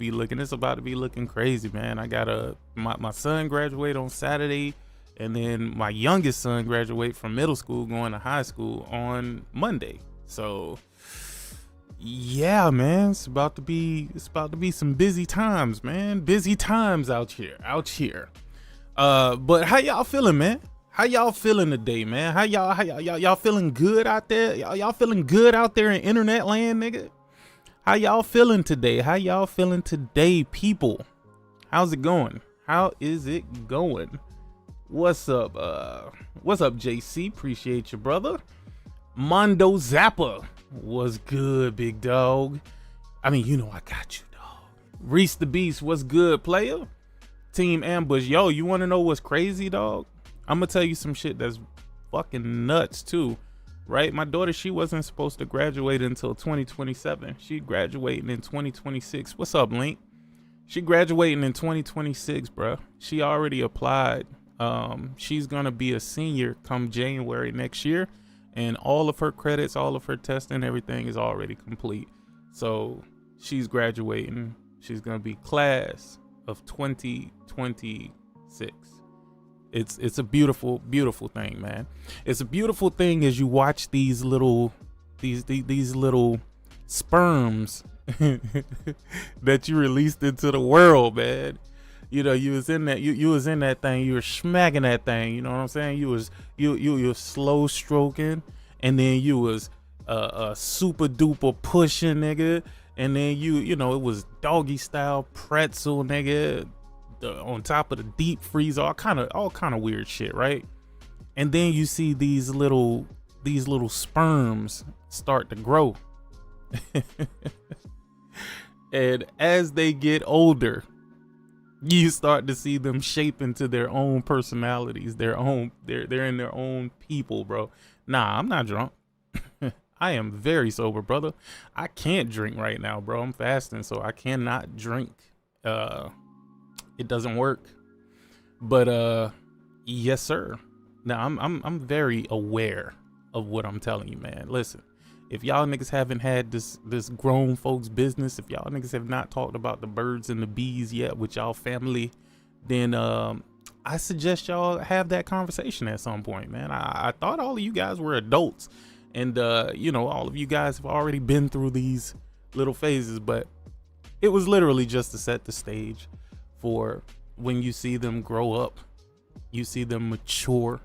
be looking. It's about to be looking crazy, man. I got my son graduate on Saturday, and then my youngest son graduate from middle school going to high school on Monday. So yeah, man, it's about to be some busy times, man. Busy times out here. But how y'all feeling, man? How y'all feeling today, man? How y'all feeling good out there? Y'all feeling good out there in internet land, nigga? How y'all feeling today? How y'all feeling today, people? How's it going? How is it going? What's up, JC? Appreciate you, brother. Mondo Zappa, what's good, big dog? I mean, you know I got you, dog. Reese the Beast, what's good, player? Team Ambush, yo, you want to know what's crazy, dog? I'm gonna tell you some shit that's fucking nuts too, right? My daughter, she wasn't supposed to graduate until 2027. She graduating in 2026. What's up, Link? She graduating in 2026, bro. She already applied. She's gonna be a senior come January next year, and all of her credits, all of her testing, everything is already complete. So she's graduating. She's gonna be class of 2026. It's a beautiful thing, man. It's a beautiful thing as you watch these little sperms that you released into the world, man. You know, you was in that you was in that thing, you were smacking that thing, you know what I'm saying? You was slow stroking, and then you was super duper pushing, nigga. And then you know, it was doggy style pretzel, nigga, on top of the deep freeze, all kind of weird shit, right? And then you see these little sperms start to grow. And as they get older, you start to see them shape into their own personalities, they're in their own people, bro. Nah, I'm not drunk. I am very sober, brother. I can't drink right now, bro. I'm fasting, so I cannot drink. It doesn't work. But yes, sir. Now I'm very aware of what I'm telling you, man. Listen, if y'all niggas haven't had this grown folks business, if y'all niggas have not talked about the birds and the bees yet with y'all family, then I suggest y'all have that conversation at some point, man. I thought all of you guys were adults. And, you know, all of you guys have already been through these little phases, but it was literally just to set the stage for when you see them grow up, you see them mature,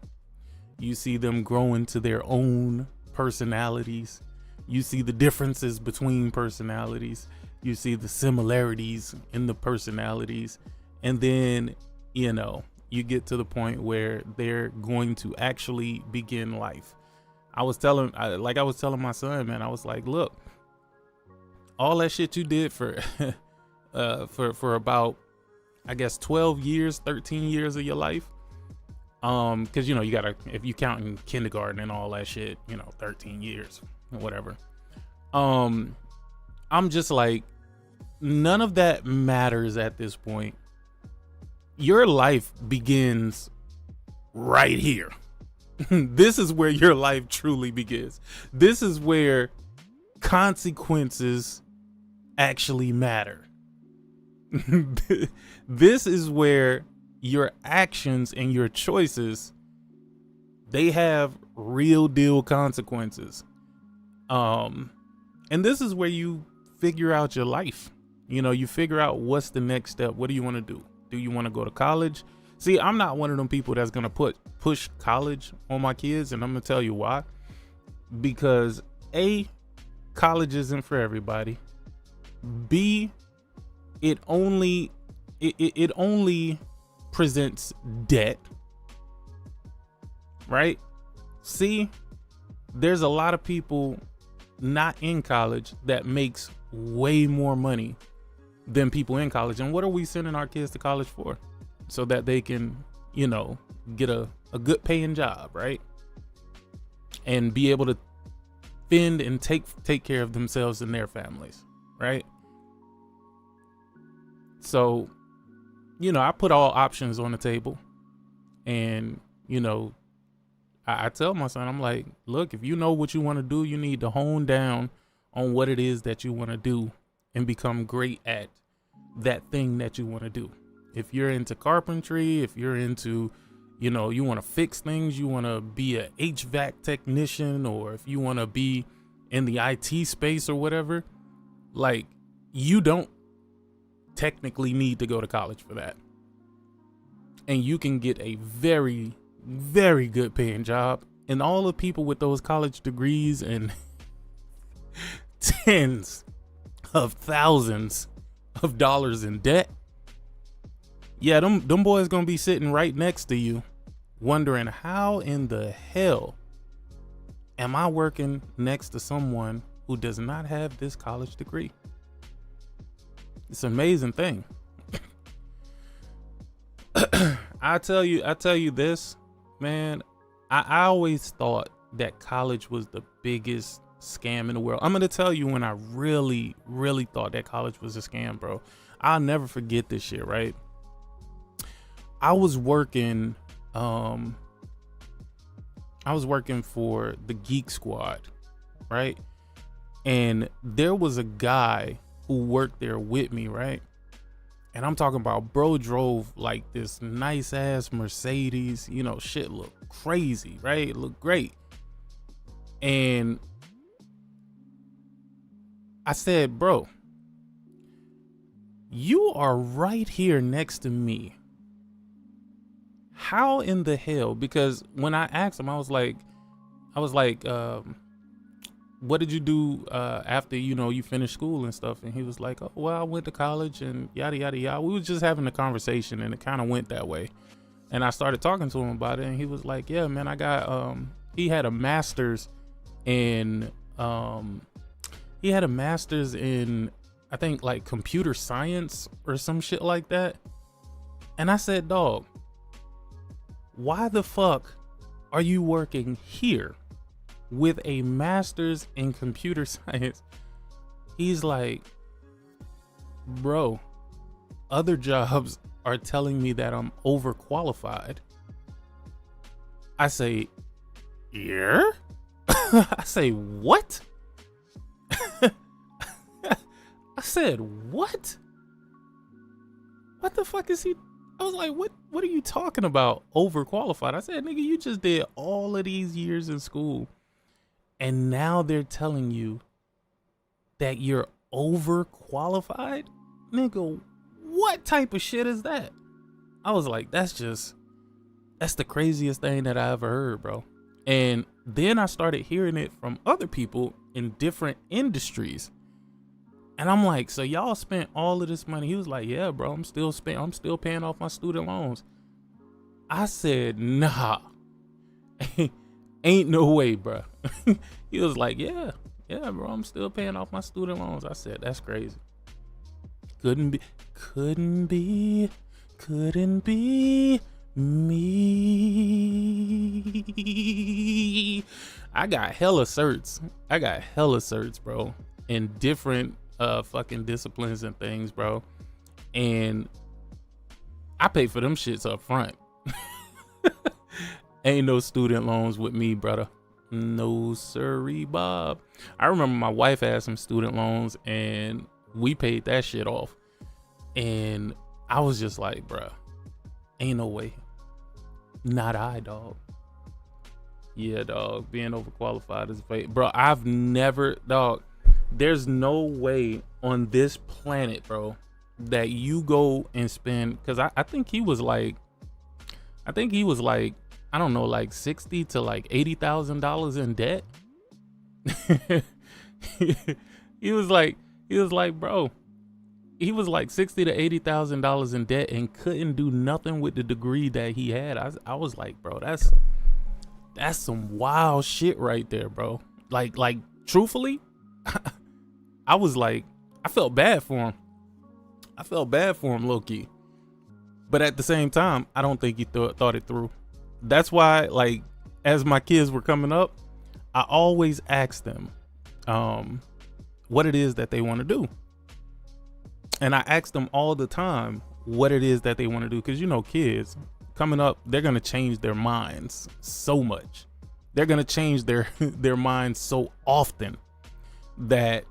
you see them grow into their own personalities, you see the differences between personalities, you see the similarities in the personalities, and then, you know, you get to the point where they're going to actually begin life. I was telling my son, man, I was like, look, all that shit you did for about, I guess, 12 years, 13 years of your life. Cause you know, you gotta, if you count in kindergarten and all that shit, you know, 13 years or whatever. I'm just like, none of that matters at this point. Your life begins right here. This is where your life truly begins. This is where consequences actually matter. This is where your actions and your choices, they have real deal consequences. And this is where you figure out your life. You know, you figure out what's the next step. What do you want to do? Do you want to go to college? See, I'm not one of them people that's going to push college on my kids, and I'm going to tell you why. Because A, college isn't for everybody. B, it only presents debt. Right? C, there's a lot of people not in college that makes way more money than people in college. And what are we sending our kids to college for? So that they can, you know, get a good paying job, right? And be able to fend and take care of themselves and their families, right? So, you know, I put all options on the table, and, you know, I tell my son, I'm like, look, if you know what you want to do, you need to hone down on what it is that you want to do and become great at that thing that you want to do. If you're into carpentry, if you're into, you know, you want to fix things, you want to be a HVAC technician, or if you want to be in the IT space or whatever, like, you don't technically need to go to college for that. And you can get a very, very good paying job. And all the people with those college degrees and tens of thousands of dollars in debt, yeah, them boys gonna be sitting right next to you wondering, how in the hell am I working next to someone who does not have this college degree? It's an amazing thing. I tell you this, man, I always thought that college was the biggest scam in the world. I'm going to tell you when I really, really thought that college was a scam, bro. I'll never forget this shit, right? I was working for the Geek Squad, right? And there was a guy who worked there with me, right? And I'm talking about bro drove like this nice ass Mercedes, you know, shit looked crazy, right? It looked great. And I said, bro, you are right here next to me. How in the hell? Because when I asked him, I was like, what did you do after, you know, you finished school and stuff? And he was like, oh, well, I went to college and yada, yada, yada. We was just having a conversation and it kind of went that way. And I started talking to him about it and he was like, yeah, man, I got, he had a master's in, I think like computer science or some shit like that. And I said, dog, why the fuck are you working here with a master's in computer science? He's like, bro, other jobs are telling me that I'm overqualified. I say, yeah? I say, what? I said, what? What the fuck is he? I was like, what are you talking about? Overqualified? I said, nigga, you just did all of these years in school. And now they're telling you that you're overqualified? Nigga, what type of shit is that? I was like, that's the craziest thing that I ever heard, bro. And then I started hearing it from other people in different industries. And I'm like, so y'all spent all of this money? He was like, yeah, bro, I'm still paying off my student loans. I said, nah, ain't no way, bro. He was like, yeah, bro, I'm still paying off my student loans. I said, that's crazy. Couldn't be me. I got hella certs, bro, in different fucking disciplines and things, bro. And I pay for them shits up front. Ain't no student loans with me, brother. No sirree, Bob. I remember my wife had some student loans and we paid that shit off. And I was just like, bruh, ain't no way. Not I, dog. Yeah, dog. Being overqualified is fake. Bro, I've never, dog. There's no way on this planet, bro, that you go and spend, because I think he was like, I don't know, like $60,000 to like $80,000 in debt. he was like, bro, he was like $60,000 to $80,000 in debt and couldn't do nothing with the degree that he had. I was like, bro, that's some wild shit right there, bro. Like truthfully, I was like, I felt bad for him. Low key. But at the same time, I don't think he thought it through. That's why, like, as my kids were coming up, I always asked them what it is that they want to do. And I ask them all the time what it is that they want to do. Because, you know, kids coming up, they're going to change their minds so much. They're going to change their minds so often that,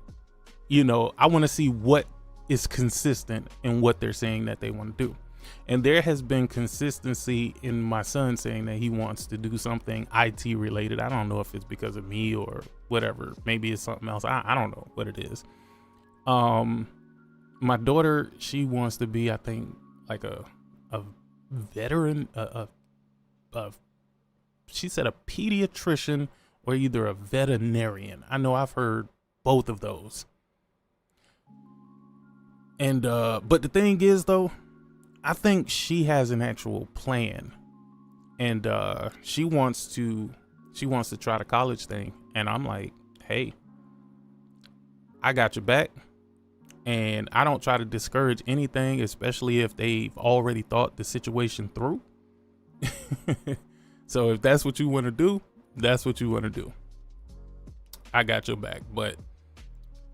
you know, I want to see what is consistent in what they're saying that they want to do. And there has been consistency in my son saying that he wants to do something IT related. I don't know if it's because of me or whatever. Maybe it's something else. I don't know what it is. My daughter, she wants to be, I think, like a veteran, she said a pediatrician or either a veterinarian. I know I've heard both of those. And but the thing is though, I think she has an actual plan, and she wants to try the college thing. And I'm like, hey, I got your back, and I don't try to discourage anything, especially if they've already thought the situation through. So if that's what you want to do, that's what you want to do. I got your back, but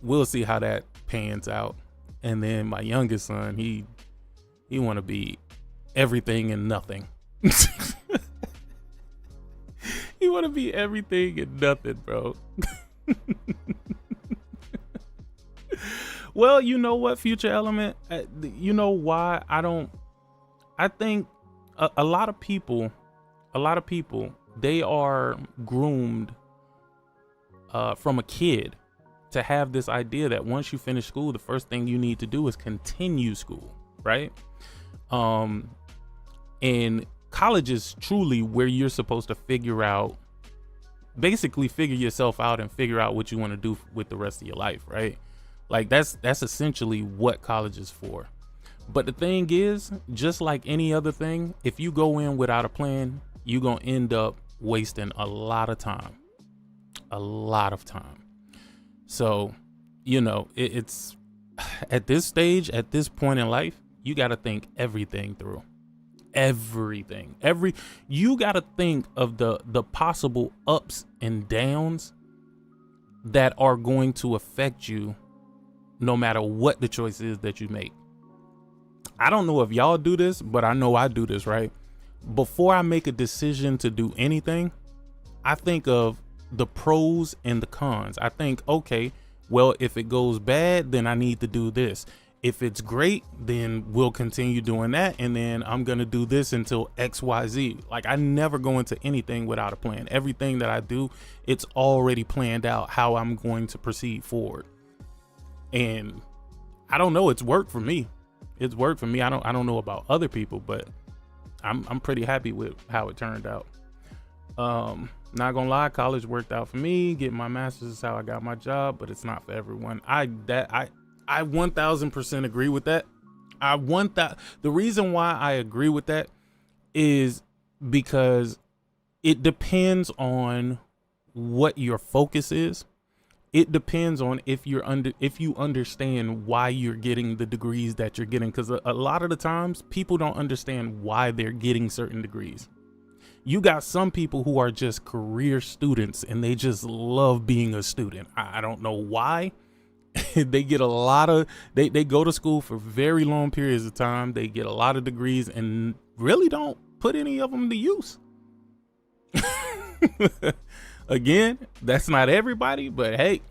we'll see how that pans out. And then my youngest son, he want to be everything and nothing. He want to be everything and nothing, bro. Well, you know what, Future Element? You know why I think a lot of people, they are groomed from a kid to have this idea that once you finish school, the first thing you need to do is continue school, right? And college is truly where you're supposed to figure yourself out and figure out what you want to do with the rest of your life, right? Like that's essentially what college is for. But the thing is, just like any other thing, if you go in without a plan, you're going to end up wasting a lot of time. So, you know, it's at this stage, at this point in life, you got to think everything through. You got to think of the possible ups and downs that are going to affect you no matter what the choice is that you make. I don't know if y'all do this, but I know I do this, right? Before I make a decision to do anything, I think of the pros and the cons. I think, okay, well, if it goes bad, then I need to do this. If it's great, then we'll continue doing that. And then I'm going to do this until XYZ. Like, I never go into anything without a plan. Everything that I do, it's already planned out how I'm going to proceed forward. And I don't know, it's worked for me. I don't know about other people, but I'm pretty happy with how it turned out. Not gonna lie, college worked out for me. Getting my master's is how I got my job, but it's not for everyone. I 1000% agree with that. The reason why I agree with that is because it depends on what your focus is. It depends on if you understand why you're getting the degrees that you're getting, because a lot of the times people don't understand why they're getting certain degrees. You got some people who are just career students and they just love being a student. I don't know why. They get a lot of they go to school for very long periods of time. They get a lot of degrees and really don't put any of them to use. Again, that's not everybody, but hey,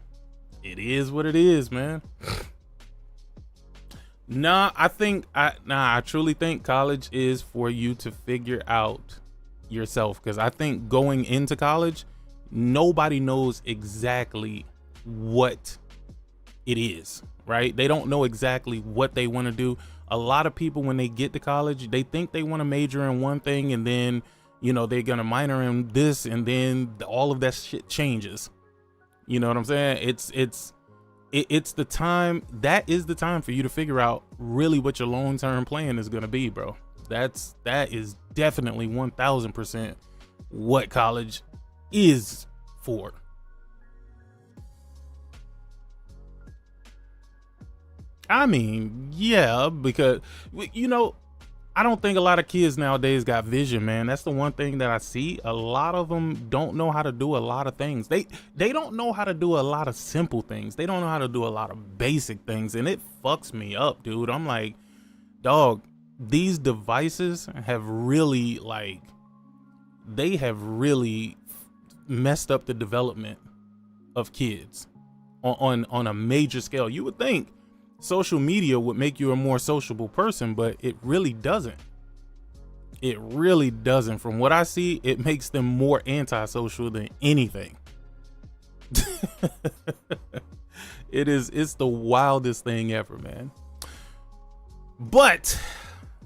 it is what it is, man. I truly think college is for you to figure out yourself, because I think going into college, nobody knows exactly what it is, right? They don't know exactly what they want to do. A lot of people, when they get to college, they think they want to major in one thing, and then they're gonna minor in this, and then all of that shit changes. You know what I'm saying? It's the time. That is the time for you to figure out really what your long-term plan is gonna be, bro. That is definitely 1000% what college is for. I mean, yeah, because I don't think a lot of kids nowadays got vision, man. That's the one thing that I see. A lot of them don't know how to do a lot of things. They don't know how to do a lot of simple things. They don't know how to do a lot of basic things, and it fucks me up, dude. I'm like, dog, these devices have really messed up the development of kids on a major scale. You would think social media would make you a more sociable person, but it really doesn't. It really doesn't. From what I see, it makes them more antisocial than anything. It's the wildest thing ever, man. But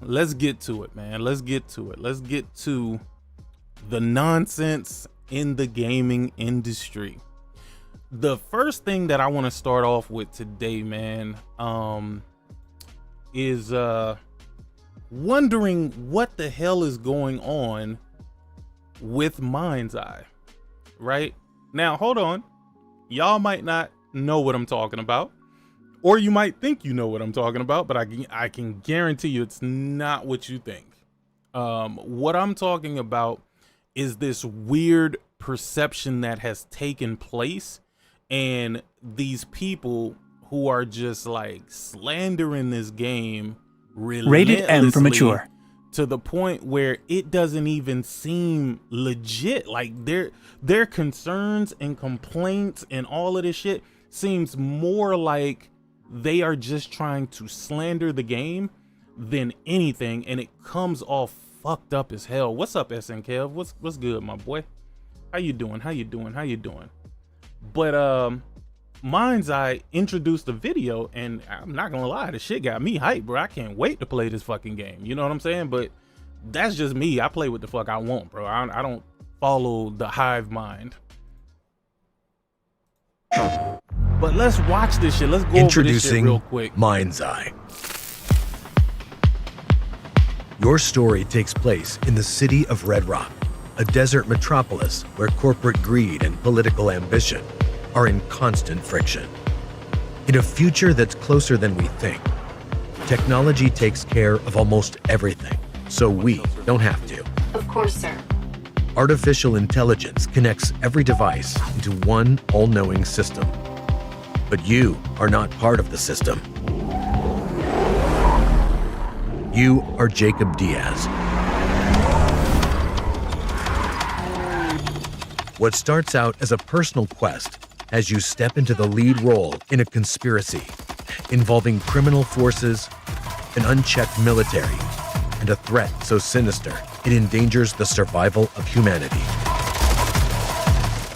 let's get to it, man. Let's get to it. Let's get to the nonsense in the gaming industry. The first thing that I want to start off with today, man, is wondering what the hell is going on with Mindseye. Right now, hold on. Y'all might not know what I'm talking about, or you might think you know what I'm talking about, but I can guarantee you it's not what you think. What I'm talking about is this weird perception that has taken place, and these people who are just like slandering this game rated M for mature to the point where it doesn't even seem legit. Like their concerns and complaints and all of this shit seems more like they are just trying to slander the game than anything, and it comes off fucked up as hell. What's up, SN Kev? What's good, my boy? How you doing? But Mindseye introduced a video, and I'm not gonna lie, the shit got me hyped, bro. I can't wait to play this fucking game. You know what I'm saying? But that's just me. I play what the fuck I want, bro. I don't follow the hive mind. But let's watch this shit. Let's go over this shit real quick. Mindseye. Your story takes place in the city of Red Rock, a desert metropolis where corporate greed and political ambition are in constant friction. In a future that's closer than we think, technology takes care of almost everything, so we don't have to. Of course, sir. Artificial intelligence connects every device into one all-knowing system. But you are not part of the system. You are Jacob Diaz. What starts out as a personal quest as you step into the lead role in a conspiracy involving criminal forces, an unchecked military, and a threat so sinister it endangers the survival of humanity.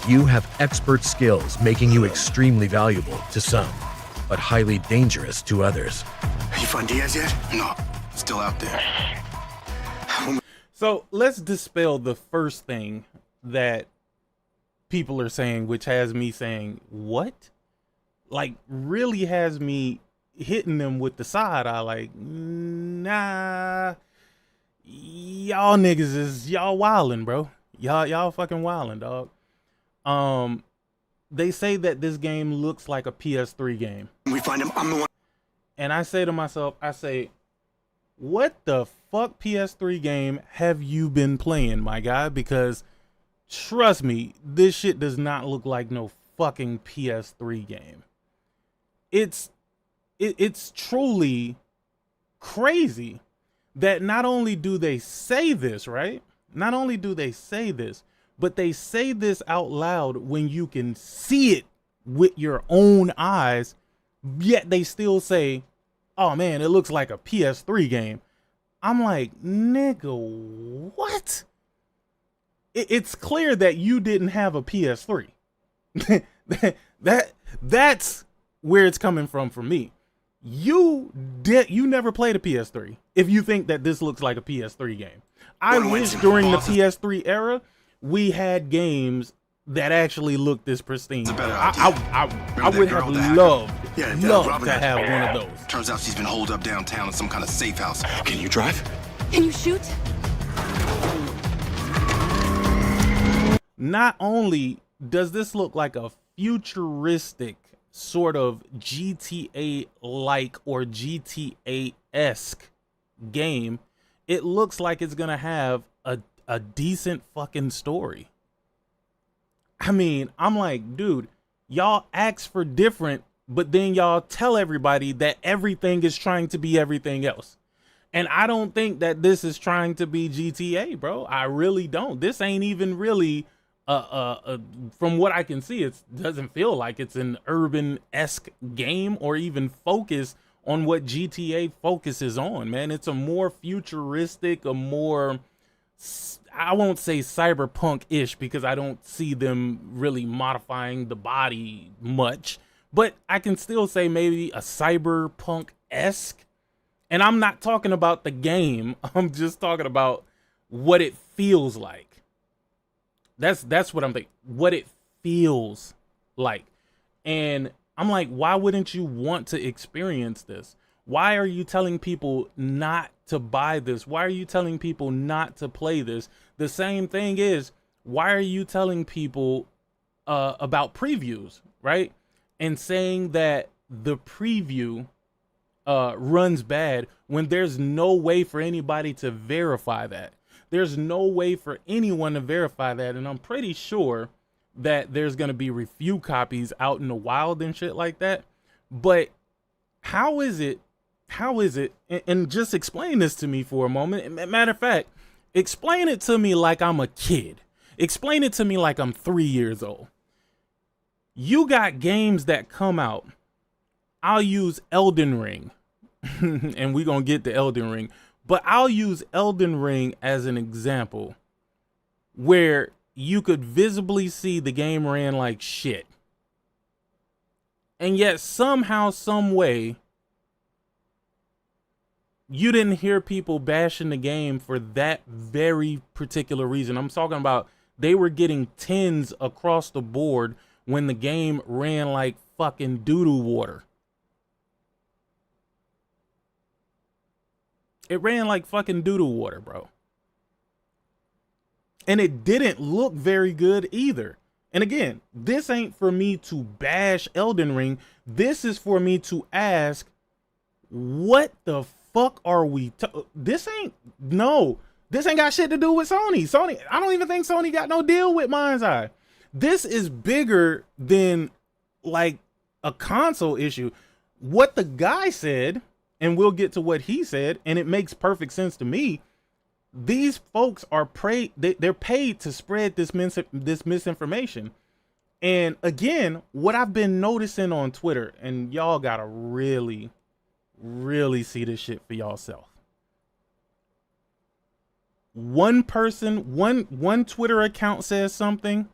You have expert skills making you extremely valuable to some, but highly dangerous to others. You find Diaz yet? No, still out there. So let's dispel the first thing that people are saying, which has me saying, what? Like, really has me hitting them with the side eye, like, nah, y'all niggas is, y'all wildin', bro. Y'all fucking wildin', dog. They say that this game looks like a PS3 game. We find him, I'm the one. And I say to myself, what the fuck PS3 game have you been playing, my guy? Because trust me, this shit does not look like no fucking PS3 game. It's truly crazy that not only do they say this, right? Not only do they say this, but they say this out loud when you can see it with your own eyes, yet they still say, oh man, it looks like a PS3 game. I'm like, nigga, what? It's clear that you didn't have a PS3. That's where it's coming from for me. You never played a PS3 if you think that this looks like a PS3 game. I wish during the PS3 era we had games that actually looked this pristine. I would have loved to have one of those. Turns out she's been holed up downtown in some kind of safe house. Can you drive? Can you shoot? Not only does this look like a futuristic sort of GTA-like or GTA-esque game, it looks like it's gonna have a decent fucking story. I mean, I'm like, dude, y'all ask for different, but then y'all tell everybody that everything is trying to be everything else. And I don't think that this is trying to be GTA, bro. I really don't. This ain't even really from what I can see, it doesn't feel like it's an urban-esque game or even focused on what GTA focuses on, man. It's a more futuristic, a more, I won't say cyberpunk-ish because I don't see them really modifying the body much, but I can still say maybe a cyberpunk-esque. And I'm not talking about the game. I'm just talking about what it feels like. That's what I'm thinking. What it feels like. And I'm like, why wouldn't you want to experience this? Why are you telling people not to buy this? Why are you telling people not to play this? The same thing is, why are you telling people about previews, right? And saying that the preview runs bad when there's no way for anybody to verify that. There's no way for anyone to verify that. And I'm pretty sure that there's going to be review copies out in the wild and shit like that. But how is it, and just explain this to me for a moment. Matter of fact, explain it to me like I'm a kid. Explain it to me like I'm 3 years old. You got games that come out. I'll use Elden Ring. And we're going to get to Elden Ring. But I'll use Elden Ring as an example where you could visibly see the game ran like shit. And yet somehow, some way, you didn't hear people bashing the game for that very particular reason. I'm talking about they were getting 10s across the board when the game ran like fucking doo-doo water. It ran like fucking doo-doo water, bro. And it didn't look very good either. And again, this ain't for me to bash Elden Ring. This is for me to ask, what the fuck are we? This ain't got shit to do with Sony. I don't even think Sony got no deal with Mindseye. This is bigger than like a console issue. What the guy said, and we'll get to what he said, and it makes perfect sense to me. These folks are they're paid to spread this misinformation. And again, what I've been noticing on Twitter, and y'all gotta really, really see this shit for yourself. One person, one Twitter account says something,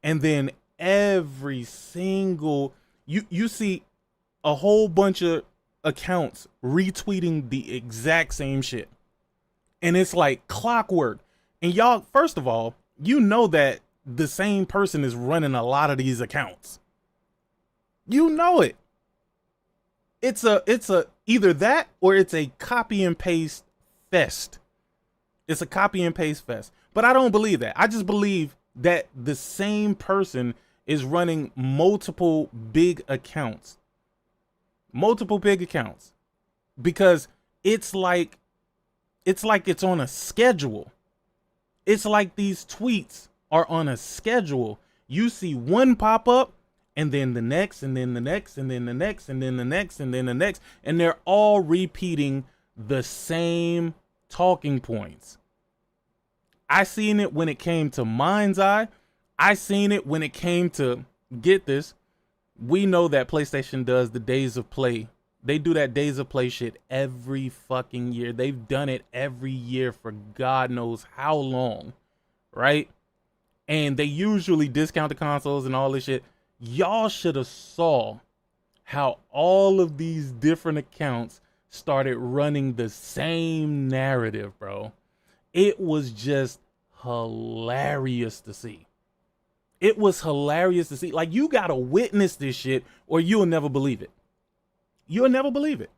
and then every single, you see a whole bunch of accounts retweeting the exact same shit. And it's like clockwork. And y'all, first of all, you know that the same person is running a lot of these accounts. You know it. It's a either that or it's a copy and paste fest. It's a copy and paste fest. But I don't believe that. I just believe that the same person is running multiple big accounts. Because it's like it's on a schedule. It's like these tweets are on a schedule. You see one pop up, and then the next, and then the next, and then the next, and then the next, and then the next, and they're all repeating the same talking points. I seen it when it came to Mindseye. I seen it when it came to, get this, we know that PlayStation does the days of play. They do that days of play shit every fucking year. They've done it every year for God knows how long, right? And they usually discount the consoles and all this shit. Y'all should have saw how all of these different accounts started running the same narrative, bro. It was just hilarious to see. It was hilarious to see. Like, you gotta witness this shit or you'll never believe it. You'll never believe it.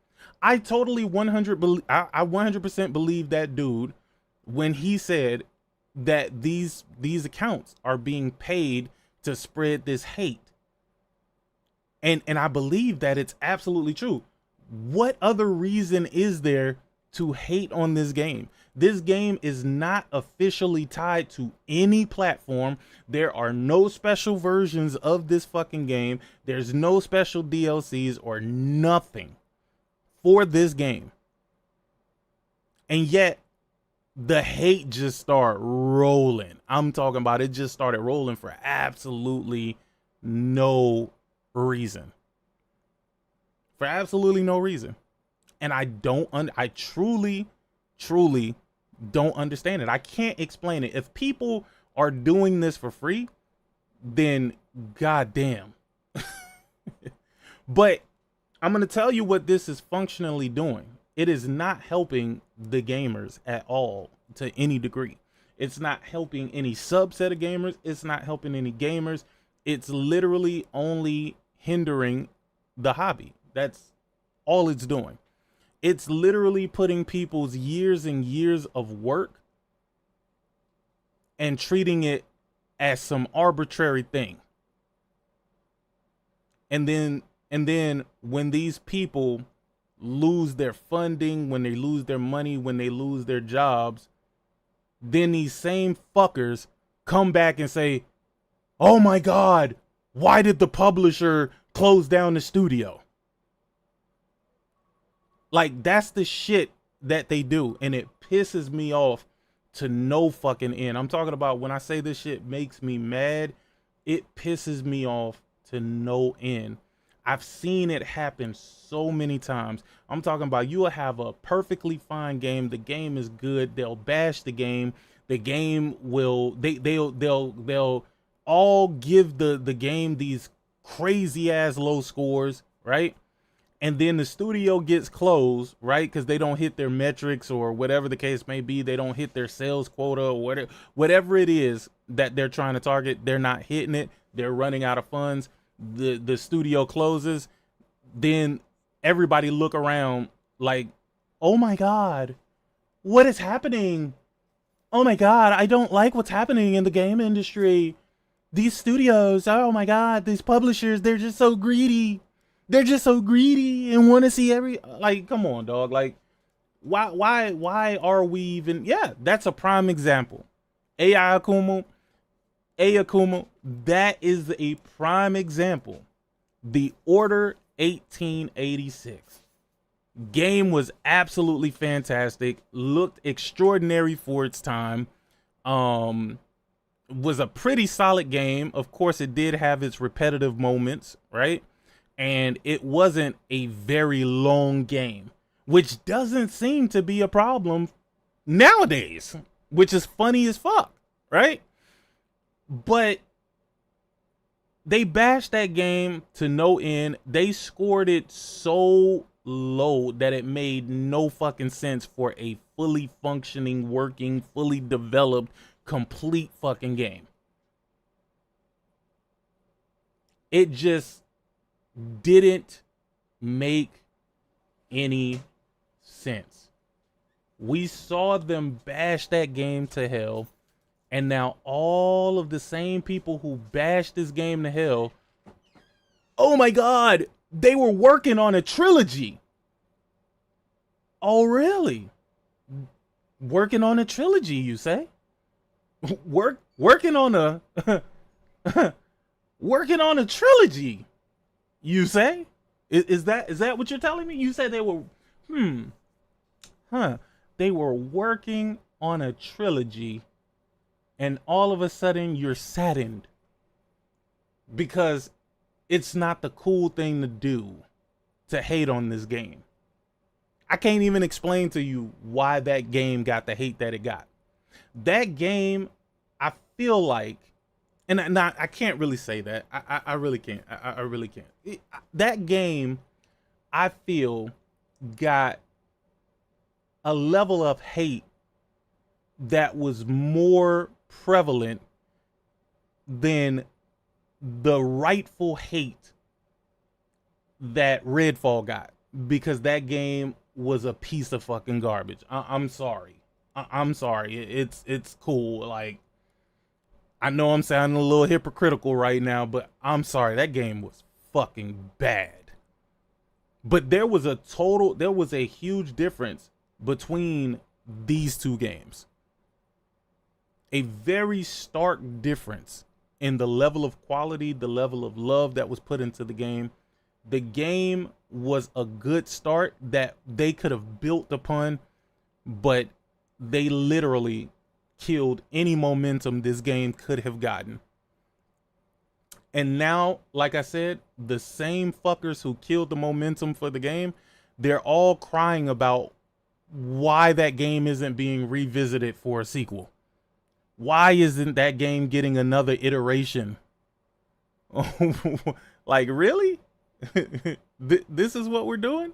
I totally 100% believe that dude when he said that these accounts are being paid to spread this hate. And I believe that it's absolutely true. What other reason is there to hate on this game? This game is not officially tied to any platform. There are no special versions of this fucking game. There's no special DLCs or nothing for this game. And yet the hate just started rolling. I'm talking about it just started rolling for absolutely no reason. for absolutely no reason. And I truly don't understand it. I can't explain it. If people are doing this for free, then goddamn. But I'm going to tell you what this is functionally doing. It is not helping the gamers at all to any degree. It's not helping any subset of gamers. It's not helping any gamers. It's literally only hindering the hobby. That's all it's doing. It's literally putting people's years and years of work and treating it as some arbitrary thing. And then when these people lose their funding, when they lose their money, when they lose their jobs, then these same fuckers come back and say, oh my God, why did the publisher close down the studio? Like, that's the shit that they do. And it pisses me off to no fucking end. I'm talking about when I say this shit makes me mad, it pisses me off to no end. I've seen it happen so many times. I'm talking about you'll have a perfectly fine game. The game is good. They'll bash the game. The game will, they'll all give the game these crazy ass low scores, right? And then the studio gets closed, right? Because they don't hit their metrics or whatever the case may be. They don't hit their sales quota or whatever it is that they're trying to target. They're not hitting it. They're running out of funds. The studio closes. Then everybody look around like, oh my God, what is happening? Oh my God, I don't like what's happening in the game industry. These studios, oh my God, these publishers, they're just so greedy. They're just so greedy and want to see like, come on, dog. Like, why are we even? Yeah, that's a prime example. Akuma, that is a prime example. The Order 1886 game was absolutely fantastic. Looked extraordinary for its time. Was a pretty solid game. Of course, it did have its repetitive moments, right? And it wasn't a very long game, which doesn't seem to be a problem nowadays, which is funny as fuck, right? But they bashed that game to no end. They scored it so low that it made no fucking sense for a fully functioning, working, fully developed, complete fucking game. It just didn't make any sense. We saw them bash that game to hell, and now all of the same people who bashed this game to hell, oh my God, they were working on a trilogy. Oh, really? Working on a trilogy, you say? Working on a working on a trilogy, you say? Is that what you're telling me? You said they were they were working on a trilogy, and all of a sudden you're saddened because it's not the cool thing to do to hate on this game. I can't even explain to you why that game got the hate that it got. That game, I feel like, and I can't really say that. I really can't. I really can't. That game, I feel, got a level of hate that was more prevalent than the rightful hate that Redfall got, because that game was a piece of fucking garbage. I'm sorry. I'm sorry. It's cool. Like, I know I'm sounding a little hypocritical right now, but I'm sorry. That game was fucking bad. But there was a huge difference between these two games. A very stark difference in the level of quality, the level of love that was put into the game. The game was a good start that they could have built upon, but they literally killed any momentum this game could have gotten. And now, like I said, the same fuckers who killed the momentum for the game, they're all crying about why that game isn't being revisited for a sequel. Why isn't that game getting another iteration? Like, really? This is what we're doing?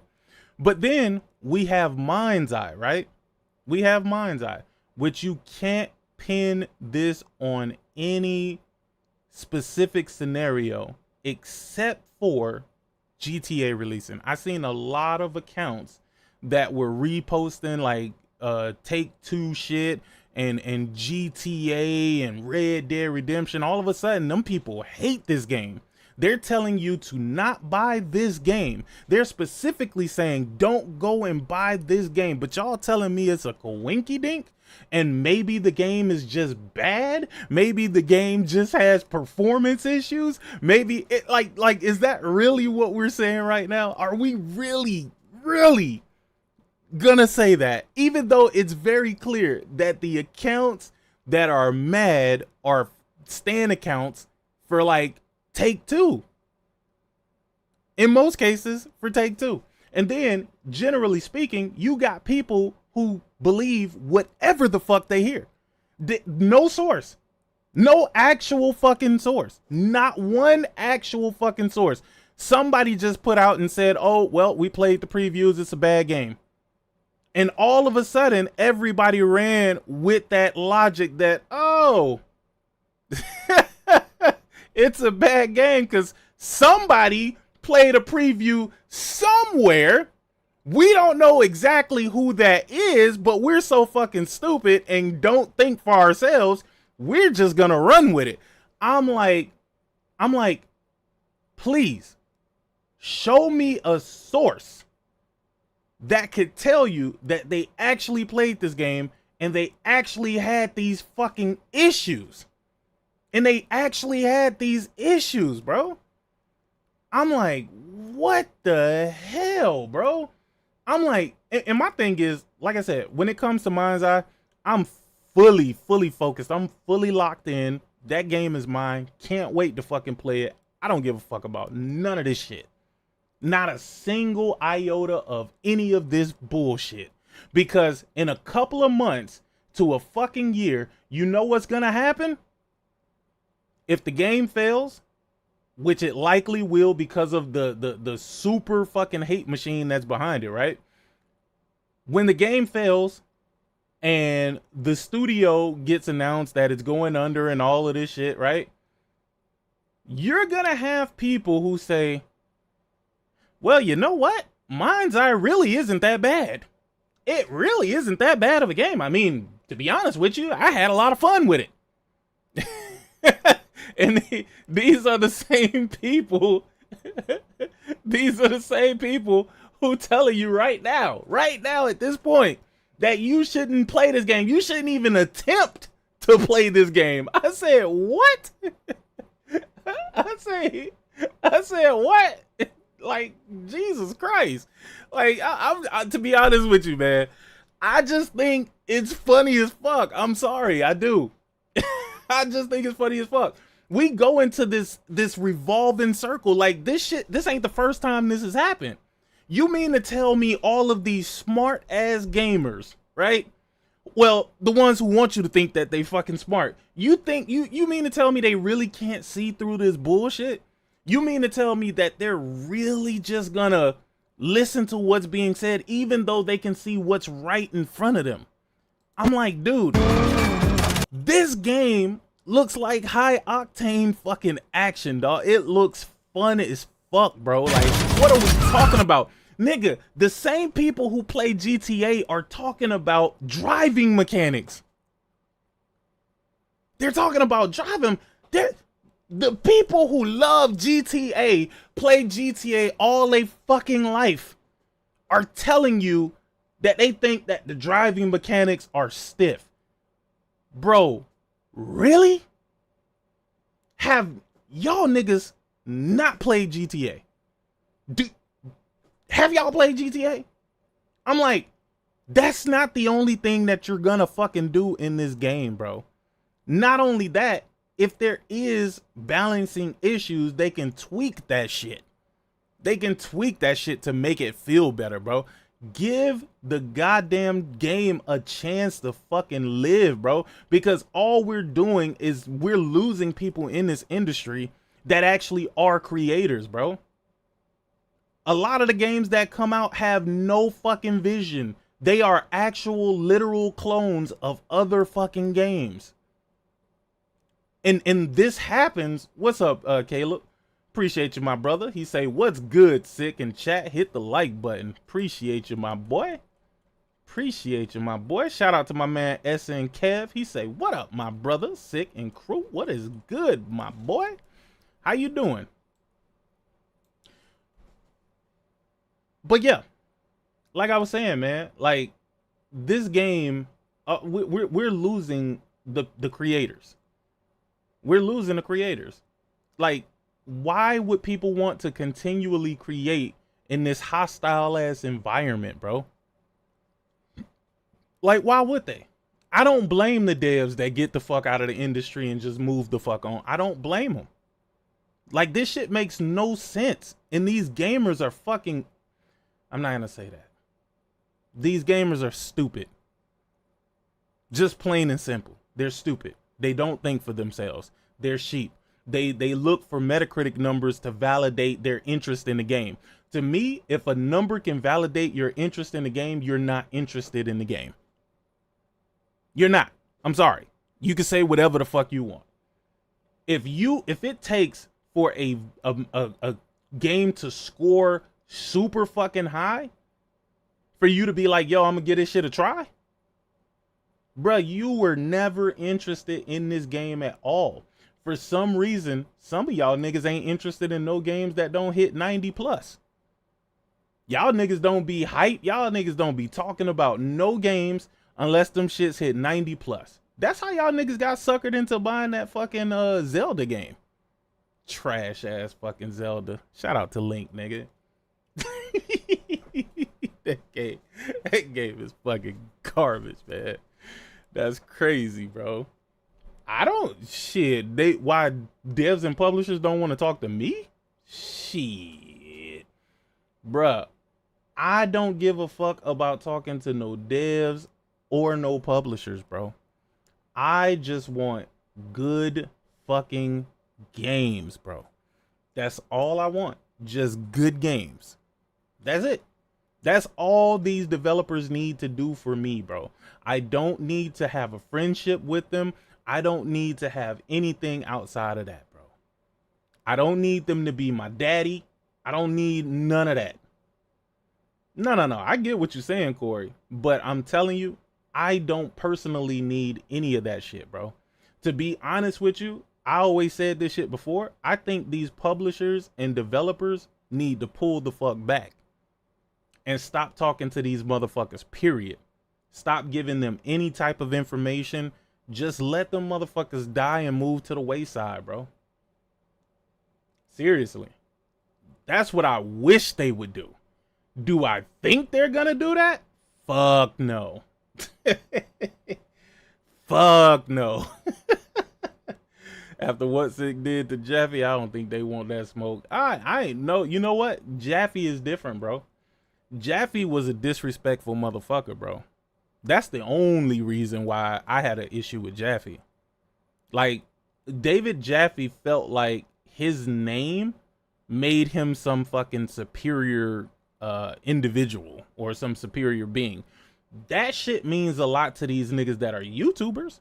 But then we have Mindseye, right? We have Mindseye, which you can't pin this on any specific scenario except for GTA releasing. I seen a lot of accounts that were reposting like Take-Two shit and GTA and Red Dead Redemption. All of a sudden, them people hate this game. They're telling you to not buy this game. They're specifically saying don't go and buy this game. But y'all telling me it's a coinky dink? And maybe the game is just bad. Maybe the game just has performance issues. Maybe it like is that really what we're saying right now? Are we really gonna say that? Even though it's very clear that the accounts that are mad are stan accounts for like Take-Two. In most cases for Take-Two. And then generally speaking, you got people who believe whatever the fuck they hear. No source. No actual fucking source. Not one actual fucking source. Somebody just put out and said, oh, well, we played the previews. It's a bad game. And all of a sudden, everybody ran with that logic that, oh, it's a bad game because somebody played a preview somewhere. We don't know exactly who that is, but we're so fucking stupid and don't think for ourselves. We're just gonna run with it. I'm like, please show me a source that could tell you that they actually played this game and they actually had these fucking issues. And they actually had these issues, bro. I'm like, what the hell, bro? I'm like, and my thing is, like I said, when it comes to Mindseye, I'm fully focused. I'm fully locked in. That game is mine. Can't wait to fucking play it. I don't give a fuck about none of this shit. Not a single iota of any of this bullshit. Because in a couple of months to a fucking year, you know what's gonna happen? If the game fails, which it likely will because of the super fucking hate machine that's behind it, right? When the game fails and the studio gets announced that it's going under and all of this shit, right? You're gonna have people who say, well, you know what? Mindseye really isn't that bad. It really isn't that bad of a game. I mean, to be honest with you, I had a lot of fun with it. And these are the same people. These are the same people who telling you right now at this point, that you shouldn't play this game. You shouldn't even attempt to play this game. I said, what? I said, what? Like, Jesus Christ. Like, I to be honest with you, man, I just think it's funny as fuck. I'm sorry, I do. I just think it's funny as fuck. We go into this revolving circle. Like, this ain't the first time this has happened. You mean to tell me all of these smart ass gamers, right? Well, the ones who want you to think that they fucking smart. You mean to tell me they really can't see through this bullshit? You mean to tell me that they're really just gonna listen to what's being said even though they can see what's right in front of them? I'm like, dude, this game looks like high octane fucking action, dog. It looks fun as fuck, bro. Like, what are we talking about? Nigga, the same people who play GTA are talking about driving mechanics. They're talking about driving. The people who love GTA, play GTA all their fucking life, are telling you that they think that the driving mechanics are stiff. Bro, really? Have y'all niggas not played GTA? Have y'all played GTA? I'm like, that's not the only thing that you're gonna fucking do in this game, bro. Not only that, if there is balancing issues, they can tweak that shit. They can tweak that shit to make it feel better, bro. Give the goddamn game a chance to fucking live, bro. Because all we're doing is we're losing people in this industry that actually are creators, bro. A lot of the games that come out have no fucking vision. They are actual literal clones of other fucking games. And this happens. What's up, Caleb? Appreciate you, my brother. He say, what's good, Sick? In chat, hit the like button. Appreciate you, my boy. Appreciate you, my boy. Shout out to my man SN Kev. He say, what up, my brother? Sick and crew. What is good, my boy? How you doing? But yeah, like I was saying, man, like this game, we're losing the creators. We're losing the creators. Like, why would people want to continually create in this hostile ass environment, bro? Like, why would they? I don't blame the devs that get the fuck out of the industry and just move the fuck on. I don't blame them. Like, this shit makes no sense. And these gamers are fucking... I'm not gonna say that. These gamers are stupid. Just plain and simple. They're stupid. They don't think for themselves. They're sheep. They look for Metacritic numbers to validate their interest in the game. To me, if a number can validate your interest in the game, you're not interested in the game. You're not. I'm sorry. You can say whatever the fuck you want. If it takes for a game to score super fucking high for you to be like, yo, I'm gonna give this shit a try, bruh, you were never interested in this game at all. For some reason, some of y'all niggas ain't interested in no games that don't hit 90 plus. Y'all niggas don't be hype. Y'all niggas don't be talking about no games unless them shits hit 90 plus. That's how y'all niggas got suckered into buying that fucking Zelda game. Trash ass fucking Zelda. Shout out to Link, nigga. that game is fucking garbage, man. That's crazy, bro. I don't shit. Why devs and publishers don't want to talk to me? Shit, bruh. I don't give a fuck about talking to no devs or no publishers, bro. I just want good fucking games, bro. That's all I want. Just good games. That's it. That's all these developers need to do for me, bro. I don't need to have a friendship with them. I don't need to have anything outside of that, bro. I don't need them to be my daddy. I don't need none of that. No. I get what you're saying, Corey. But I'm telling you, I don't personally need any of that shit, bro. To be honest with you, I always said this shit before. I think these publishers and developers need to pull the fuck back and stop talking to these motherfuckers, period. Stop giving them any type of information. Just let them motherfuckers die and move to the wayside, bro. Seriously. That's what I wish they would do. Do I think they're gonna do that? Fuck no. Fuck no. After what Sick did to Jeffy, I don't think they want that smoke. I ain't know. You know what? Jeffy is different, bro. Jeffy was a disrespectful motherfucker, bro. That's the only reason why I had an issue with Jaffe. Like, David Jaffe felt like his name made him some fucking superior individual or some superior being. That shit means a lot to these niggas that are YouTubers.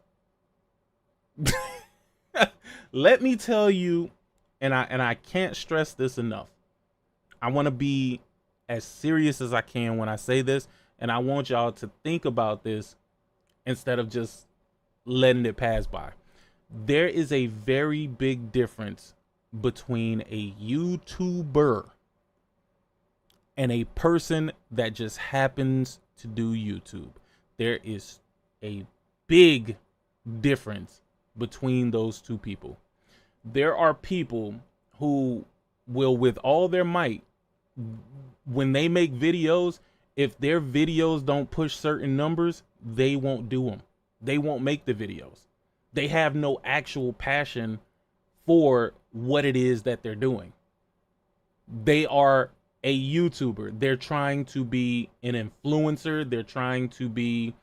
Let me tell you, and I can't stress this enough. I want to be as serious as I can when I say this. And I want y'all to think about this instead of just letting it pass by. There is a very big difference between a YouTuber and a person that just happens to do YouTube. There is a big difference between those two people. There are people who will, with all their might, when they make videos, if their videos don't push certain numbers, they won't do them. They won't make the videos. They have no actual passion for what it is that they're doing. They are a YouTuber. They're trying to be an influencer. They're trying to be,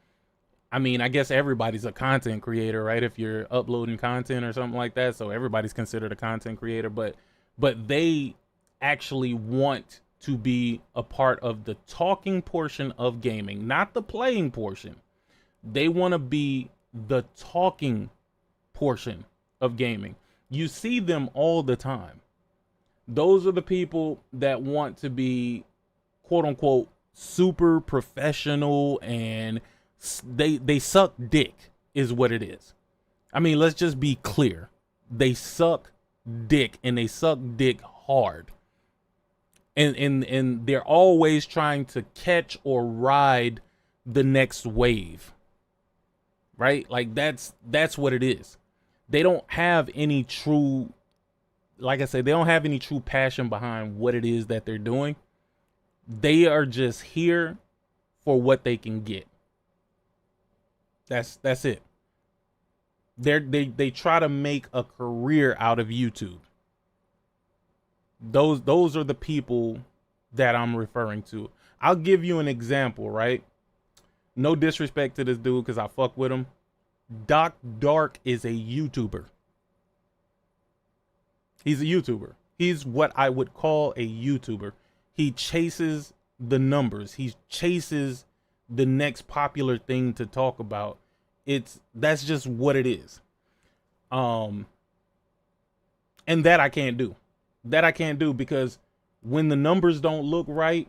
I mean, I guess everybody's a content creator, right? If you're uploading content or something like that. So everybody's considered a content creator, but they actually want to be a part of the talking portion of gaming, not the playing portion. They want to be the talking portion of gaming. You see them all the time. Those are the people that want to be, quote unquote, super professional, and they suck dick is what it is. I mean, let's just be clear. They suck dick, and they suck dick hard. And they're always trying to catch or ride the next wave. Right? Like that's what it is. They don't have any true, like I said, they don't have any true passion behind what it is that they're doing. They are just here for what they can get. That's it. They try to make a career out of YouTube. Those are the people that I'm referring to. I'll give you an example, right? No disrespect to this dude because I fuck with him. Doc Dark is a YouTuber. He's a YouTuber. He's what I would call a YouTuber. He chases the numbers. He chases the next popular thing to talk about. That's just what it is. And that I can't do. That I can't do because when the numbers don't look right,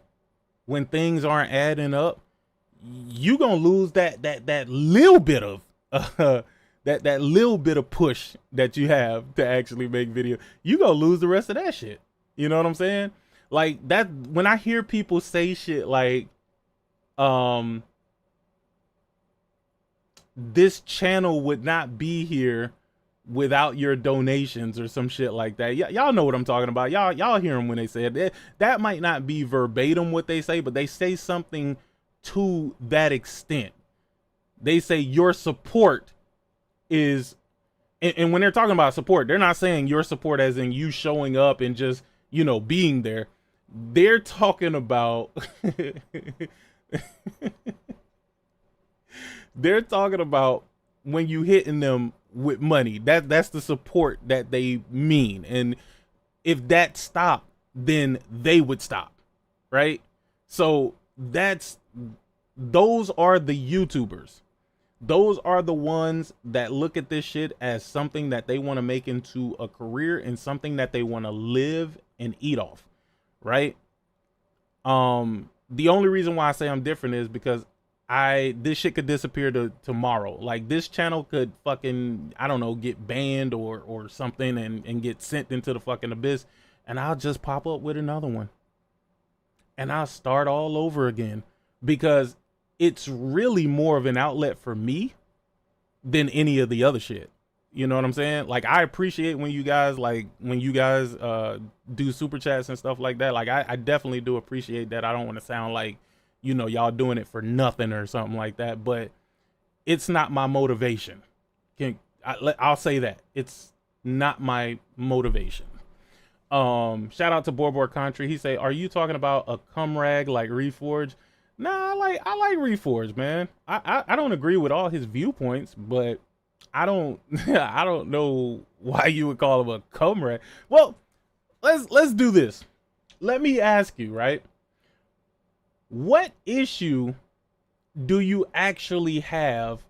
when things aren't adding up, you gonna lose that little bit of that little bit of push that you have to actually make video. You gonna lose the rest of that shit. You know what I'm saying? Like that, when I hear people say shit like, this channel would not be here without your donations or some shit like that. Y'all know what I'm talking about. Y'all hear them when they say it. That might not be verbatim what they say, but they say something to that extent. They say your support is, and when they're talking about support, they're not saying your support as in you showing up and just, you know, being there. They're talking about they're talking about when you hitting them with money. That's the support that they mean. And if that stopped, then they would stop, right? So those are the YouTubers. Those are the ones that look at this shit as something that they want to make into a career and something that they want to live and eat off, right? The only reason why I say I'm different is because this shit could disappear tomorrow. Like this channel could fucking, I don't know, get banned or something and get sent into the fucking abyss, and I'll just pop up with another one. And I'll start all over again because it's really more of an outlet for me than any of the other shit. You know what I'm saying? Like I appreciate when you guys do super chats and stuff like that. Like I definitely do appreciate that. I don't want to sound like, you know, y'all doing it for nothing or something like that, but it's not my motivation. I'll say that it's not my motivation. Shout out to Borbor Country. He say, "Are you talking about a cum rag like Reforge?" Nah, I like Reforge, man. I don't agree with all his viewpoints, but I don't I don't know why you would call him a cum rag. Well, let's do this. Let me ask you, right? What issue do you actually have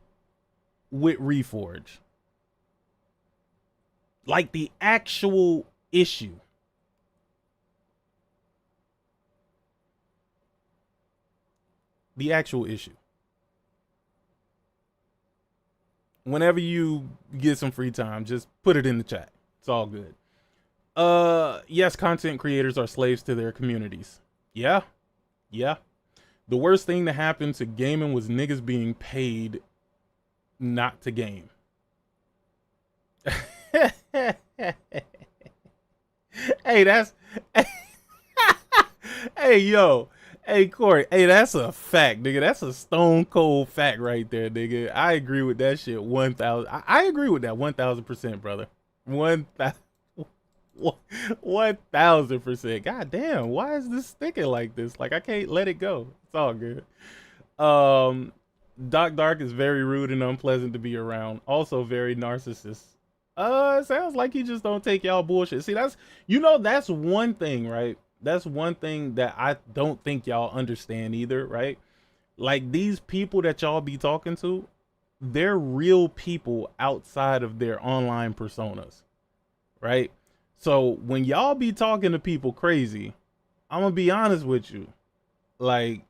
with Reforge? Like the actual issue. The actual issue. Whenever you get some free time, just put it in the chat. It's all good. Yes, content creators are slaves to their communities. Yeah. The worst thing that happened to gaming was niggas being paid not to game. Hey, that's hey yo, Hey Corey, hey, that's a fact, nigga. That's a stone cold fact right there, nigga. I agree with that shit 1,000. I agree with that 1,000%, brother. 1,000%. God damn, why is this sticking like this? Like I can't let it go. It's all good. Um, Doc Dark is very rude and unpleasant to be around. Also very narcissist. Sounds like he just don't take y'all bullshit. See, that's one thing, right? That's one thing that I don't think y'all understand either, right? Like these people that y'all be talking to, they're real people outside of their online personas, right? So when y'all be talking to people crazy, I'm gonna be honest with you, like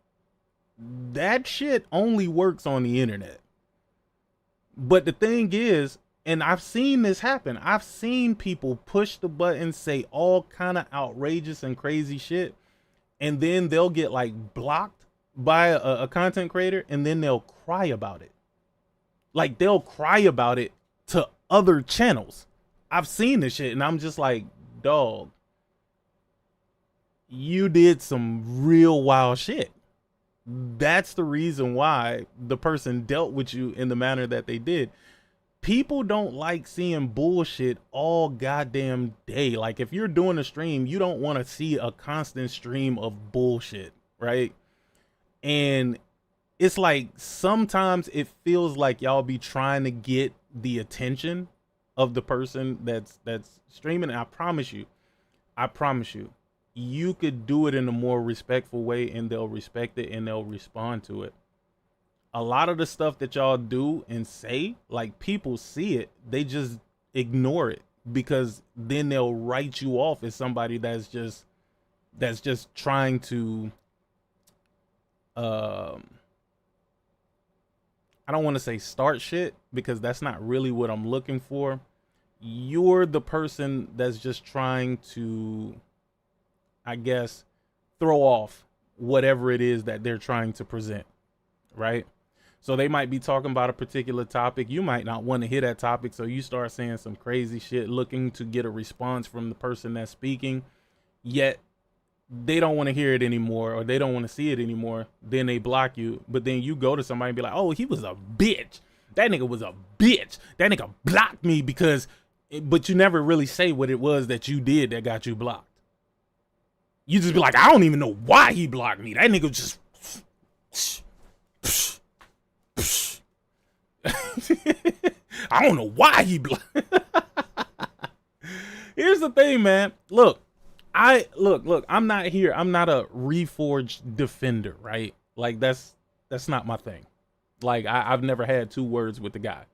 that shit only works on the internet. But the thing is, and I've seen this happen. I've seen people push the button, say all kind of outrageous and crazy shit, and then they'll get like blocked by a content creator, and then they'll cry about it. Like they'll cry about it to other channels. I've seen this shit, and I'm just like, dog, you did some real wild shit. That's the reason why the person dealt with you in the manner that they did. People don't like seeing bullshit all goddamn day. Like if you're doing a stream, you don't want to see a constant stream of bullshit, right? And it's like sometimes it feels like y'all be trying to get the attention of the person that's streaming. And I promise you, you could do it in a more respectful way, and they'll respect it and they'll respond to it. A lot of the stuff that y'all do and say, like people see it, they just ignore it, because then they'll write you off as somebody that's just trying to I don't want to say start shit, because that's not really what I'm looking for. You're the person that's just trying to, I guess, throw off whatever it is that they're trying to present, right? So they might be talking about a particular topic. You might not want to hear that topic, so you start saying some crazy shit looking to get a response from the person that's speaking, yet they don't want to hear it anymore, or they don't want to see it anymore. Then they block you. But then you go to somebody and be like, oh, he was a bitch. That nigga was a bitch. That nigga blocked me because, but you never really say what it was that you did that got you blocked. You just be like, I don't even know why he blocked me. That nigga just I don't know why he blocked. Here's the thing, man. Look, I'm not here. I'm not a Reforged defender, right? Like that's not my thing. Like I've never had two words with the guy.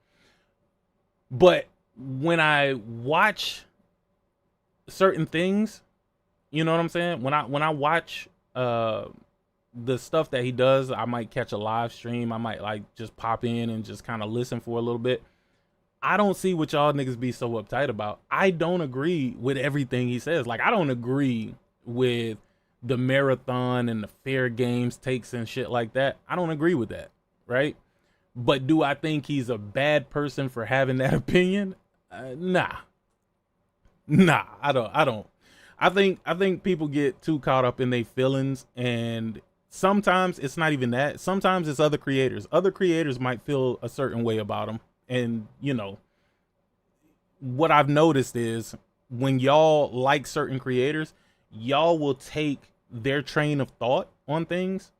But when I watch certain things, you know what I'm saying? When I watch the stuff that he does, I might catch a live stream. I might like just pop in and just kind of listen for a little bit. I don't see what y'all niggas be so uptight about. I don't agree with everything he says. Like I don't agree with the marathon and the fair games takes and shit like that. I don't agree with that, right? But do I think he's a bad person for having that opinion? Nah, I don't. I think people get too caught up in their feelings, and sometimes it's not even that. Sometimes it's other creators. Other creators might feel a certain way about them. And, you know, what I've noticed is when y'all like certain creators, y'all will take their train of thought on things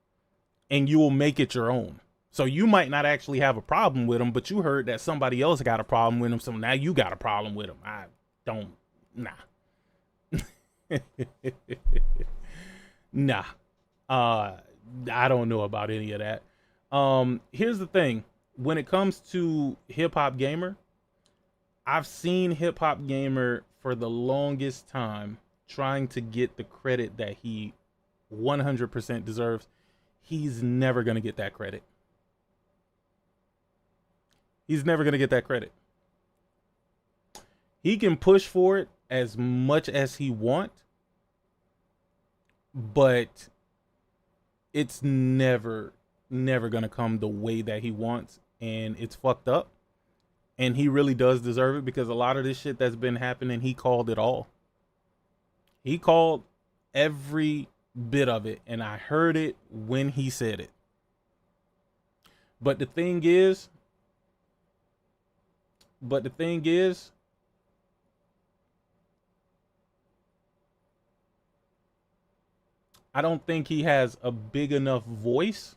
and you will make it your own. So you might not actually have a problem with them, but you heard that somebody else got a problem with them. So now you got a problem with them. I don't, nah. Nah. I don't know about any of that. Here's the thing. When it comes to Hip Hop Gamer, I've seen Hip Hop Gamer for the longest time trying to get the credit that he 100% deserves. He's never going to get that credit. He's never going to get that credit. He can push for it as much as he wants, but it's never going to come the way that he wants, and it's fucked up. And he really does deserve it, because a lot of this shit that's been happening, he called it all. He called every bit of it, and I heard it when he said it. But the thing is, I don't think he has a big enough voice.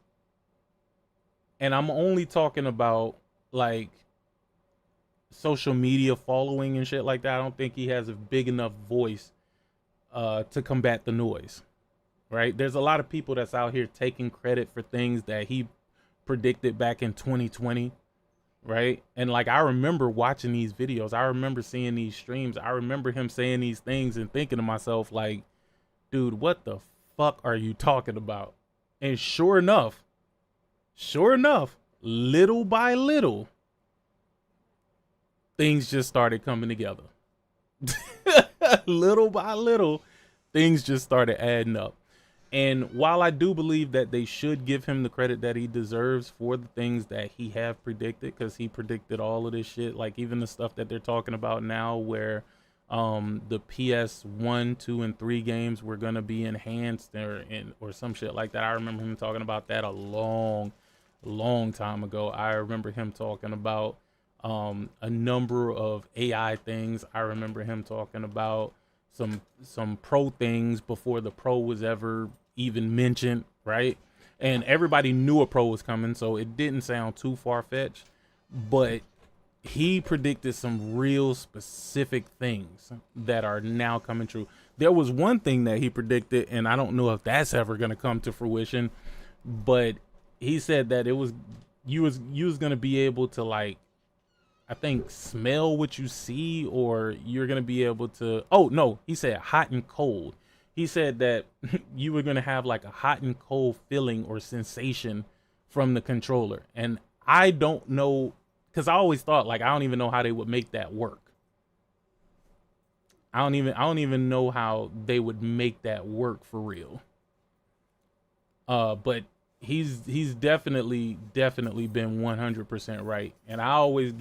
And I'm only talking about like social media following and shit like that. I don't think he has a big enough voice to combat the noise. Right? There's a lot of people that's out here taking credit for things that he predicted back in 2020. Right? And like, I remember watching these videos. I remember seeing these streams. I remember him saying these things and thinking to myself, like, dude, what the fuck are you talking about? And sure enough, little by little, things just started coming together. Little by little, things just started adding up. And while I do believe that they should give him the credit that he deserves for the things that he have predicted, because he predicted all of this shit, like even the stuff that they're talking about now where the PS1, 2, and 3 games were going to be enhanced or some shit like that. I remember him talking about that a long time ago. I remember him talking about a number of AI things. I remember him talking about some pro things before the pro was ever even mentioned, right? And everybody knew a pro was coming, so it didn't sound too far-fetched, but he predicted some real specific things that are now coming true. There was one thing that he predicted, and I don't know if that's ever going to come to fruition, but he said that it was you was going to be able to, like, I think, smell what you see, or you're going to be able to, oh no, he said hot and cold. He said that you were going to have like a hot and cold feeling or sensation from the controller. And I don't know, because I always thought, like, I don't even know how they would make that work. I don't even know how they would make that work for real. But he's definitely been 100% right. And I always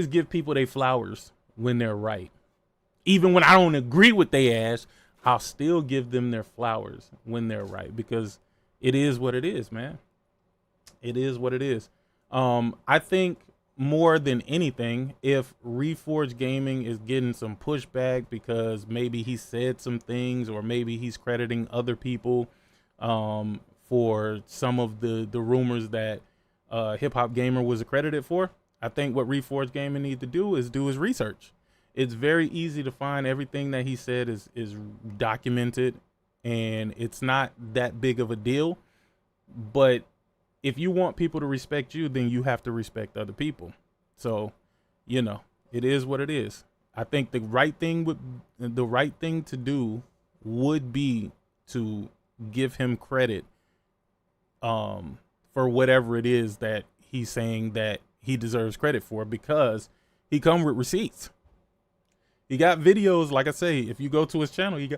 give people their flowers when they're right. Even when I don't agree with their ass, I'll still give them their flowers when they're right, because it is what it is, man. It is what it is. I think more than anything, if Reforged Gaming is getting some pushback because maybe he said some things, or maybe he's crediting other people for some of the rumors that Hip Hop Gamer was accredited for, I think what Reforged Gaming need to do is do his research. It's very easy to find. Everything that he said is documented, and it's not that big of a deal. But if you want people to respect you, then you have to respect other people. So, you know, it is what it is. I think the right thing to do would be to give him credit for whatever it is that he's saying that he deserves credit for, because he come with receipts. He got videos, like I say, if you go to his channel, he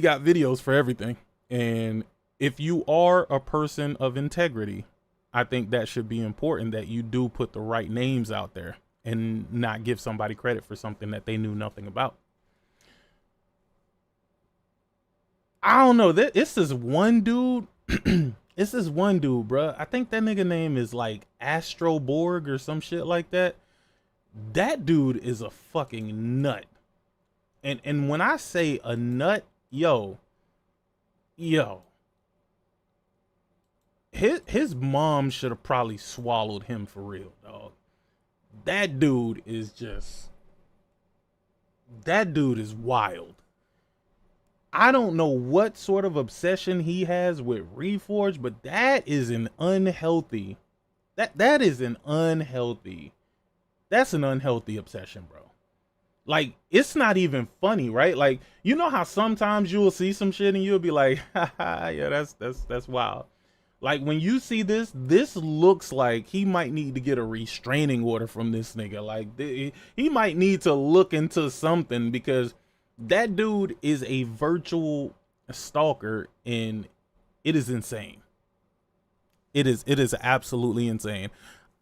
got videos for everything. And if you are a person of integrity, I think that should be important, that you do put the right names out there and not give somebody credit for something that they knew nothing about. I don't know. It's this one dude. It's this one dude, bruh. I think that nigga name is like Astro Borg or some shit like that. That dude is a fucking nut. And when I say a nut, yo, his mom should have probably swallowed him for real, dog. That dude is wild. I don't know what sort of obsession he has with Reforged, but that is an unhealthy, that's an unhealthy obsession, bro. Like, it's not even funny, right? Like, you know how sometimes you will see some shit and you'll be like, haha, yeah, that's wild. Like, when you see this looks like he might need to get a restraining order from this nigga. Like, he might need to look into something, because that dude is a virtual stalker, and it is insane. It is absolutely insane.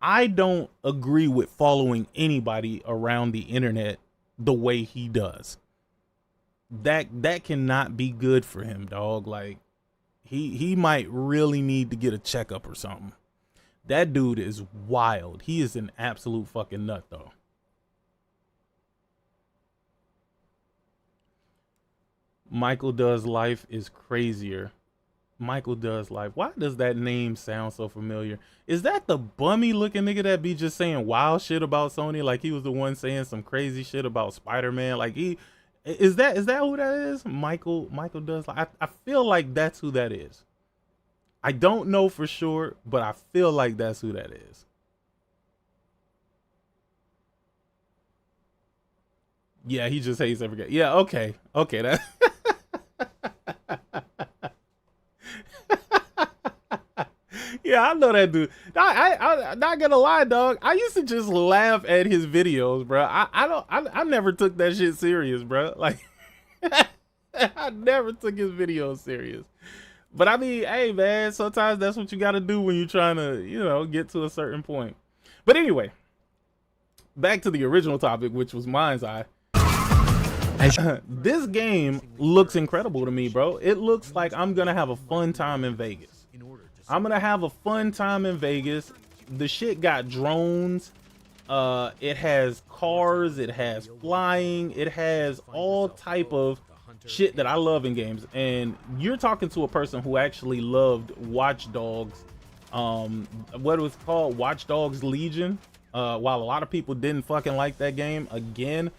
I don't agree with following anybody around the internet the way he does. that cannot be good for him, dog. Like he might really need to get a checkup or something. That dude is wild. He is an absolute fucking nut, though. Michael Does Life is crazier. Michael Does Life. Why does that name sound so familiar? Is that the bummy looking nigga that be just saying wild shit about Sony? Like he was the one saying some crazy shit about Spider-Man. Like is that who that is? Michael Does Life. I feel like that's who that is. I don't know for sure, but I feel like that's who that is. Yeah, he just hates every game. Yeah, okay. That yeah, I know that dude. I'm not gonna lie, dog. I used to just laugh at his videos, bro. I never took that shit serious, bro. Like, I never took his videos serious. But I mean, hey, man, sometimes that's what you got to do when you're trying to, you know, get to a certain point. But anyway, back to the original topic, which was Mindseye. This game looks incredible to me, bro. It looks like I'm gonna have a fun time in Vegas. I'm gonna have a fun time in Vegas. The shit got drones. It has cars. It has flying. It has all type of shit that I love in games. And you're talking to a person who actually loved Watch Dogs. What it was called, Watch Dogs Legion. While a lot of people didn't fucking like that game, again,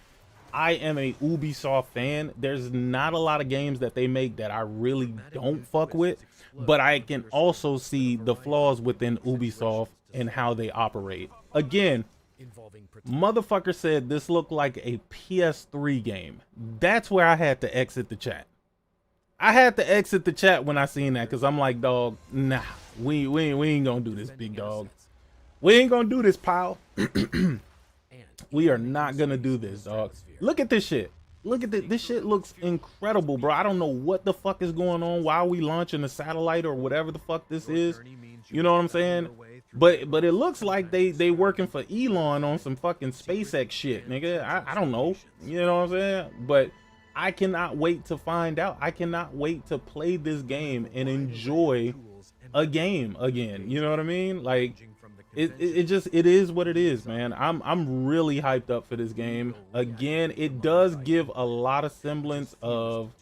I am a Ubisoft fan. There's not a lot of games that they make that I really don't fuck with, but I can also see the flaws within Ubisoft and how they operate. Again, motherfucker said this looked like a PS3 game. That's where I had to exit the chat. I had to exit the chat when I seen that, because I'm like, dog, nah, we ain't gonna do this, big dog. We ain't gonna do this, pal. We are not gonna do this, dog. Look at this shit. Look at this. This shit looks incredible, bro. I don't know what the fuck is going on. Why are we launching a satellite or whatever the fuck this is? You know what I'm saying? But it looks like they working for Elon on some fucking SpaceX shit, nigga. I don't know. You know what I'm saying? But I cannot wait to find out. I cannot wait to play this game and enjoy a game again. You know what I mean? Like, it is what it is, man. I'm really hyped up for this game. Again, it does give a lot of semblance of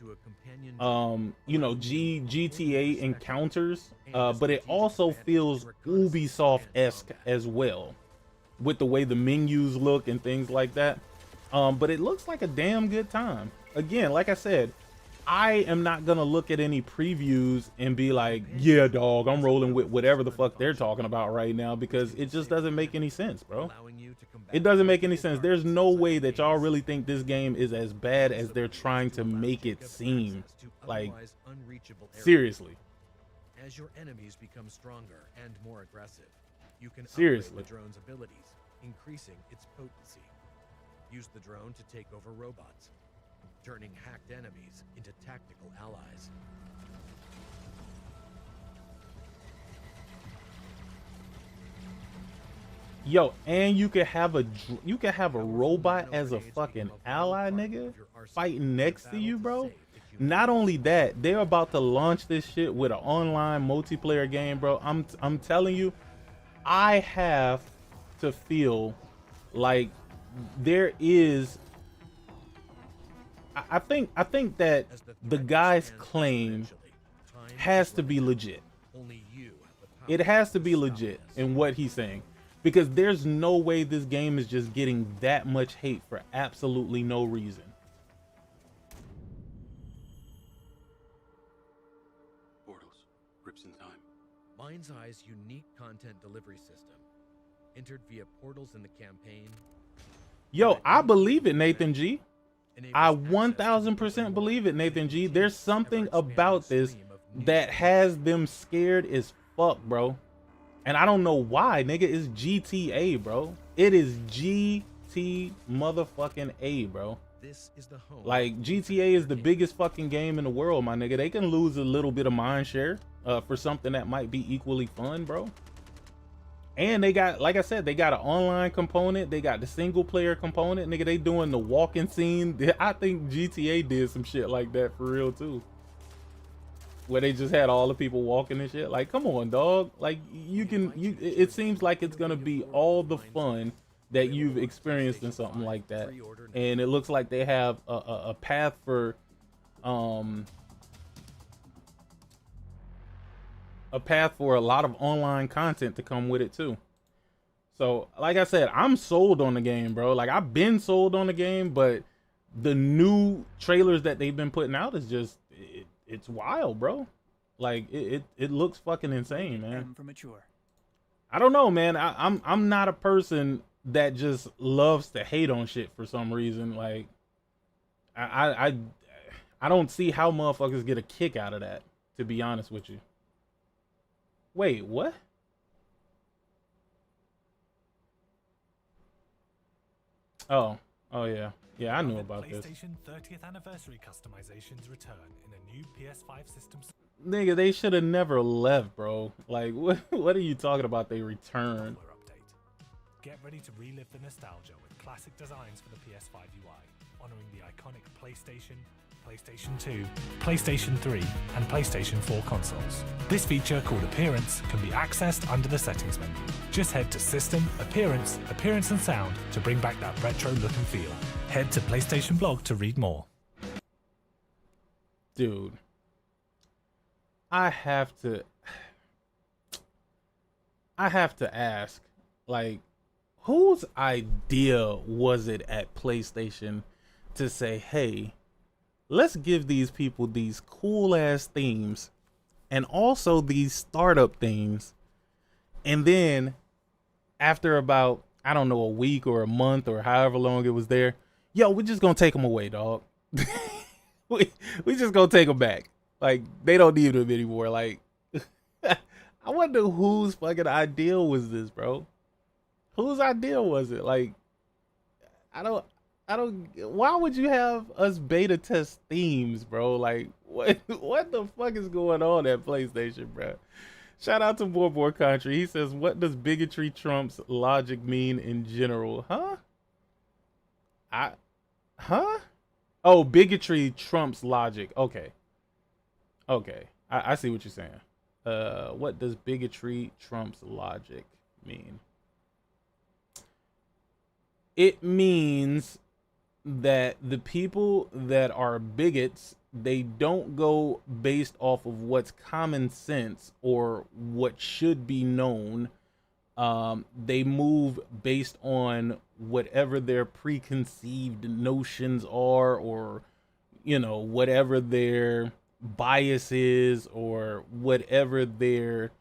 you know, GTA encounters, but it also feels Ubisoft-esque as well, with the way the menus look and things like that. But it looks like a damn good time. Again, like I said, I am not gonna look at any previews and be like, yeah, dog, I'm rolling with whatever the fuck they're talking about right now, because it just doesn't make any sense, bro. It doesn't make any sense. There's no way that y'all really think this game is as bad as they're trying to make it seem. Like, seriously. As your enemies become stronger and more aggressive, you can seriously upgrade the drone's abilities, increasing its potency. Use the drone to take over robots, turning hacked enemies into tactical allies. Yo, and you could have a robot as a fucking ally, nigga, fighting next to you, bro. Not only that, they're about to launch this shit with an online multiplayer game, bro. I'm telling you, I have to feel like there is. I think that the guy's claim has to be legit. It has to be legit in what he's saying, because there's no way this game is just getting that much hate for absolutely no reason. Portals, rips in time. Mindseye's unique content delivery system, entered via portals in the campaign. Yo, I believe it, Nathan G. I 1000% believe it, Nathan G. There's something about this that has them scared as fuck, bro. And I don't know why, nigga. It's GTA, bro. It is GT motherfucking A, bro. This is the home. Like, GTA is the biggest fucking game in the world, my nigga. They can lose a little bit of mind share for something that might be equally fun, bro. And they got, like I said, they got an online component. They got the single player component. Nigga, they doing the walking scene. I think GTA did some shit like that for real too, where they just had all the people walking and shit. Like, come on, dog. Like, it seems like it's gonna be all the fun that you've experienced in something like that. And it looks like they have a path for a lot of online content to come with it too. So, like I said, I'm sold on the game, bro. Like, I've been sold on the game, but the new trailers that they've been putting out is just it's wild, bro. Like, it looks fucking insane, man. For mature. I don't know, man. I'm not a person that just loves to hate on shit for some reason. Like, I don't see how motherfuckers get a kick out of that, to be honest with you. Wait, what? Oh yeah. Yeah, I knew about this. PlayStation 30th anniversary customizations return in a new PS5 system. Nigga, they should have never left, bro. Like, what are you talking about? They return. Update. Get ready to relive the nostalgia with classic designs for the PS5 UI, honoring the iconic PlayStation, PlayStation 2, PlayStation 3, and PlayStation 4 consoles. This feature, called Appearance, can be accessed under the settings menu. Just head to System, Appearance, Appearance and Sound to bring back that retro look and feel. Head to PlayStation blog to read more. Dude, I have to ask, like, whose idea was it at PlayStation to say, hey, let's give these people these cool ass themes and also these startup themes, and then after about, I don't know, a week or a month or however long it was there, yo, we're just gonna take them away, dog. we just gonna take them back. Like, they don't need them anymore. Like, I wonder whose fucking idea was this, bro? Whose idea was it? Like, I don't, why would you have us beta test themes, bro? Like, what the fuck is going on at PlayStation, bro? Shout out to More Country. He says, what does bigotry trumps logic mean in general? Huh? Oh, bigotry trumps logic. Okay. I see what you're saying. What does bigotry trumps logic mean? It means that the people that are bigots, they don't go based off of what's common sense or what should be known. They move based on whatever their preconceived notions are, or, you know, whatever their bias is, or whatever their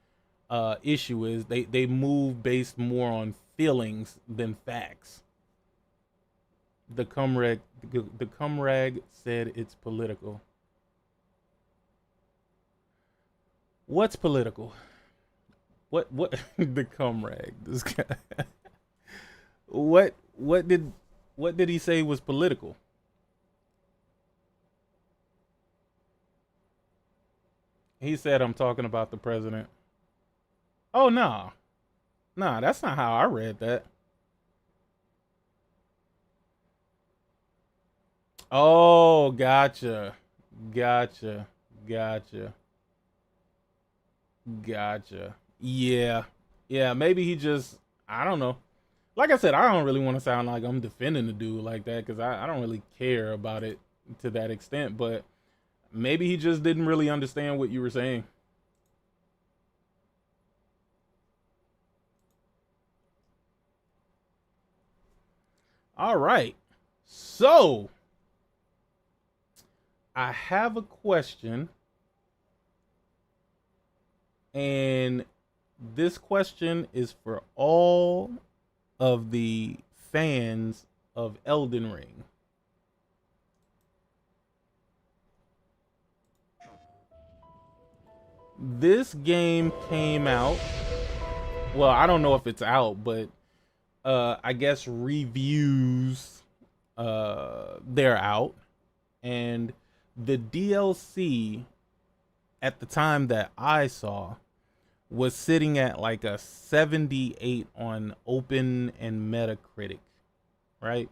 issue is. They move based more on feelings than facts. The comrade said it's political. What's political? What the comrade, this guy. What did he say was political? He said, I'm talking about the president. Oh, no. Nah, that's not how I read that. Oh, gotcha. Yeah, maybe he just, I don't know. Like I said, I don't really want to sound like I'm defending the dude like that, because I don't really care about it to that extent, but maybe he just didn't really understand what you were saying. All right. So, I have a question, and this question is for all of the fans of Elden Ring. This game came out, well, I don't know if it's out, but I guess reviews, they're out, and the DLC at the time that I saw was sitting at like a 78 on Open and Metacritic, right?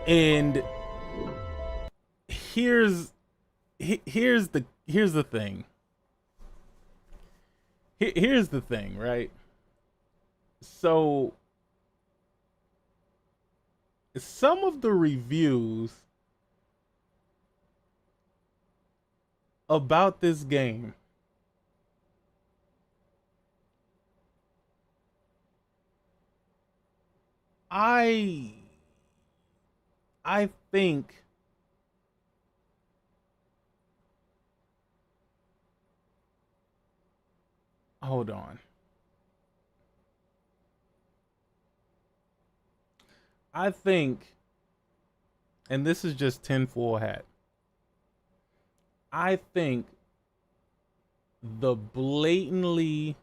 And here's the thing. Here's the thing, right? So some of the reviews about this game I think hold on. I think, and this is just tinfoil hat, I think the blatantly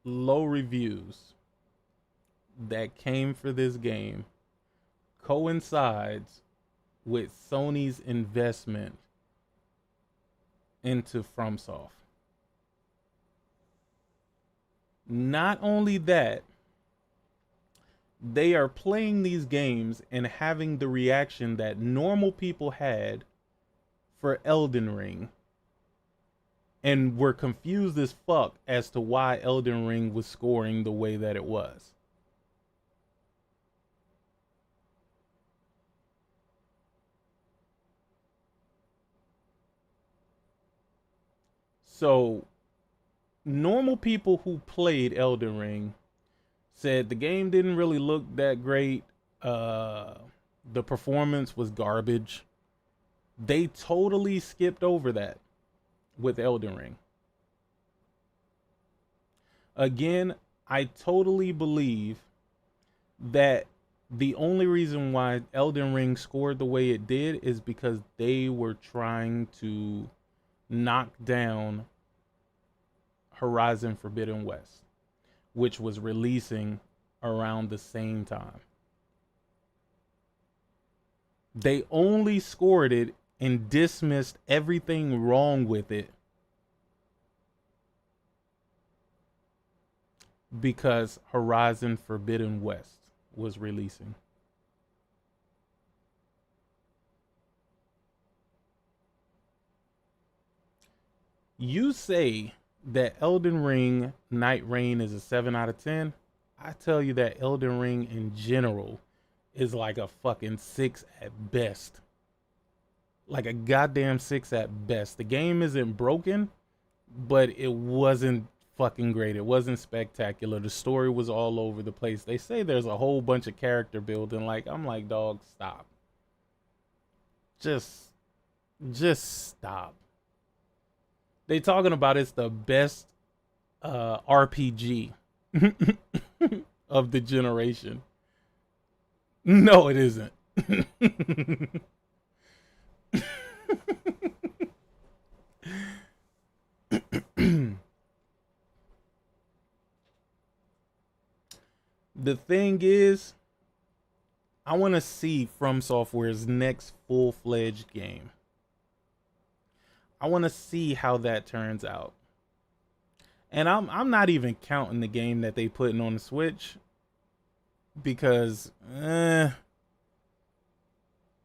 low reviews that came for this game coincides with Sony's investment into FromSoft. Not only that, they are playing these games and having the reaction that normal people had for Elden Ring, and were confused as fuck as to why Elden Ring was scoring the way that it was. So, normal people who played Elden Ring said the game didn't really look that great. The performance was garbage. They totally skipped over that with Elden Ring. Again, I totally believe that the only reason why Elden Ring scored the way it did is because they were trying to knock down Horizon Forbidden West, which was releasing around the same time. They only scored it and dismissed everything wrong with it because Horizon Forbidden West was releasing. You say that Elden Ring Night Rain is a 7 out of 10. I tell you that Elden Ring in general is like a fucking 6 at best. Like a goddamn 6 at best. The game isn't broken, but it wasn't fucking great. It wasn't spectacular. The story was all over the place. They say there's a whole bunch of character building. Like, I'm like, dog, stop. Just stop. They talking about it's the best RPG of the generation. No, it isn't. The thing is, I want to see From Software's next full-fledged game. I want to see how that turns out. And I'm not even counting the game that they putting on the Switch, because I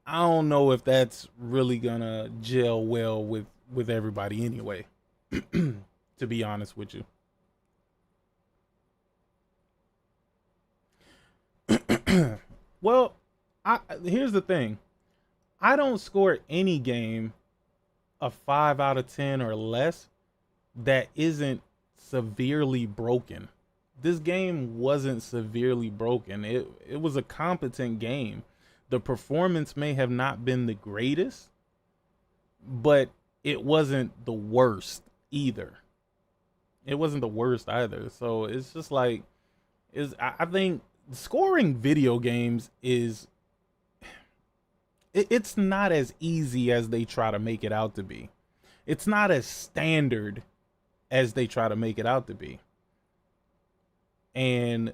don't know if that's really gonna gel well with everybody anyway. To be honest with you. Well, here's the thing. I don't score any game a 5 out of 10 or less that isn't severely broken. This game wasn't severely broken. It was a competent game. The performance may have not been the greatest, but it wasn't the worst either. It wasn't the worst either. So it's just like, I think scoring video games is, it's not as easy as they try to make it out to be. It's not as standard as they try to make it out to be. And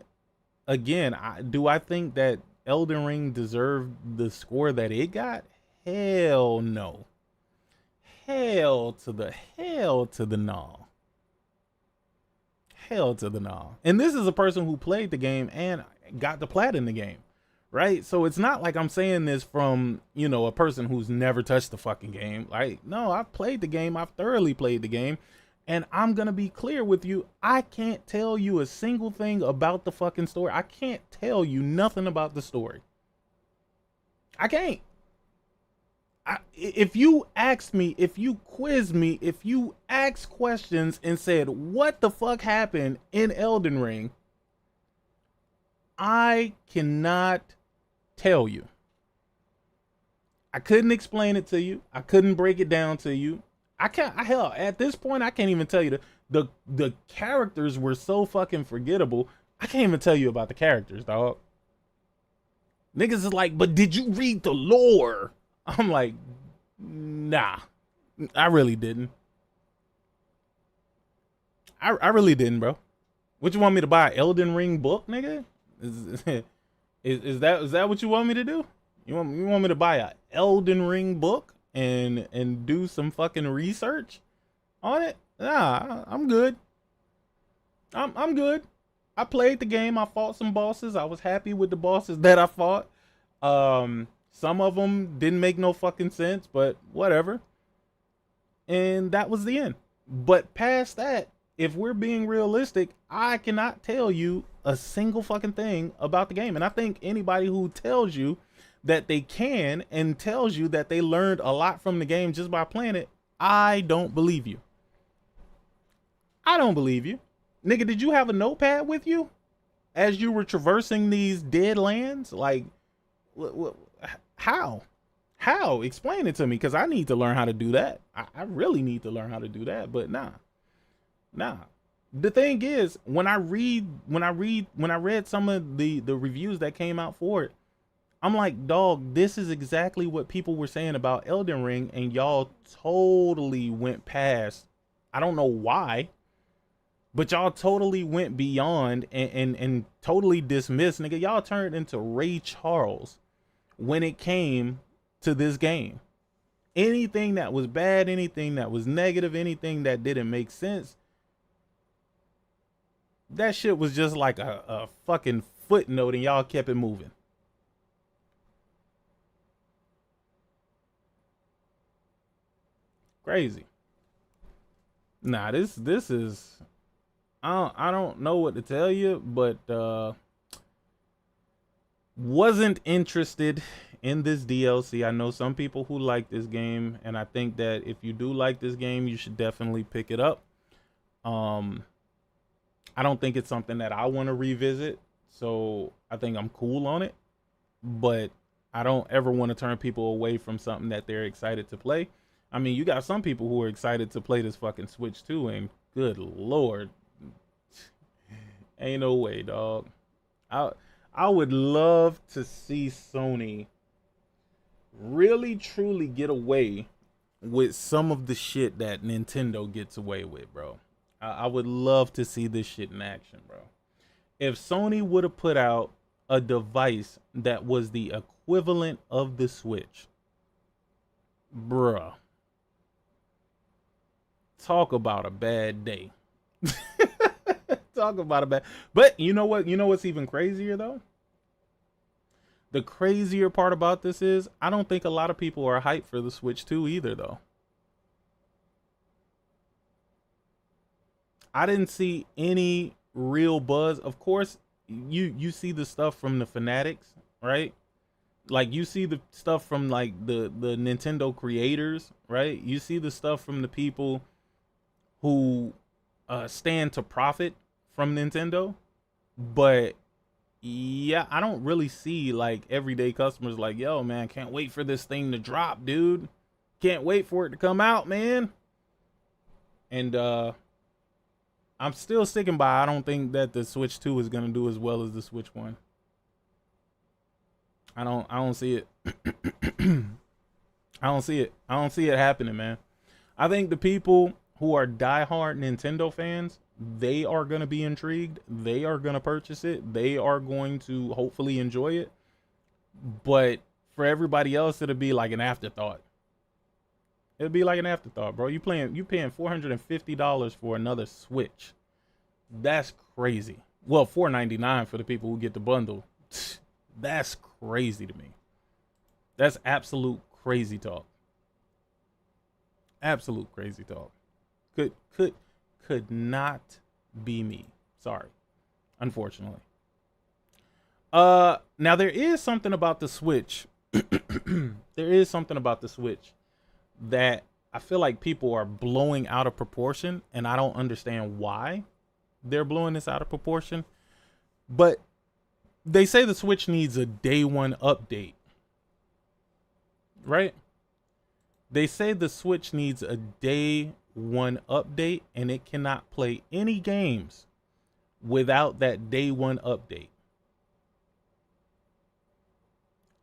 again, do I think that Elden Ring deserved the score that it got? Hell no. hell to the no. Hell to the no. And this is a person who played the game and got the plat in the game, right? So it's not like I'm saying this from, you know, a person who's never touched the fucking game. Like, no, I've played the game. I've thoroughly played the game. And I'm going to be clear with you. I can't tell you a single thing about the fucking story. I can't tell you nothing about the story. I can't. If you asked me, if you quizzed me, if you asked questions and said, what the fuck happened in Elden Ring? I cannot tell you. I couldn't explain it to you. I couldn't break it down to you. Hell, at this point, I can't even tell you the characters were so fucking forgettable. I can't even tell you about the characters, dog. Niggas is like, but did you read the lore? I'm like, nah, I really didn't. I really didn't, bro. What you want me to buy? An Elden Ring book, nigga? Is that what you want me to do? You want me to buy a Elden Ring book and do some fucking research on it? Nah, I'm good. I'm good. I played the game. I fought some bosses. I was happy with the bosses that I fought. Some of them didn't make no fucking sense, but whatever. And that was the end. But past that, if we're being realistic, I cannot tell you a single fucking thing about the game. And I think anybody who tells you that they can and tells you that they learned a lot from the game just by playing it, I don't believe you. I don't believe you. Nigga, did you have a notepad with you as you were traversing these dead lands? Like, how? Explain it to me, because I need to learn how to do that. I really need to learn how to do that, but nah. The thing is, when I read some of the reviews that came out for it, I'm like, dog, this is exactly what people were saying about Elden Ring, and y'all totally went past. I don't know why, but y'all totally went beyond and totally dismissed. Nigga, y'all turned into Ray Charles when it came to this game. Anything that was bad, anything that was negative, anything that didn't make sense, that shit was just like a fucking footnote, and y'all kept it moving. Crazy. Nah, this is, I don't know what to tell you, but wasn't interested in this DLC. I know some people who like this game, and I think that if you do like this game, you should definitely pick it up. I don't think it's something that I want to revisit, so I think I'm cool on it, but I don't ever want to turn people away from something that they're excited to play. I mean, you got some people who are excited to play this fucking Switch too, and good Lord, ain't no way, dog. I would love to see Sony really truly get away with some of the shit that Nintendo gets away with, bro. I would love to see this shit in action, bro. If Sony would have put out a device that was the equivalent of the Switch, bruh, talk about a bad day. Talk about a bad. But you know what? You know what's even crazier though? The crazier part about this is I don't think a lot of people are hyped for the Switch 2 either though. I didn't see any real buzz. Of course, you see the stuff from the fanatics, right? Like you see the stuff from like the Nintendo creators, right? You see the stuff from the people who stand to profit from Nintendo. But yeah, I don't really see like everyday customers like, yo, man, can't wait for this thing to drop, dude. Can't wait for it to come out, man. And I'm still sticking by, I don't think that the Switch 2 is gonna do as well as the Switch 1. I don't see it. I don't see it. I don't see it happening, man. I think the people who are diehard Nintendo fans, they are going to be intrigued. They are going to purchase it. They are going to hopefully enjoy it. But for everybody else, it'll be like an afterthought. It'll be like an afterthought, bro. You paying $450 for another Switch. That's crazy. Well, $499 for the people who get the bundle. That's crazy to me. That's absolute crazy talk. Absolute crazy talk. Could not be me. Sorry. Unfortunately. Now there is something about the Switch. There is something about the Switch that I feel like people are blowing out of proportion, and I don't understand why they're blowing this out of proportion. But they say the Switch needs a day one update, right? They say the Switch needs a day one update, and it cannot play any games without that day one update.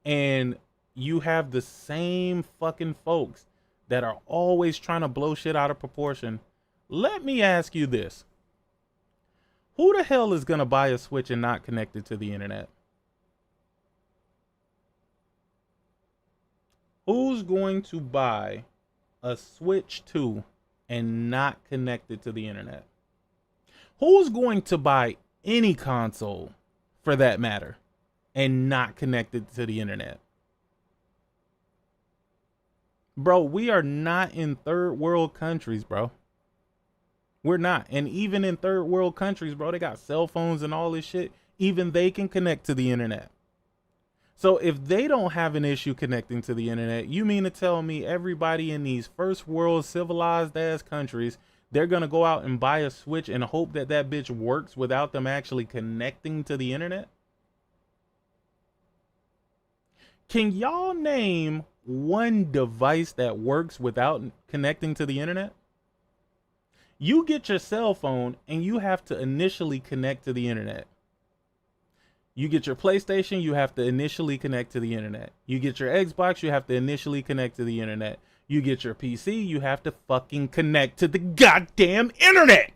And you have the same fucking folks that are always trying to blow shit out of proportion. Let me ask you this. Who the hell is going to buy a Switch and not connect it to the internet? Who's going to buy a Switch 2 and not connect it to the internet? Who's going to buy any console, for that matter, and not connect it to the internet? Bro, we are not in third world countries, bro. We're not. And even in third world countries, bro, they got cell phones and all this shit. Even they can connect to the internet. So if they don't have an issue connecting to the internet, you mean to tell me everybody in these first world civilized ass countries, they're going to go out and buy a Switch and hope that that bitch works without them actually connecting to the internet? Can y'all name one device that works without connecting to the internet? You get your cell phone and you have to initially connect to the internet. You get your PlayStation, you have to initially connect to the internet. You get your Xbox, you have to initially connect to the internet. You get your PC, you have to fucking connect to the goddamn internet.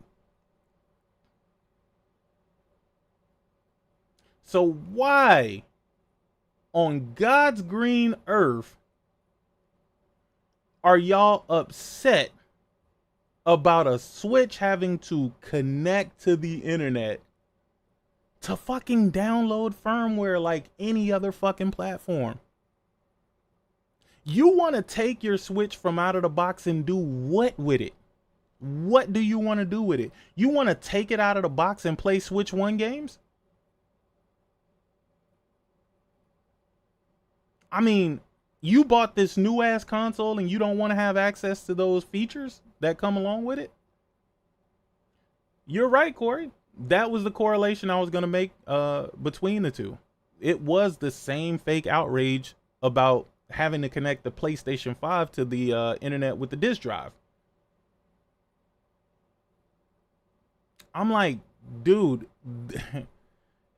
So why on God's green earth are y'all upset about a Switch having to connect to the internet to fucking download firmware like any other fucking platform? You want to take your Switch from out of the box and do what with it? What do you want to do with it? You want to take it out of the box and play Switch 1 games? I mean, you bought this new ass console and you don't want to have access to those features that come along with it? You're right, Corey. That was the correlation I was going to make between the two. It was the same fake outrage about having to connect the PlayStation 5 to the internet with the disk drive. I'm like, dude,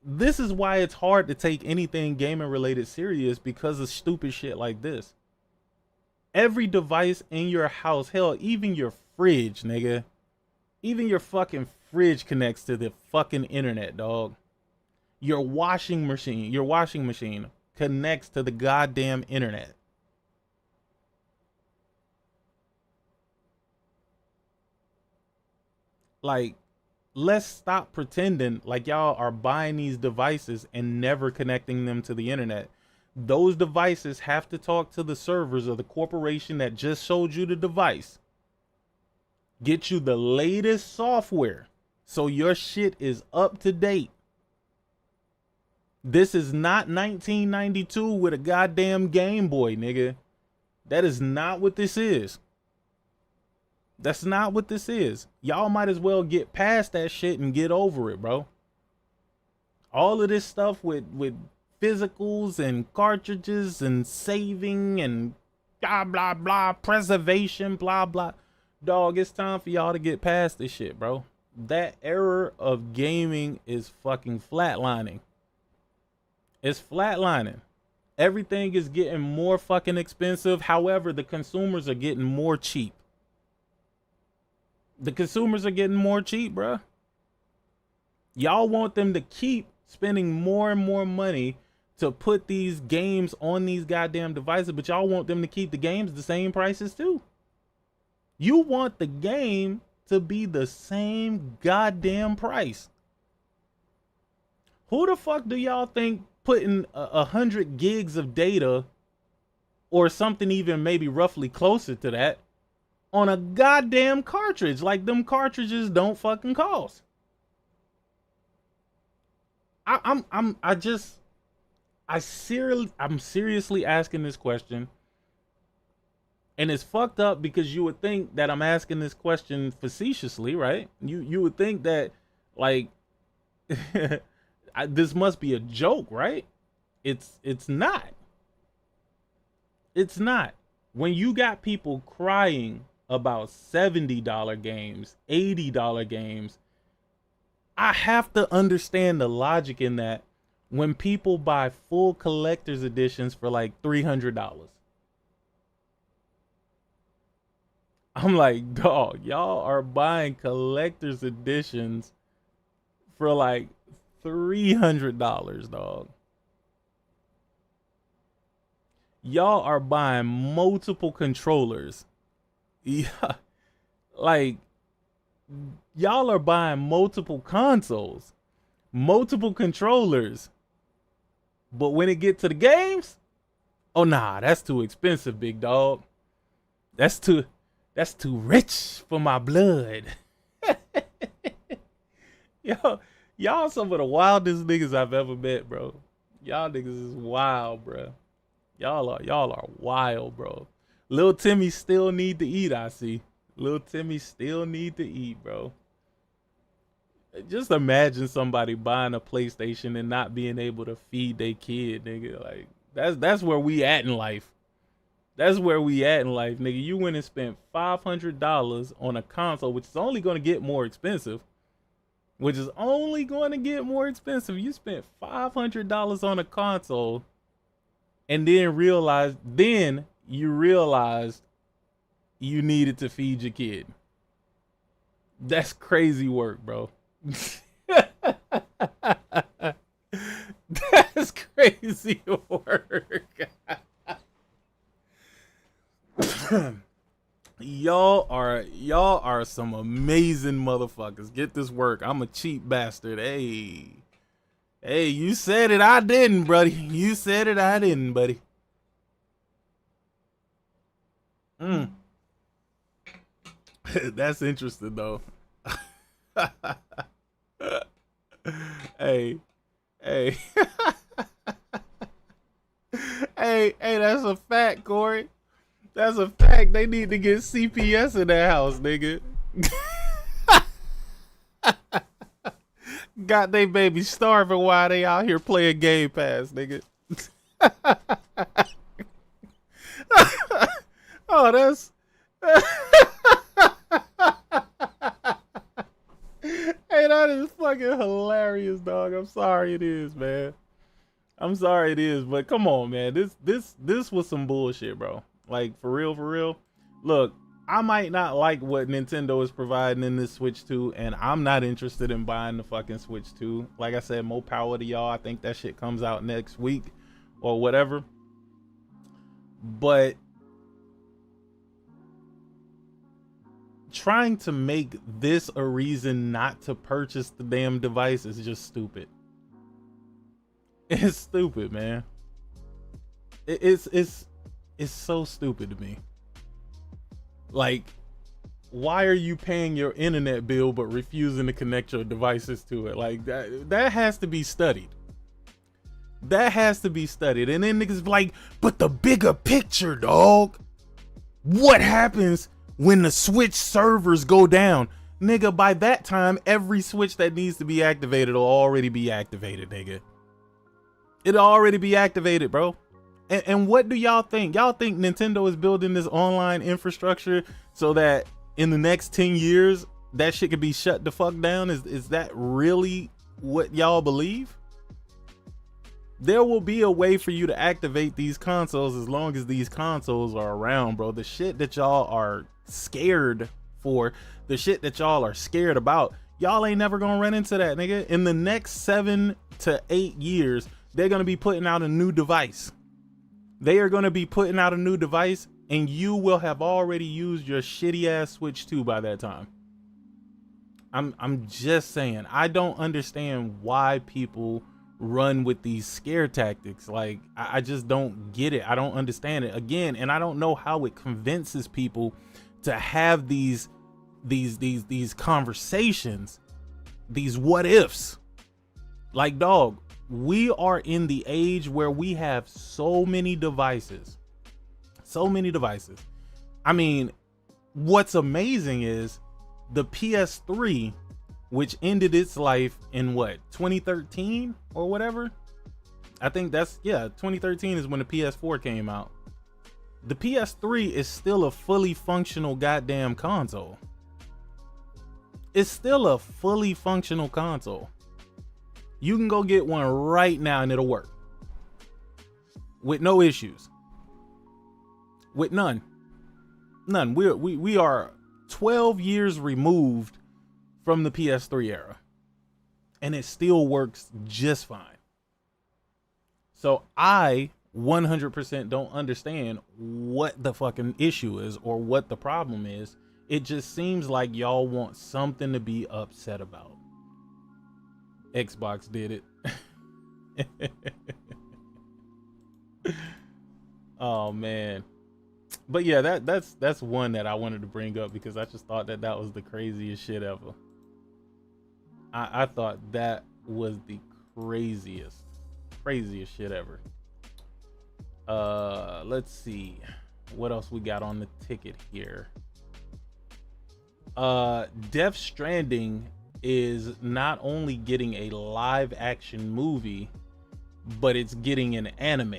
this is why it's hard to take anything gaming related serious, because of stupid shit like this. Every device in your house, hell, even your fridge, nigga, even your fucking fridge connects to the fucking internet, dog. Your washing machine connects to the goddamn internet. Like, let's stop pretending like y'all are buying these devices and never connecting them to the internet. Those devices have to talk to the servers of the corporation that just sold you the device. Get you the latest software so your shit is up to date. This is not 1992 with a goddamn Game Boy, nigga. That is not what this is. That's not what this is. Y'all might as well get past that shit and get over it, bro. All of this stuff with physicals and cartridges and saving and blah, blah, blah, preservation, blah, blah. Dog, it's time for y'all to get past this shit, bro. That era of gaming is fucking flatlining. It's flatlining. Everything is getting more fucking expensive. However, the consumers are getting more cheap. The consumers are getting more cheap, bruh. Y'all want them to keep spending more and more money to put these games on these goddamn devices, but y'all want them to keep the games the same prices too. You want the game to be the same goddamn price. Who the fuck do y'all think putting 100 gigs of data or something even maybe roughly closer to that on a goddamn cartridge? Like, them cartridges don't fucking cost. I'm seriously asking this question. And it's fucked up because you would think that I'm asking this question facetiously, right? You would think that, like, this must be a joke, right? It's not. It's not. When you got people crying about $70 games, $80 games, I have to understand the logic in that when people buy full collector's editions for like $300. I'm like, dog, y'all are buying collector's editions for like $300, dog. Y'all are buying multiple controllers. Yeah. Like, y'all are buying multiple consoles, multiple controllers. But when it get to the games, oh nah, that's too expensive, big dog. That's too rich for my blood. Y'all some of the wildest niggas I've ever met, bro. Y'all niggas is wild, bro. Y'all are wild, bro. Lil Timmy still need to eat, I see. Lil Timmy still need to eat, bro. Just imagine somebody buying a PlayStation and not being able to feed their kid, nigga. Like, that's where we at in life. That's where we at in life, nigga. You went and spent $500 on a console, which is only going to get more expensive. You spent $500 on a console, and then you realized you needed to feed your kid. That's crazy work, bro. That's crazy work. Y'all are some amazing motherfuckers. Get this work. I'm a cheap bastard. Hey, you said it, I didn't, buddy. You said it, I didn't, buddy. That's interesting though. Hey. Hey, that's a fact, Corey. That's a fact. They need to get CPS in that house, nigga. Got they baby starving while they out here playing Game Pass, nigga. Oh, that's... Hey, that is fucking hilarious, dog. I'm sorry it is, man. I'm sorry it is, but come on, man. This was some bullshit, bro. Like, for real. Look, I might not like what Nintendo is providing in this Switch 2, and I'm not interested in buying the fucking Switch 2. Like I said, more power to y'all. I think that shit comes out next week or whatever. But trying to make this a reason not to purchase the damn device is just stupid. It's stupid, man. It's so stupid to me. Like, why are you paying your internet bill but refusing to connect your devices to it? Like, that has to be studied. That has to be studied. And then niggas be like, but the bigger picture, dog. What happens when the Switch servers go down? Nigga, by that time, every Switch that needs to be activated will already be activated, nigga. It'll already be activated, bro. And what do y'all think? Y'all think Nintendo is building this online infrastructure so that in the next 10 years, that shit could be shut the fuck down? Is that really what y'all believe? There will be a way for you to activate these consoles as long as these consoles are around, bro. The shit that y'all are scared for, the shit that y'all are scared about, y'all ain't never gonna run into that, nigga. In the next 7 to 8 years, they're gonna be putting out a new device. They are going to be putting out a new device and you will have already used your shitty ass Switch 2 by that time. I'm just saying, I don't understand why people run with these scare tactics. Like, I just don't get it. I don't understand it. Again, and I don't know how it convinces people to have these conversations, these what ifs. Like, dog, we are in the age where we have so many devices. So many devices. I mean, what's amazing is the PS3, which ended its life in what, 2013 or whatever? I think that's, yeah, 2013 is when the PS4 came out. The PS3 is still a fully functional goddamn console. It's still a fully functional console. You can go get one right now and it'll work. With no issues. With none. None. We are 12 years removed from the PS3 era. And it still works just fine. So I 100% don't understand what the fucking issue is or what the problem is. It just seems like y'all want something to be upset about. Xbox did it. Oh man. But yeah, that's one that I wanted to bring up because I just thought that was the craziest shit ever. I thought that was the craziest shit ever. Let's see what else we got on the ticket here. Death Stranding is not only getting a live action movie, but it's getting an anime.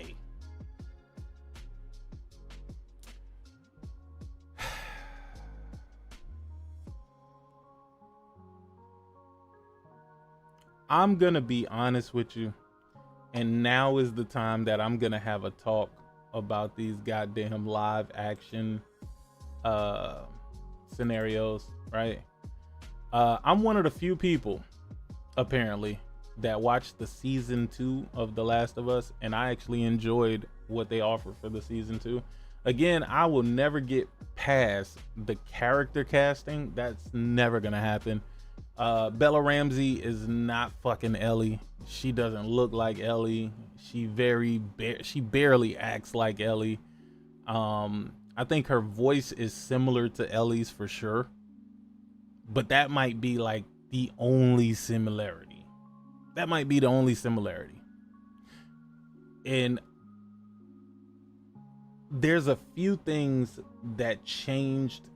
I'm gonna be honest with you, and now is the time that I'm gonna have a talk about these goddamn live action scenarios, right? I'm one of the few people, apparently, that watched the season 2 of The Last of Us, and I actually enjoyed what they offered for the season 2. Again, I will never get past the character casting. That's never gonna happen. Bella Ramsey is not fucking Ellie. She doesn't look like Ellie. She barely acts like Ellie. I think her voice is similar to Ellie's for sure, but that might be like the only similarity. That might be the only similarity. And there's a few things that changed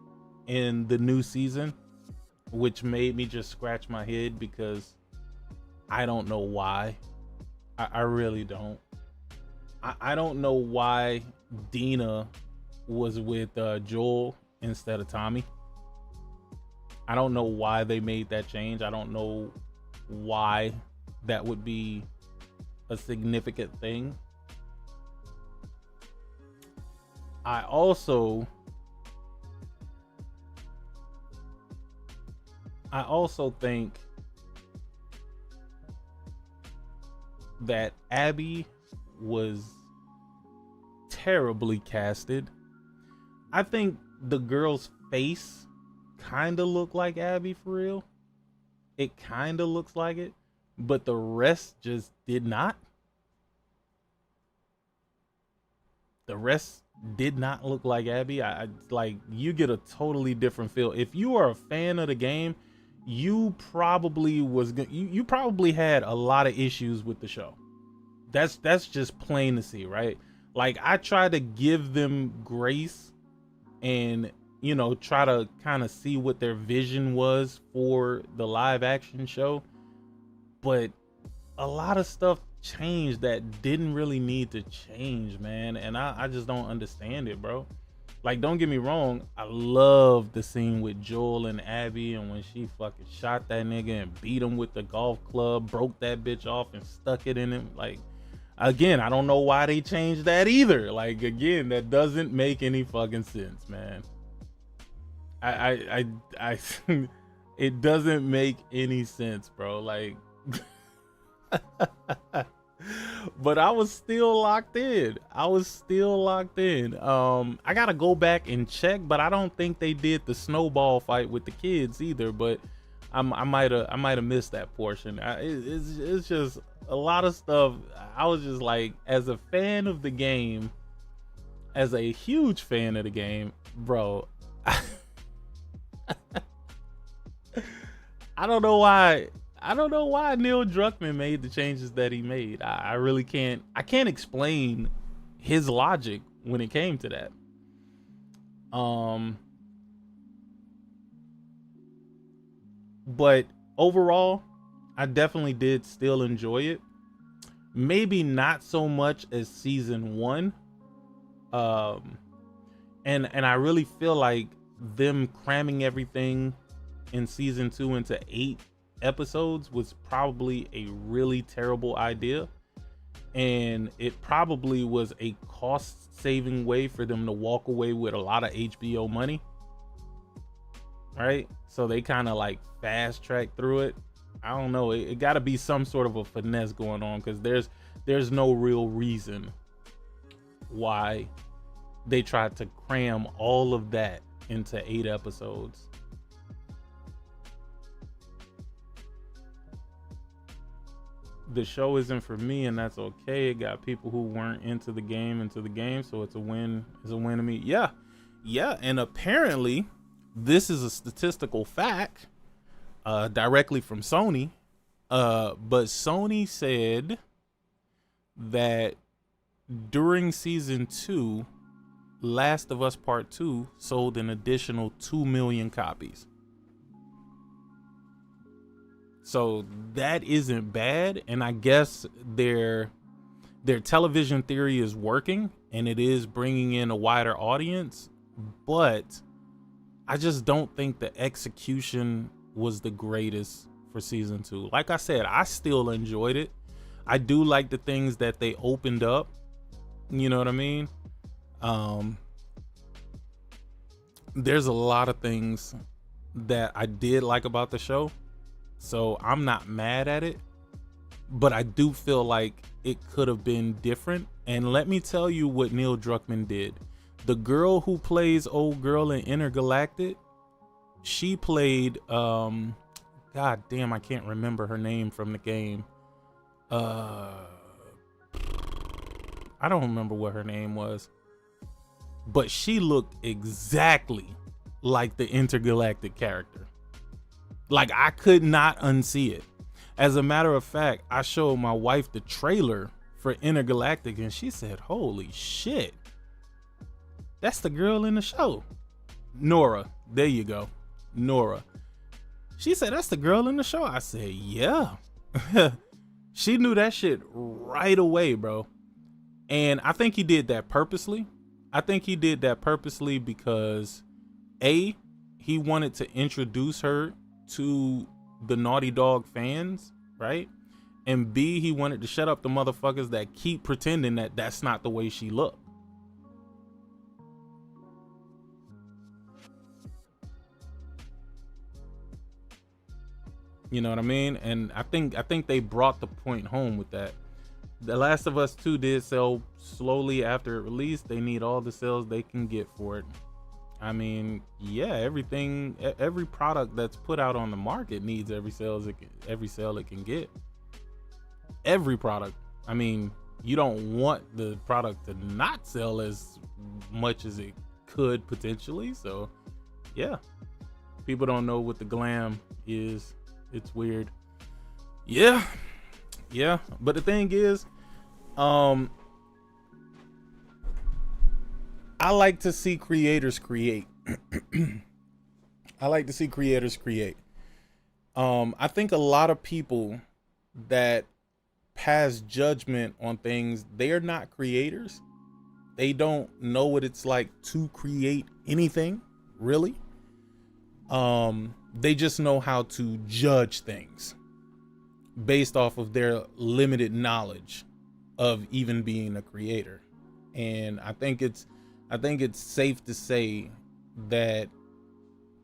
in the new season, which made me just scratch my head because I don't know why. I really don't. I don't know why Dina was with Joel instead of Tommy. I don't know why they made that change. I don't know why that would be a significant thing. I also think that Abby was terribly casted. I think the girl's face kind of looked like Abby for real. It kind of looks like it, but the rest just did not. The rest did not look like Abby. I like, you get a totally different feel. If you are a fan of the game, you probably had a lot of issues with the show. That's just plain to see, right? Like, I try to give them grace and, you know, try to kind of see what their vision was for the live action show, but a lot of stuff changed that didn't really need to change, man. And I just don't understand it, bro. Like, don't get me wrong, I love the scene with Joel and Abby, and when she fucking shot that nigga and beat him with the golf club, broke that bitch off and stuck it in him. Like, again, I don't know why they changed that either. Like, again, that doesn't make any fucking sense, man. I it doesn't make any sense, bro. Like, But I was still locked in. I gotta go back and check, but I don't think they did the snowball fight with the kids either. But I might have missed that portion. It's just a lot of stuff. I was just like, as a fan of the game, as a huge fan of the game, bro. I don't know why Neil Druckmann made the changes that he made. I really can't. I can't explain his logic when it came to that. But overall, I definitely did still enjoy it. Maybe not so much as season 1. And I really feel like them cramming everything in season 2 into 8 episodes was probably a really terrible idea, and it probably was a cost-saving way for them to walk away with a lot of HBO money, right? So they kind of like fast-track through it. I don't know, it got to be some sort of a finesse going on, because there's no real reason why they tried to cram all of that into 8 episodes. The show isn't for me, and that's okay. It got people who weren't into the game, so it's a win. It's a win to me. Yeah. And apparently, this is a statistical fact, directly from Sony. But Sony said that during season 2, Last of Us Part 2 sold an additional 2 million copies. So that isn't bad, and I guess their television theory is working, and it is bringing in a wider audience, but I just don't think the execution was the greatest for season 2. Like I said, I still enjoyed it. I do like the things that they opened up. You know what I mean? There's a lot of things that I did like about the show. So I'm not mad at it, but I do feel like it could have been different. And let me tell you what Neil Druckmann did. The girl who plays old girl in Intergalactic, she played, god damn, I can't remember her name from the game. I don't remember what her name was, but she looked exactly like the Intergalactic character. Like, I could not unsee it. As a matter of fact, I showed my wife the trailer for Intergalactic, and she said, holy shit, that's the girl in the show. Nora, there you go. Nora. She said, that's the girl in the show. I said, yeah. She knew that shit right away, bro. And I think he did that purposely. Because A, he wanted to introduce her to the Naughty Dog fans, right? And B, he wanted to shut up the motherfuckers that keep pretending that that's not the way she looked. You know what I mean? And I think they brought the point home with that. The Last of Us 2 did sell slowly after it released. They need all the sales they can get for it. I mean, yeah, every product that's put out on the market needs every sale it can get. Every product. I mean, you don't want the product to not sell as much as it could potentially. So, yeah, people don't know what the glam is. It's weird. Yeah. But the thing is, I like to see creators create. I think a lot of people that pass judgment on things, they are not creators. They don't know what it's like to create anything, really. They just know how to judge things based off of their limited knowledge of even being a creator. And I think it's safe to say that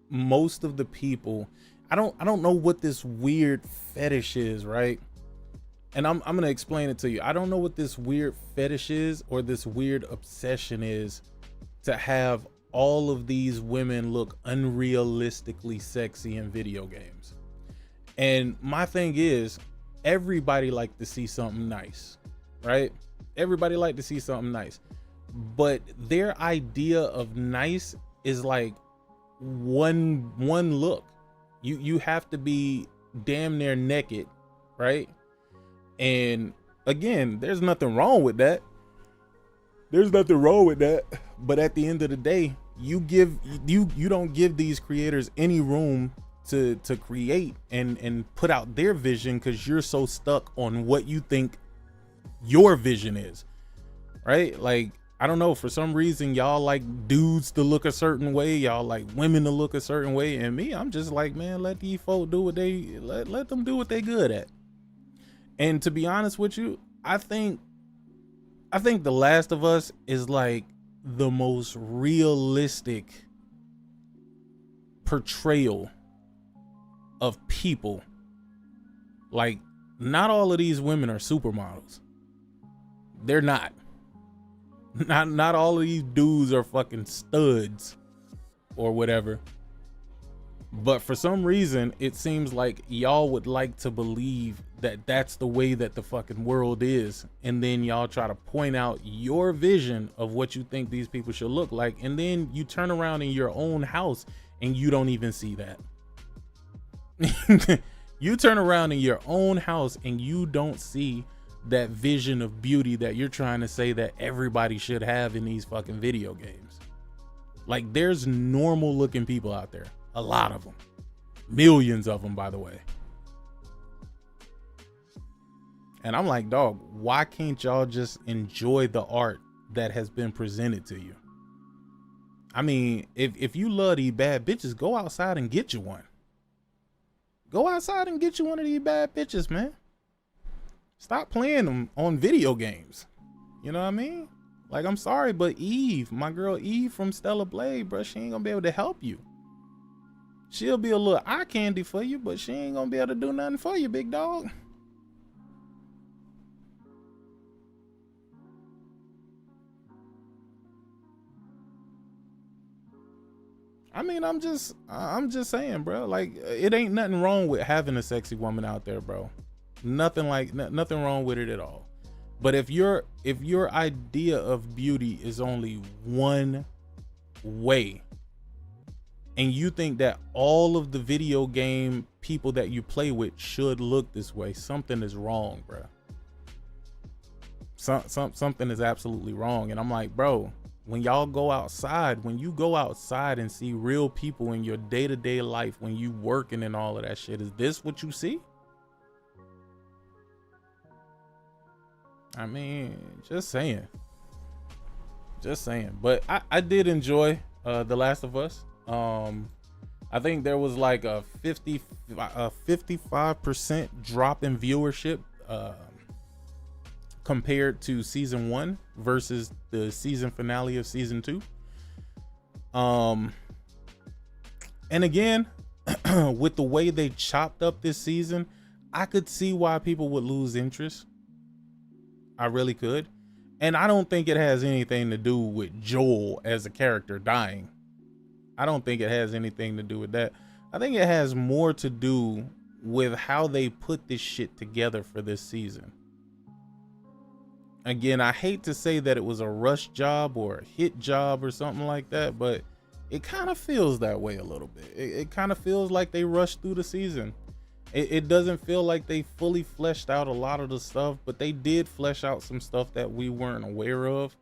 most of the people, I don't know what this weird fetish is, right? And I'm gonna explain it to you. I don't know what this weird fetish is or this weird obsession is to have all of these women look unrealistically sexy in video games. And my thing is, everybody like to see something nice, right? Everybody like to see something nice, but their idea of nice is like one look. You have to be damn near naked, right? And again, there's nothing wrong with that. There's nothing wrong with that. But at the end of the day, you don't give these creators any room to create and put out their vision, because you're so stuck on what you think your vision is, right? Like, I don't know, for some reason y'all like dudes to look a certain way, y'all like women to look a certain way, and me, I'm just like, man, let these folk do what they let them do what they good at. And to be honest with you, I think The Last of Us is like the most realistic portrayal of people. Like, not all of these women are supermodels. They're not. Not all of these dudes are fucking studs or whatever. But for some reason, it seems like y'all would like to believe that that's the way that the fucking world is. And then y'all try to point out your vision of what you think these people should look like. And then you turn around in your own house and you don't even see that. You turn around in your own house and you don't see that vision of beauty that you're trying to say that everybody should have in these fucking video games. Like, there's normal looking people out there. A lot of them. Millions of them, by the way. And I'm like, dog, why can't y'all just enjoy the art that has been presented to you? I mean, if you love these bad bitches, go outside and get you one. Go outside and get you one of these bad bitches, man. Stop playing them on video games. You know what I mean? Like, I'm sorry, but Eve, my girl Eve from Stellar Blade, bro, she ain't gonna be able to help you. She'll be a little eye candy for you, but she ain't gonna be able to do nothing for you, big dog. I mean, I'm just saying, bro. Like, it ain't nothing wrong with having a sexy woman out there, bro. Nothing wrong with it at all. But if your idea of beauty is only one way, and you think that all of the video game people that you play with should look this way, something is wrong, bro. Something is absolutely wrong. And I'm like, bro, when you go outside and see real people in your day-to-day life, when you working and all of that shit, is this what you see? I mean, just saying. But I did enjoy The Last of Us. I think there was like a 55% drop in viewership compared to season 1 versus the season finale of season 2. And again, with the way they chopped up this season, I could see why people would lose interest. I really could. And I don't think it has anything to do with Joel as a character dying. I don't think it has anything to do with that. I think it has more to do with how they put this shit together for this season. Again, I hate to say that it was a rush job or a hit job or something like that, but it kind of feels that way a little bit. It kind of feels like they rushed through the season. It doesn't feel like they fully fleshed out a lot of the stuff, but they did flesh out some stuff that we weren't aware of.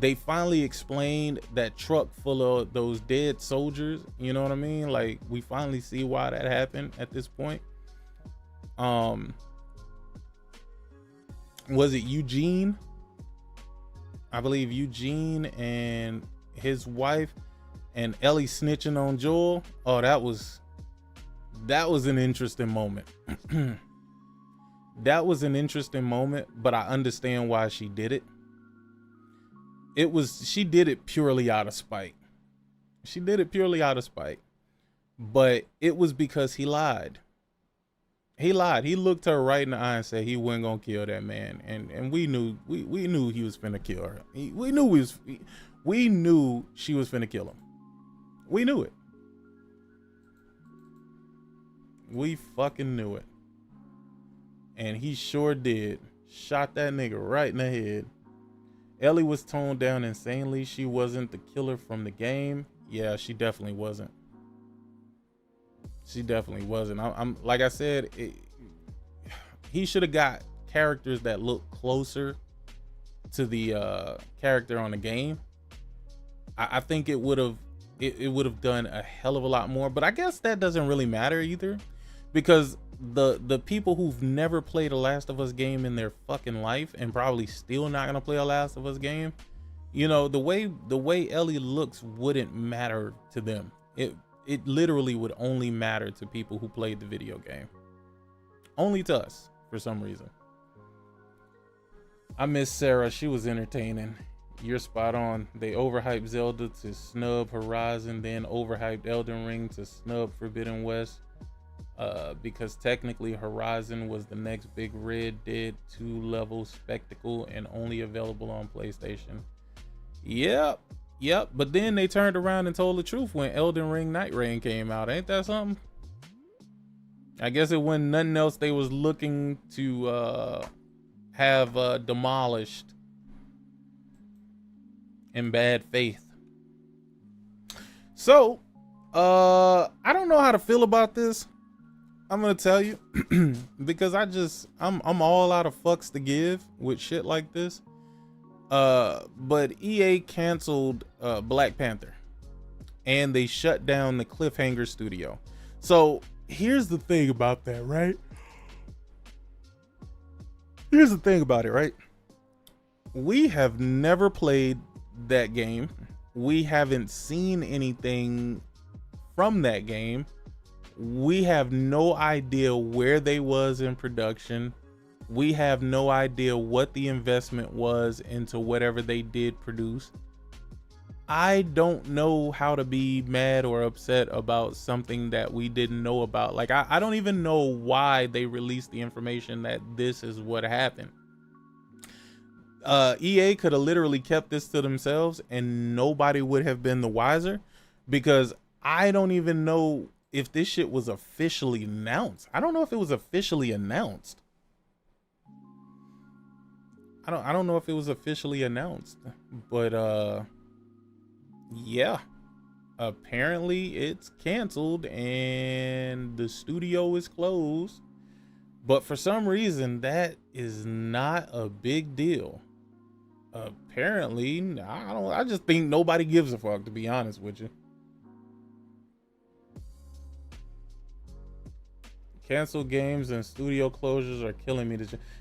They finally explained that truck full of those dead soldiers. You know what I mean? Like, we finally see why that happened at this point. Was it Eugene? I believe Eugene and his wife and Ellie snitching on Joel. Oh, that was an interesting moment. That was an interesting moment, but I understand why she did it. She did it purely out of spite. But it was because he lied. He lied. He looked her right in the eye and said he wasn't gonna kill that man, and we knew he was finna kill her. We knew she was finna kill him. We knew it. We fucking knew it. And he sure did. Shot that nigga right in the head. Ellie was toned down insanely. She wasn't the killer from the game. Yeah, she definitely wasn't. She definitely wasn't. I'm like I said, he should have got characters that look closer to the character on the game. I think it would have done a hell of a lot more. But I guess that doesn't really matter either, because the people who've never played a Last of Us game in their fucking life and probably still not gonna play a Last of Us game, you know, the way Ellie looks wouldn't matter to them. It literally would only matter to people who played the video game. Only to us, for some reason. I miss Sarah. She was entertaining. You're spot on. They overhyped Zelda to snub Horizon, then overhyped Elden Ring to snub Forbidden West. Because technically Horizon was the next big Red Dead 2 level spectacle and only available on PlayStation. Yep, but then they turned around and told the truth when Elden Ring Night Rain came out. Ain't that something? I guess it wasn't nothing else they was looking to have demolished in bad faith. So, I don't know how to feel about this. I'm gonna tell you because I'm all out of fucks to give with shit like this. But EA canceled Black Panther and they shut down the Cliffhanger studio. So here's the thing about that, right? Here's the thing about it, right? We have never played that game. We haven't seen anything from that game. We have no idea where they was in production. We have no idea what the investment was into whatever they did produce. I don't know how to be mad or upset about something that we didn't know about. Like, I don't even know why they released the information that this is what happened. EA could have literally kept this to themselves and nobody would have been the wiser, because I don't even know if this shit was officially announced. I don't know if it was officially announced. I don't know if it was officially announced, but yeah, apparently it's canceled and the studio is closed. But for some reason that is not a big deal. Apparently, I just think nobody gives a fuck, to be honest with you. Canceled games and studio closures are killing me.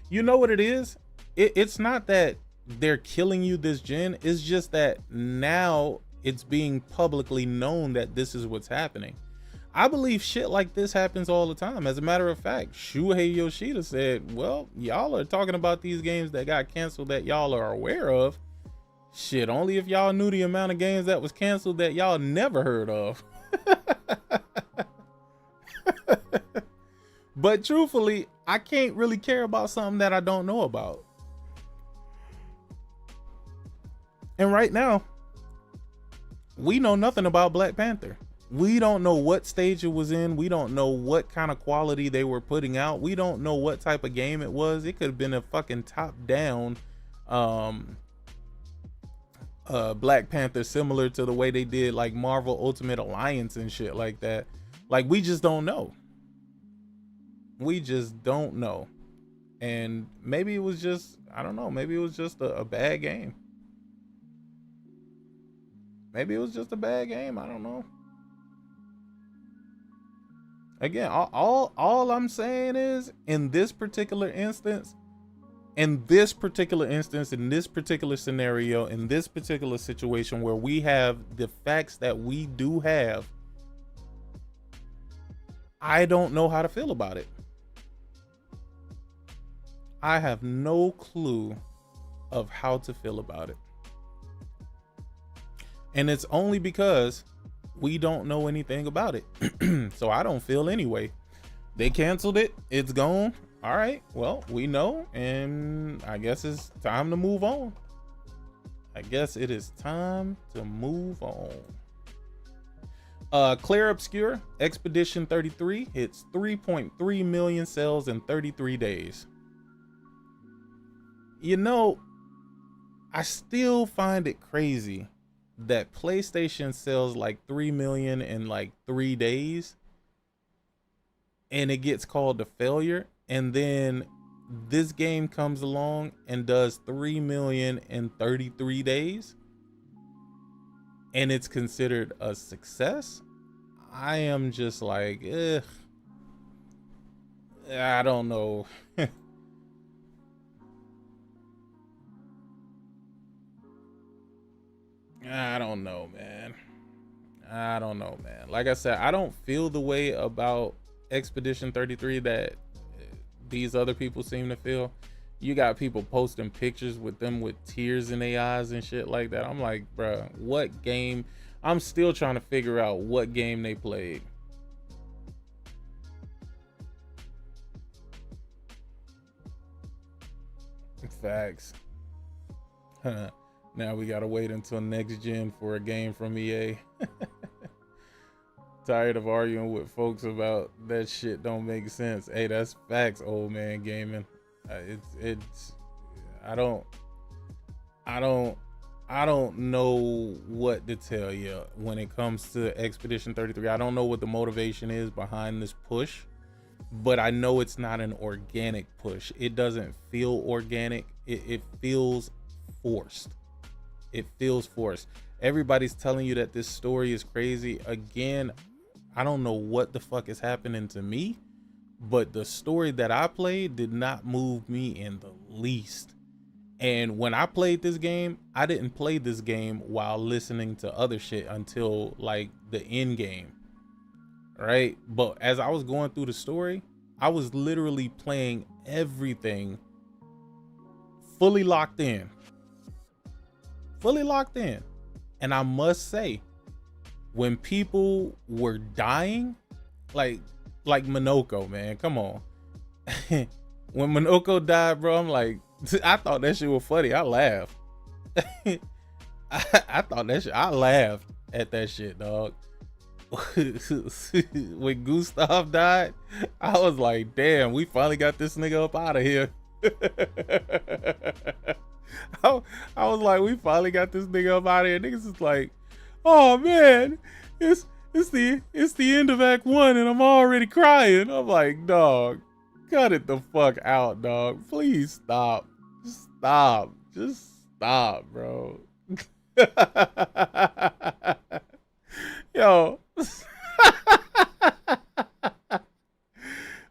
You know what it is? It's not that they're killing you this gen. It's just that now it's being publicly known that this is what's happening. I believe shit like this happens all the time. As a matter of fact, Shuhei Yoshida said, well, y'all are talking about these games that got canceled that y'all are aware of. Shit, only if y'all knew the amount of games that was canceled that y'all never heard of. But truthfully, I can't really care about something that I don't know about. And right now, we know nothing about Black Panther. We don't know what stage it was in. We don't know what kind of quality they were putting out. We don't know what type of game it was. It could have been a fucking top-down Black Panther, similar to the way they did like Marvel Ultimate Alliance and shit like that. Like, we just don't know. We just don't know. And maybe it was just, I don't know, maybe it was just a bad game. Maybe it was just a bad game. I don't know. Again, all I'm saying is, in this particular instance, in this particular scenario, in this particular situation where we have the facts that we do have, I don't know how to feel about it. I have no clue of how to feel about it. And it's only because we don't know anything about it. So I don't feel anyway. They canceled it. It's gone. All right. Well, we know, and I guess it's time to move on. I guess it is time to move on. Claire Obscure Expedition 33 hits 3.3 million sales in 33 days. You know, I still find it crazy that PlayStation sells like 3 million in like 3 days and it gets called a failure, and then this game comes along and does 3 million in 33 days and it's considered a success. I am just like, I don't know. I don't know, man. I don't know, man. Like I said, I don't feel the way about Expedition 33 that these other people seem to feel. You got people posting pictures with them with tears in their eyes and shit like that. I'm like, bruh, what game? I'm still trying to figure out what game they played. Facts. Now we gotta wait until next gen for a game from EA. Tired of arguing with folks about that shit don't make sense. Hey, that's facts, old man gaming. I don't know what to tell you when it comes to Expedition 33. I don't know what the motivation is behind this push, but I know it's not an organic push. It doesn't feel organic. It feels forced. It feels forced. Everybody's telling you that this story is crazy. Again, I don't know what the fuck is happening to me, but the story that I played did not move me in the least. And when I played this game, I didn't play this game while listening to other shit until like the end game, right? But as I was going through the story, I was literally playing everything fully locked in. And I must say, when people were dying, like Minoko, man, come on. When Minoko died, bro, I'm like, I thought that shit was funny. I laughed. I thought that shit, I laughed at that shit, dog. When Gustav died, I was like, damn, we finally got this nigga up out of here. I was like, we finally got this nigga up out of here. Niggas is like, oh man, it's the end of Act 1 and I'm already crying. I'm like, dog, cut it the fuck out, dog. Please stop. Just stop, bro. Yo.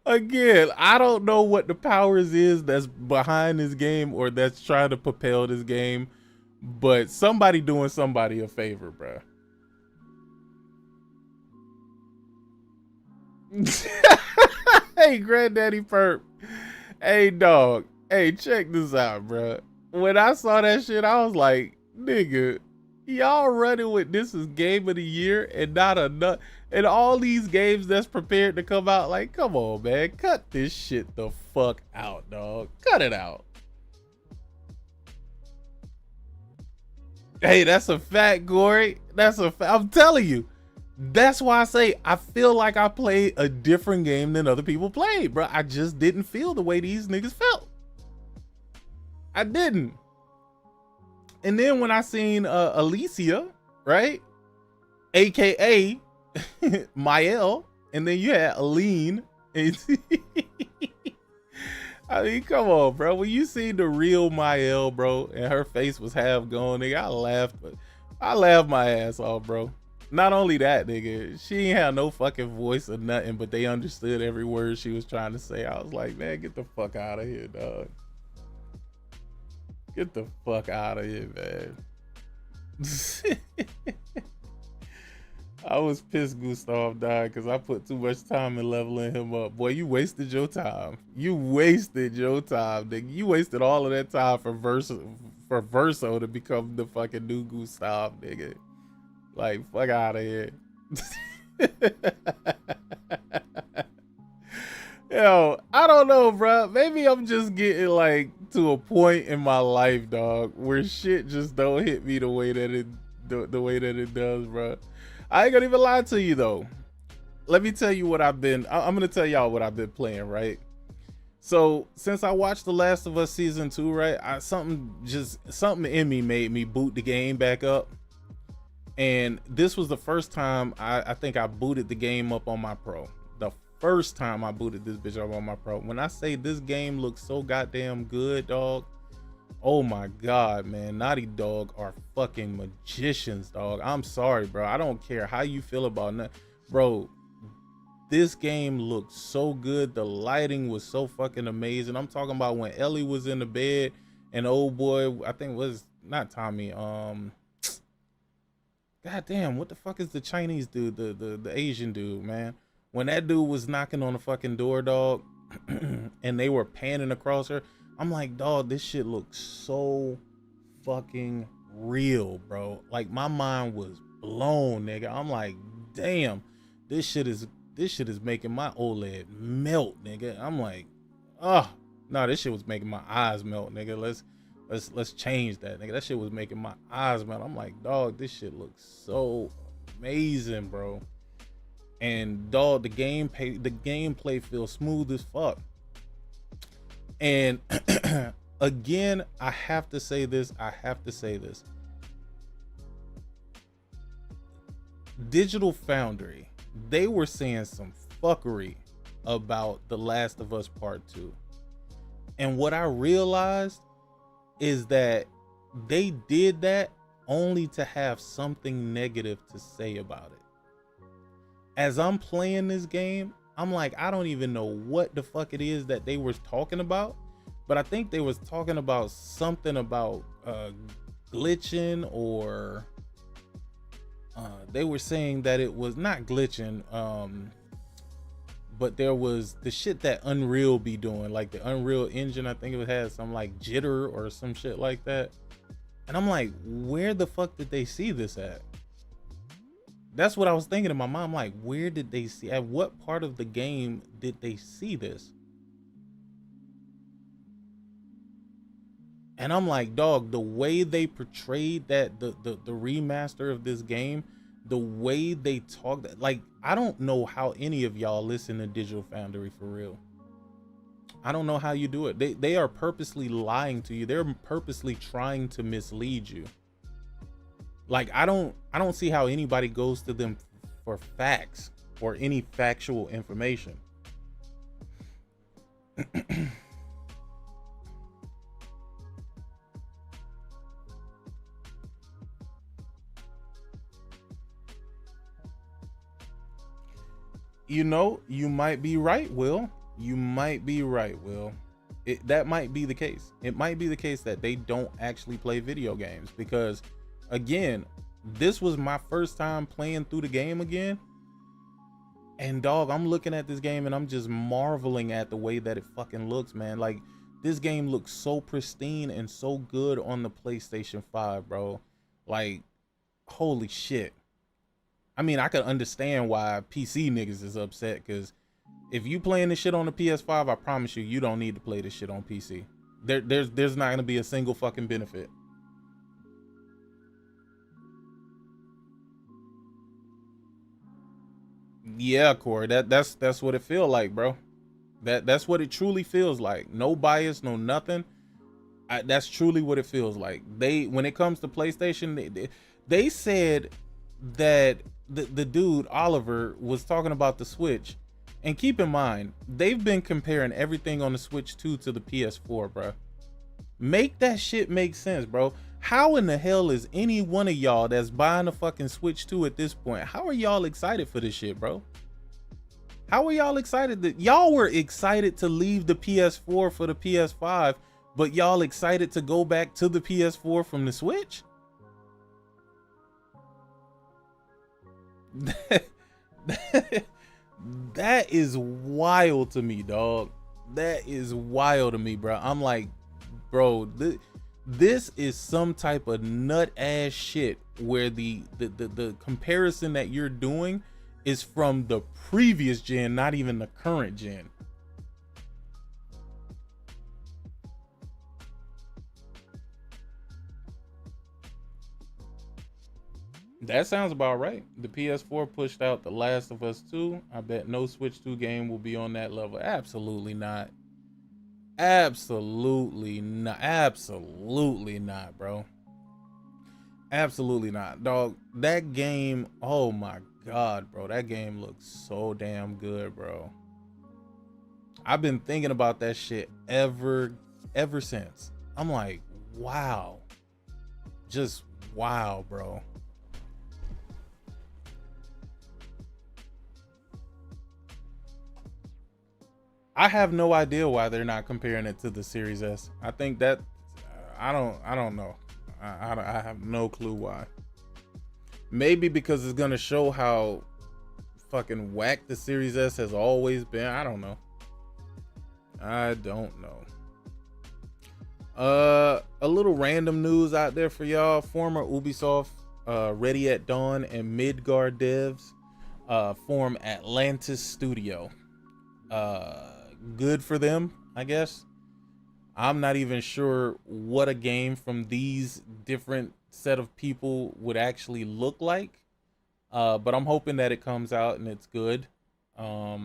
Again, I don't know what the powers is that's behind this game or that's trying to propel this game, but somebody doing somebody a favor, bro. Hey, Granddaddy Perp. Hey, dog. Hey, check this out, bro. When I saw that shit, I was like, nigga, y'all running with this is game of the year and not enough. And all these games that's prepared to come out, like, come on, man. Cut this shit the fuck out, dog. Cut it out. Hey, that's a fact, Gory. That's a fact. I'm telling you. That's why I say I feel like I played a different game than other people played, bro. I just didn't feel the way these niggas felt. I didn't. And then when I seen Alicia, right? AKA Mael, and then you had Aline. I mean, come on, bro. When you see the real Mael, bro, and her face was half gone, nigga, I laughed my ass off, bro. Not only that, nigga, she ain't had no fucking voice or nothing, but they understood every word she was trying to say. I was like, man, get the fuck out of here, dog. Get the fuck out of here, man. I was pissed Gustav died because I put too much time in leveling him up. Boy, you wasted your time. You wasted your time, nigga. You wasted all of that time for Verso to become the fucking new Gustav, nigga. Like, fuck out of here. Yo, I don't know, bro. Maybe I'm just getting like to a point in my life, dog, where shit just don't hit me the way that the way that it does, bro. I ain't gonna even lie to you though. Let me tell you what I'm gonna tell y'all what I've been playing, right? So since I watched The Last of Us season 2, right, something in me made me boot the game back up. And this was the first time I think I booted the game up on my Pro. The first time I booted this bitch up on my Pro. When I say this game looks so goddamn good, dog. Oh my God, man. Naughty Dog are fucking magicians, dog. I'm sorry, bro. I don't care how you feel about it. Bro, this game looked so good. The lighting was so fucking amazing. I'm talking about when Ellie was in the bed and old boy, I think it was not Tommy, God damn, what the fuck is the Chinese dude, the Asian dude, man? When that dude was knocking on the fucking door, dog, and they were panning across her, I'm like, dog, this shit looks so fucking real, bro. Like, my mind was blown, nigga. I'm like, damn, this shit is making my OLED melt, nigga. I'm like, oh, no, this shit was making my eyes melt, nigga. Let's change that, nigga. That shit was making my eyes melt. I'm like, dog, this shit looks so amazing, bro. And dog, the gameplay feels smooth as fuck. And again, I have to say this. Digital Foundry, they were saying some fuckery about The Last of Us Part 2. And what I realized is that they did that only to have something negative to say about it. As I'm playing this game, I'm like, I don't even know what the fuck it is that they were talking about, but I think they was talking about something about glitching, or they were saying that it was not glitching, but there was the shit that Unreal be doing, like the Unreal Engine. I think it had some like jitter or some shit like that. And I'm like, where the fuck did they see this at? That's what I was thinking in my mind. I'm like, where did they see, at what part of the game did they see this? And I'm like, dog, the way they portrayed that, the remaster of this game, the way they talk, like, I don't know how any of y'all listen to Digital Foundry for real. I don't know how you do it. They are purposely lying to you. They're purposely trying to mislead you. Like, I don't see how anybody goes to them for facts or any factual information. You know, you might be right, Will. You might be right, Will. That might be the case. It might be the case that they don't actually play video games, because again, this was my first time playing through the game again. And dog, I'm looking at this game and I'm just marveling at the way that it fucking looks, man. Like, this game looks so pristine and so good on the PlayStation 5, bro. Like, holy shit. I mean, I could understand why PC niggas is upset, because if you playing this shit on the PS5, I promise you, you don't need to play this shit on PC. There's not gonna be a single fucking benefit. Yeah, Corey, that's what it feels like, bro. That's what it truly feels like. No bias, no nothing. That's truly what it feels like. When it comes to PlayStation, they said that the dude Oliver was talking about the Switch, and keep in mind, they've been comparing everything on the Switch 2 to the PS4, bro. Make that shit make sense, bro. How in the hell is any one of y'all that's buying a fucking Switch 2 at this point, how are y'all excited for this shit, bro? How are y'all excited? That y'all were excited to leave the PS4 for the PS5, but y'all excited to go back to the PS4 from the Switch? That is wild to me, dog. That is wild to me, bro. I'm like, bro, this is some type of nut ass shit where the comparison that you're doing is from the previous gen, not even the current gen. That sounds about right. The PS4 pushed out The Last of Us 2. I bet no Switch 2 game will be on that level. Absolutely not. Absolutely not. Absolutely not, bro. Absolutely not. Dog, that game, oh my God, bro. That game looks so damn good, bro. I've been thinking about that shit ever since. I'm like, wow. Just wow, bro. I have no idea why they're not comparing it to the Series S. I think that I don't know. I have no clue why. Maybe because it's gonna show how fucking whack the Series S has always been. I don't know. A little random news out there for y'all. Former Ubisoft, Ready at Dawn and Midgard devs form Atlantis Studio. Good for them, I guess. I'm not even sure what a game from these different set of people would actually look like. But I'm hoping that it comes out and it's good. I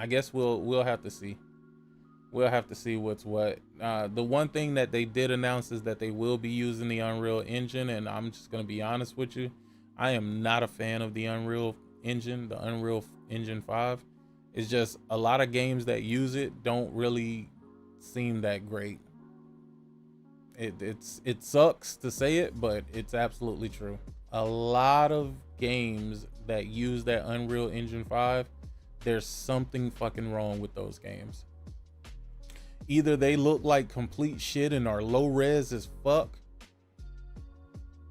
guess we'll have to see. We'll have to see what's what. The one thing that they did announce is that they will be using the Unreal Engine, and I'm just gonna be honest with you. I am not a fan of the Unreal Engine, the Unreal Engine 5. It's just a lot of games that use it don't really seem that great. It sucks to say it, but it's absolutely true. A lot of games that use that Unreal Engine 5, there's something fucking wrong with those games. Either they look like complete shit and are low res as fuck,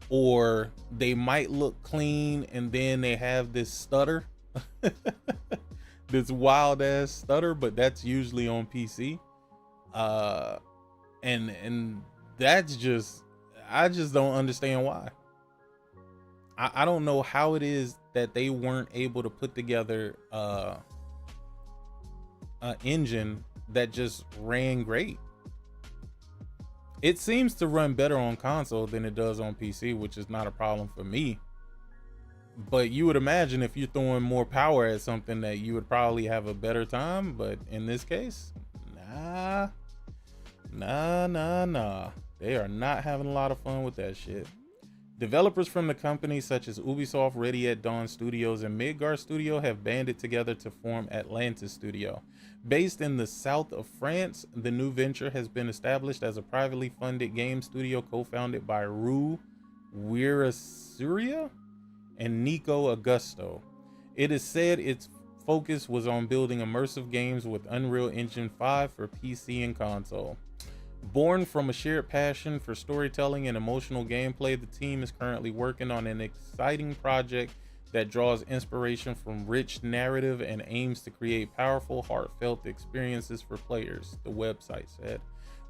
or they might look clean and then they have this stutter. This wild ass stutter, but that's usually on PC. And that's just, I just don't understand why. I don't know how it is that they weren't able to put together an engine that just ran great. It seems to run better on console than it does on PC, which is not a problem for me. But you would imagine if you're throwing more power at something that you would probably have a better time. But in this case, nah. They are not having a lot of fun with that shit. Developers from the companies such as Ubisoft, Ready at Dawn Studios, and Midgard Studio have banded together to form Atlantis Studio. Based in the south of France, the new venture has been established as a privately funded game studio co-founded by Rue Wirasuria and Nico Augusto. It is said its focus was on building immersive games with Unreal Engine 5 for PC and console. Born from a shared passion for storytelling and emotional gameplay, the team is currently working on an exciting project that draws inspiration from rich narrative and aims to create powerful, heartfelt experiences for players, the website said.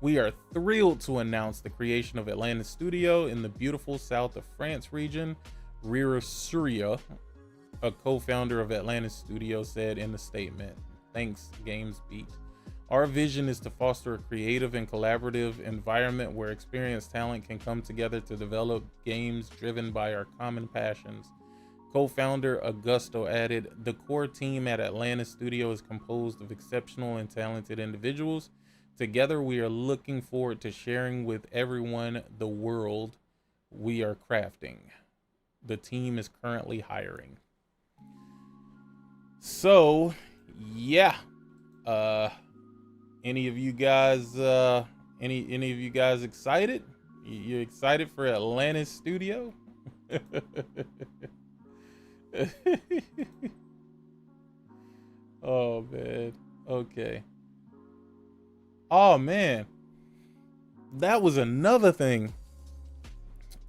We are thrilled to announce the creation of Atlantis Studio in the beautiful south of France region. Wirasuria, a co-founder of Atlantis Studio, said in a statement. Thanks, GamesBeat. Our vision is to foster a creative and collaborative environment where experienced talent can come together to develop games driven by our common passions. Co-founder Augusto added, the core team at Atlantis Studio is composed of exceptional and talented individuals. Together, we are looking forward to sharing with everyone the world we are crafting. The team is currently hiring. So, yeah. Any of you guys any of you guys excited? You excited for Atlantis Studio? Oh man. Okay. Oh man. That was another thing.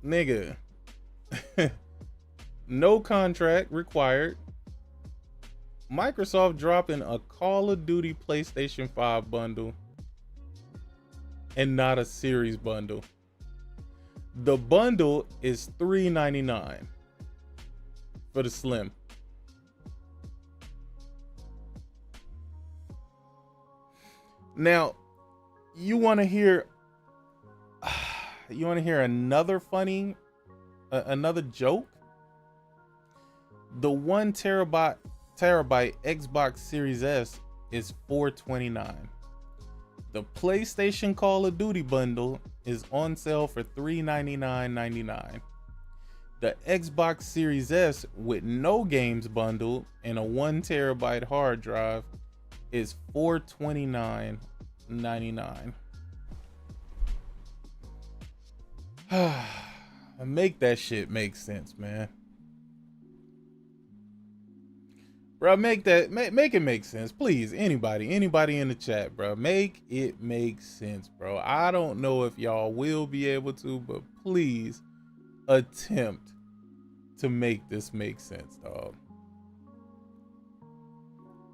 Nigga. No contract required. Microsoft dropping a Call of Duty PlayStation 5 bundle and not a Series bundle. The bundle is $3.99 for the Slim. Now, you want to hear another funny another joke. The 1 terabyte Xbox Series S is $429. The PlayStation Call of Duty bundle is on sale for $399.99. The Xbox Series S with no games bundle and a 1 terabyte hard drive is $429.99. Make that shit make sense, man. Bro, make it make sense, please. Anybody in the chat, bro, make it make sense, bro. I don't know if y'all will be able to, but please attempt to make this make sense, dog.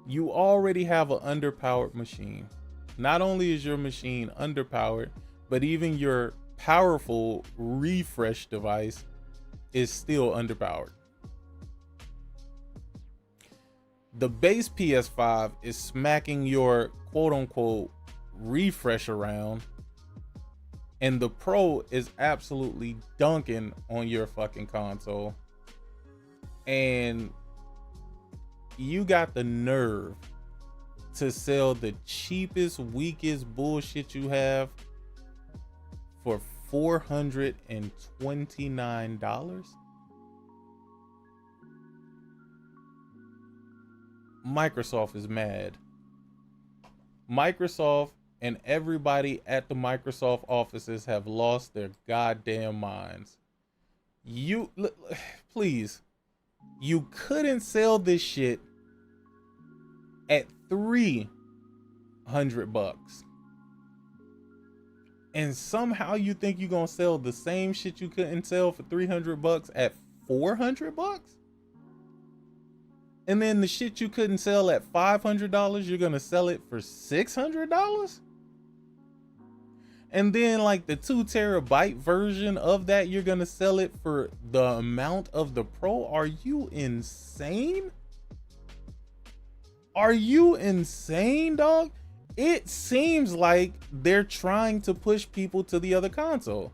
You already have an underpowered machine. Not only is your machine underpowered, but even your powerful refresh device is still underpowered. The base PS5 is smacking your quote-unquote refresh around, and the Pro is absolutely dunking on your fucking console. And you got the nerve to sell the cheapest, weakest bullshit you have for $429? Microsoft is mad. Microsoft and everybody at the Microsoft offices have lost their goddamn minds. Please, you couldn't sell this shit at $300, and somehow you think you're gonna sell the same shit you couldn't sell for $300 at $400? And then the shit you couldn't sell at $500, you're gonna sell it for $600? And then like the 2 terabyte version of that, you're gonna sell it for the amount of the Pro? Are you insane? Are you insane, dog? It seems like they're trying to push people to the other console.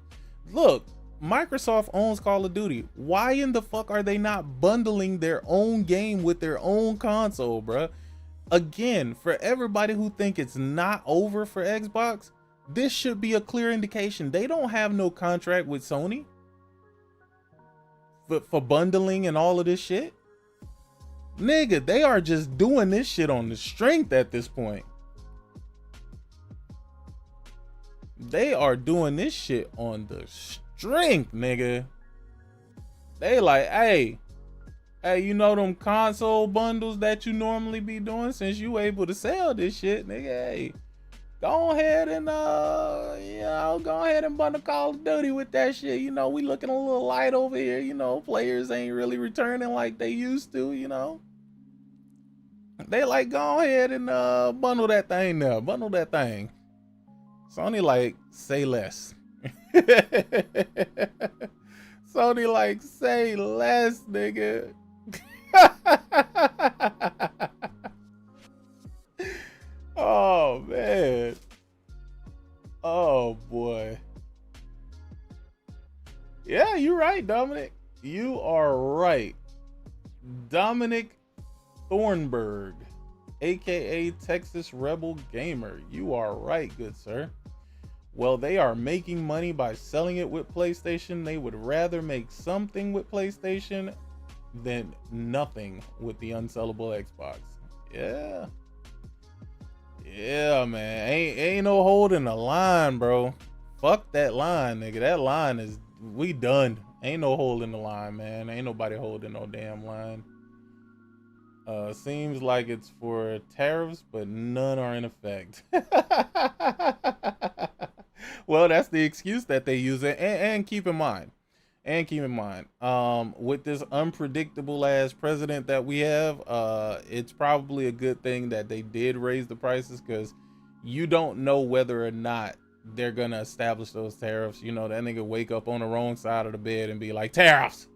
Look, Microsoft owns Call of Duty. Why in the fuck are they not bundling their own game with their own console, bruh? Again, for everybody who think it's not over for Xbox, this should be a clear indication they don't have no contract with Sony for bundling and all of this shit. Nigga, they are just doing this shit on the strength at this point. They are doing this shit on the strength, nigga. They like, hey, you know them console bundles that you normally be doing, since you able to sell this shit, nigga, hey, go ahead and go ahead and bundle Call of Duty with that shit. You know, we looking a little light over here, you know, players ain't really returning like they used to, you know. They like, go ahead and bundle that thing now, bundle that thing. Sony like, say less. Sony like, say less, nigga. Oh man. Oh boy. Yeah, you're right, Dominic. You are right. Dominic Thornburg, aka Texas Rebel Gamer. You are right, good sir. Well, they are making money by selling it with PlayStation. They would rather make something with PlayStation than nothing with the unsellable Xbox. Yeah. Yeah, man. Ain't no holding the line, bro. Fuck that line, nigga. That line is, we done. Ain't no holding the line, man. Ain't nobody holding no damn line. Seems like it's for tariffs, but none are in effect. Well, that's the excuse that they use it. And keep in mind, with this unpredictable ass president that we have, it's probably a good thing that they did raise the prices, because you don't know whether or not they're gonna establish those tariffs. You know, that nigga wake up on the wrong side of the bed and be like, tariffs,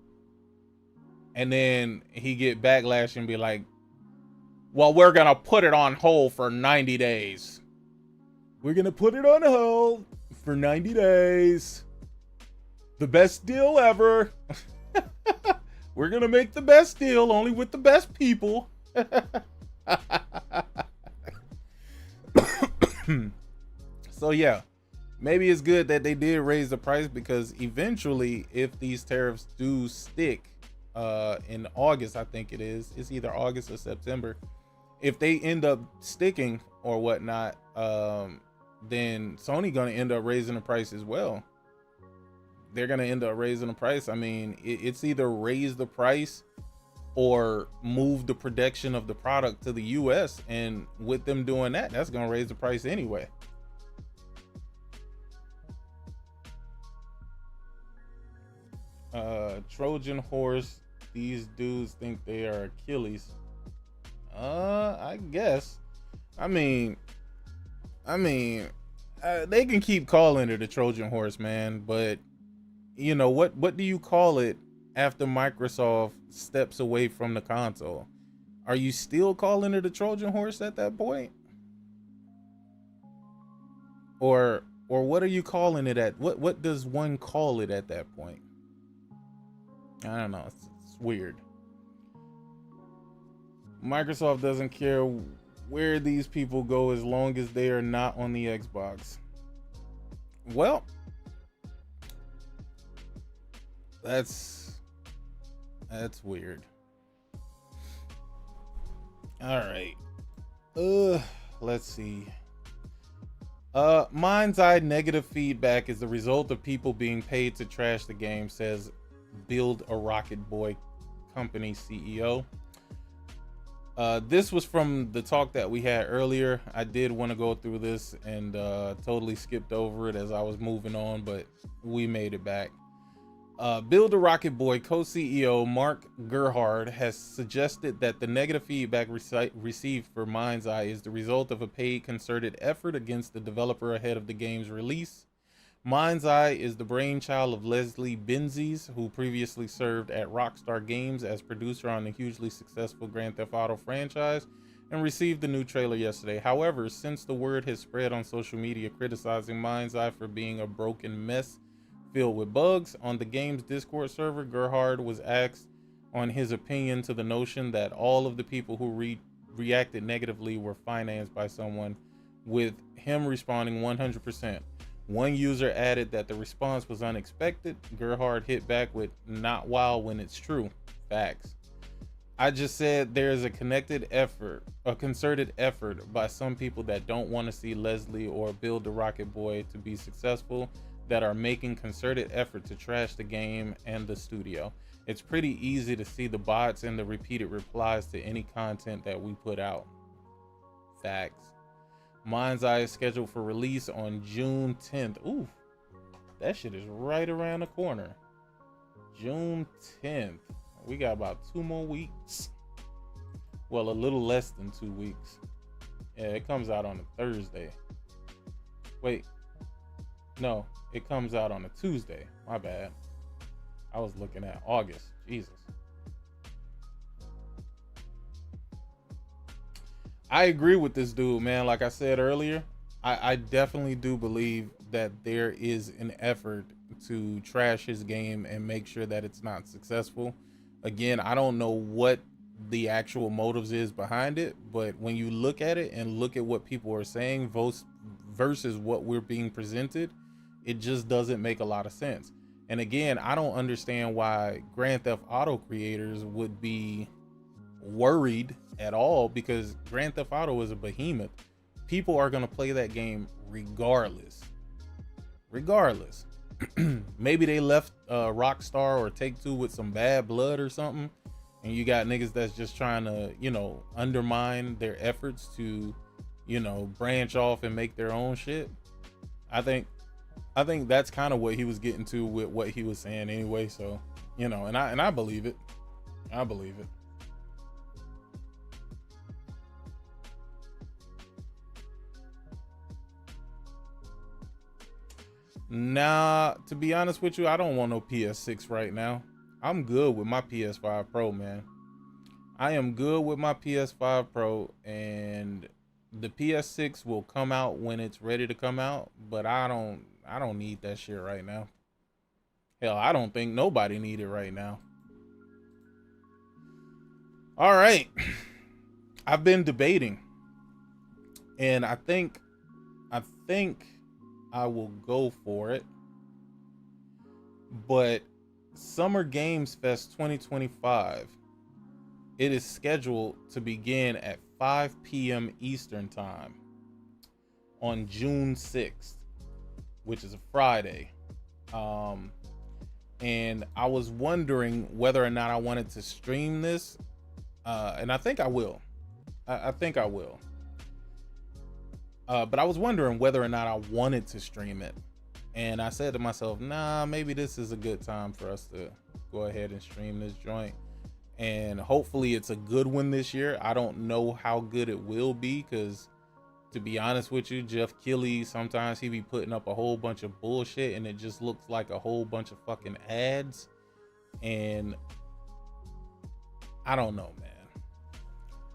and then he get backlash and be like, well, we're gonna put it on hold for 90 days. We're gonna put it on hold for 90 days. the best deal ever. We're gonna make the best deal only with the best people. So yeah, maybe it's good that they did raise the price, because eventually, if these tariffs do stick in August, I think it's either August or September, if they end up sticking or whatnot, then Sony gonna end up raising the price as well. They're gonna end up raising the price. I mean, it's either raise the price or move the production of the product to the US, and with them doing that, that's gonna raise the price anyway. Trojan horse, these dudes think they are Achilles. I guess. I mean, they can keep calling it a Trojan horse, man, but you know what do you call it after Microsoft steps away from the console? Are you still calling it a Trojan horse at that point? Or what are you calling it at? What does one call it at that point? I don't know. It's weird. Microsoft doesn't care where these people go as long as they are not on the Xbox. Well, that's weird. All right. Let's see. Mindseye negative feedback is the result of people being paid to trash the game, says Build a Rocket Boy company CEO. This was from the talk that we had earlier. I did want to go through this and totally skipped over it as I was moving on, but we made it back. Build a Rocket Boy co-CEO Mark Gerhard has suggested that the negative feedback received for Mindseye is the result of a paid concerted effort against the developer ahead of the game's release. Mindseye is the brainchild of Leslie Benzies, who previously served at Rockstar Games as producer on the hugely successful Grand Theft Auto franchise and received the new trailer yesterday. However, since the word has spread on social media criticizing Mindseye for being a broken mess filled with bugs on the game's Discord server, Gerhard was asked on his opinion to the notion that all of the people who reacted negatively were financed by someone, with him responding 100%. One user added that the response was unexpected. Gerhard hit back with, "Not wild when it's true. Facts. I just said there's a concerted effort by some people that don't want to see Leslie or Build the Rocket Boy to be successful, that are making concerted effort to trash the game and the studio. It's pretty easy to see the bots and the repeated replies to any content that we put out. Facts. Mindseye is scheduled for release on June 10th. Ooh, that shit is right around the corner. June 10th. We got about 2 more weeks. Well, a little less than 2 weeks. Yeah, it comes out on a Thursday. Wait. No, it comes out on a Tuesday. My bad. I was looking at August. Jesus. I agree with this dude, man. Like I said earlier, I definitely do believe that there is an effort to trash his game and make sure that it's not successful. Again, I don't know what the actual motives is behind it, but when you look at it and look at what people are saying versus what we're being presented, it just doesn't make a lot of sense. And again, I don't understand why Grand Theft Auto creators would be worried at all, because Grand Theft Auto is a behemoth. People are going to play that game regardless. Maybe they left Rockstar or Take-Two with some bad blood or something, and you got niggas that's just trying to, you know, undermine their efforts to, you know, branch off and make their own shit. I think that's kind of what he was getting to with what he was saying anyway. So, you know, and I believe it. I believe it. Nah, to be honest with you, I don't want no PS6 right now. I'm good with my PS5 Pro, man. I am good with my PS5 Pro, and the PS6 will come out when it's ready to come out, but I don't need that shit right now. Hell, I don't think nobody need it right now. All right. I've been debating, and I think I will go for it. But Summer Games Fest 2025, it is scheduled to begin at 5 p.m. Eastern Time on June 6th, which is a Friday. And I was wondering whether or not I wanted to stream this, and I think I will. I think I will. But I was wondering whether or not I wanted to stream it. And I said to myself, nah, maybe this is a good time for us to go ahead and stream this joint. And hopefully it's a good one this year. I don't know how good it will be, because to be honest with you, Jeff Keighley, sometimes he be putting up a whole bunch of bullshit and it just looks like a whole bunch of fucking ads. And I don't know, man.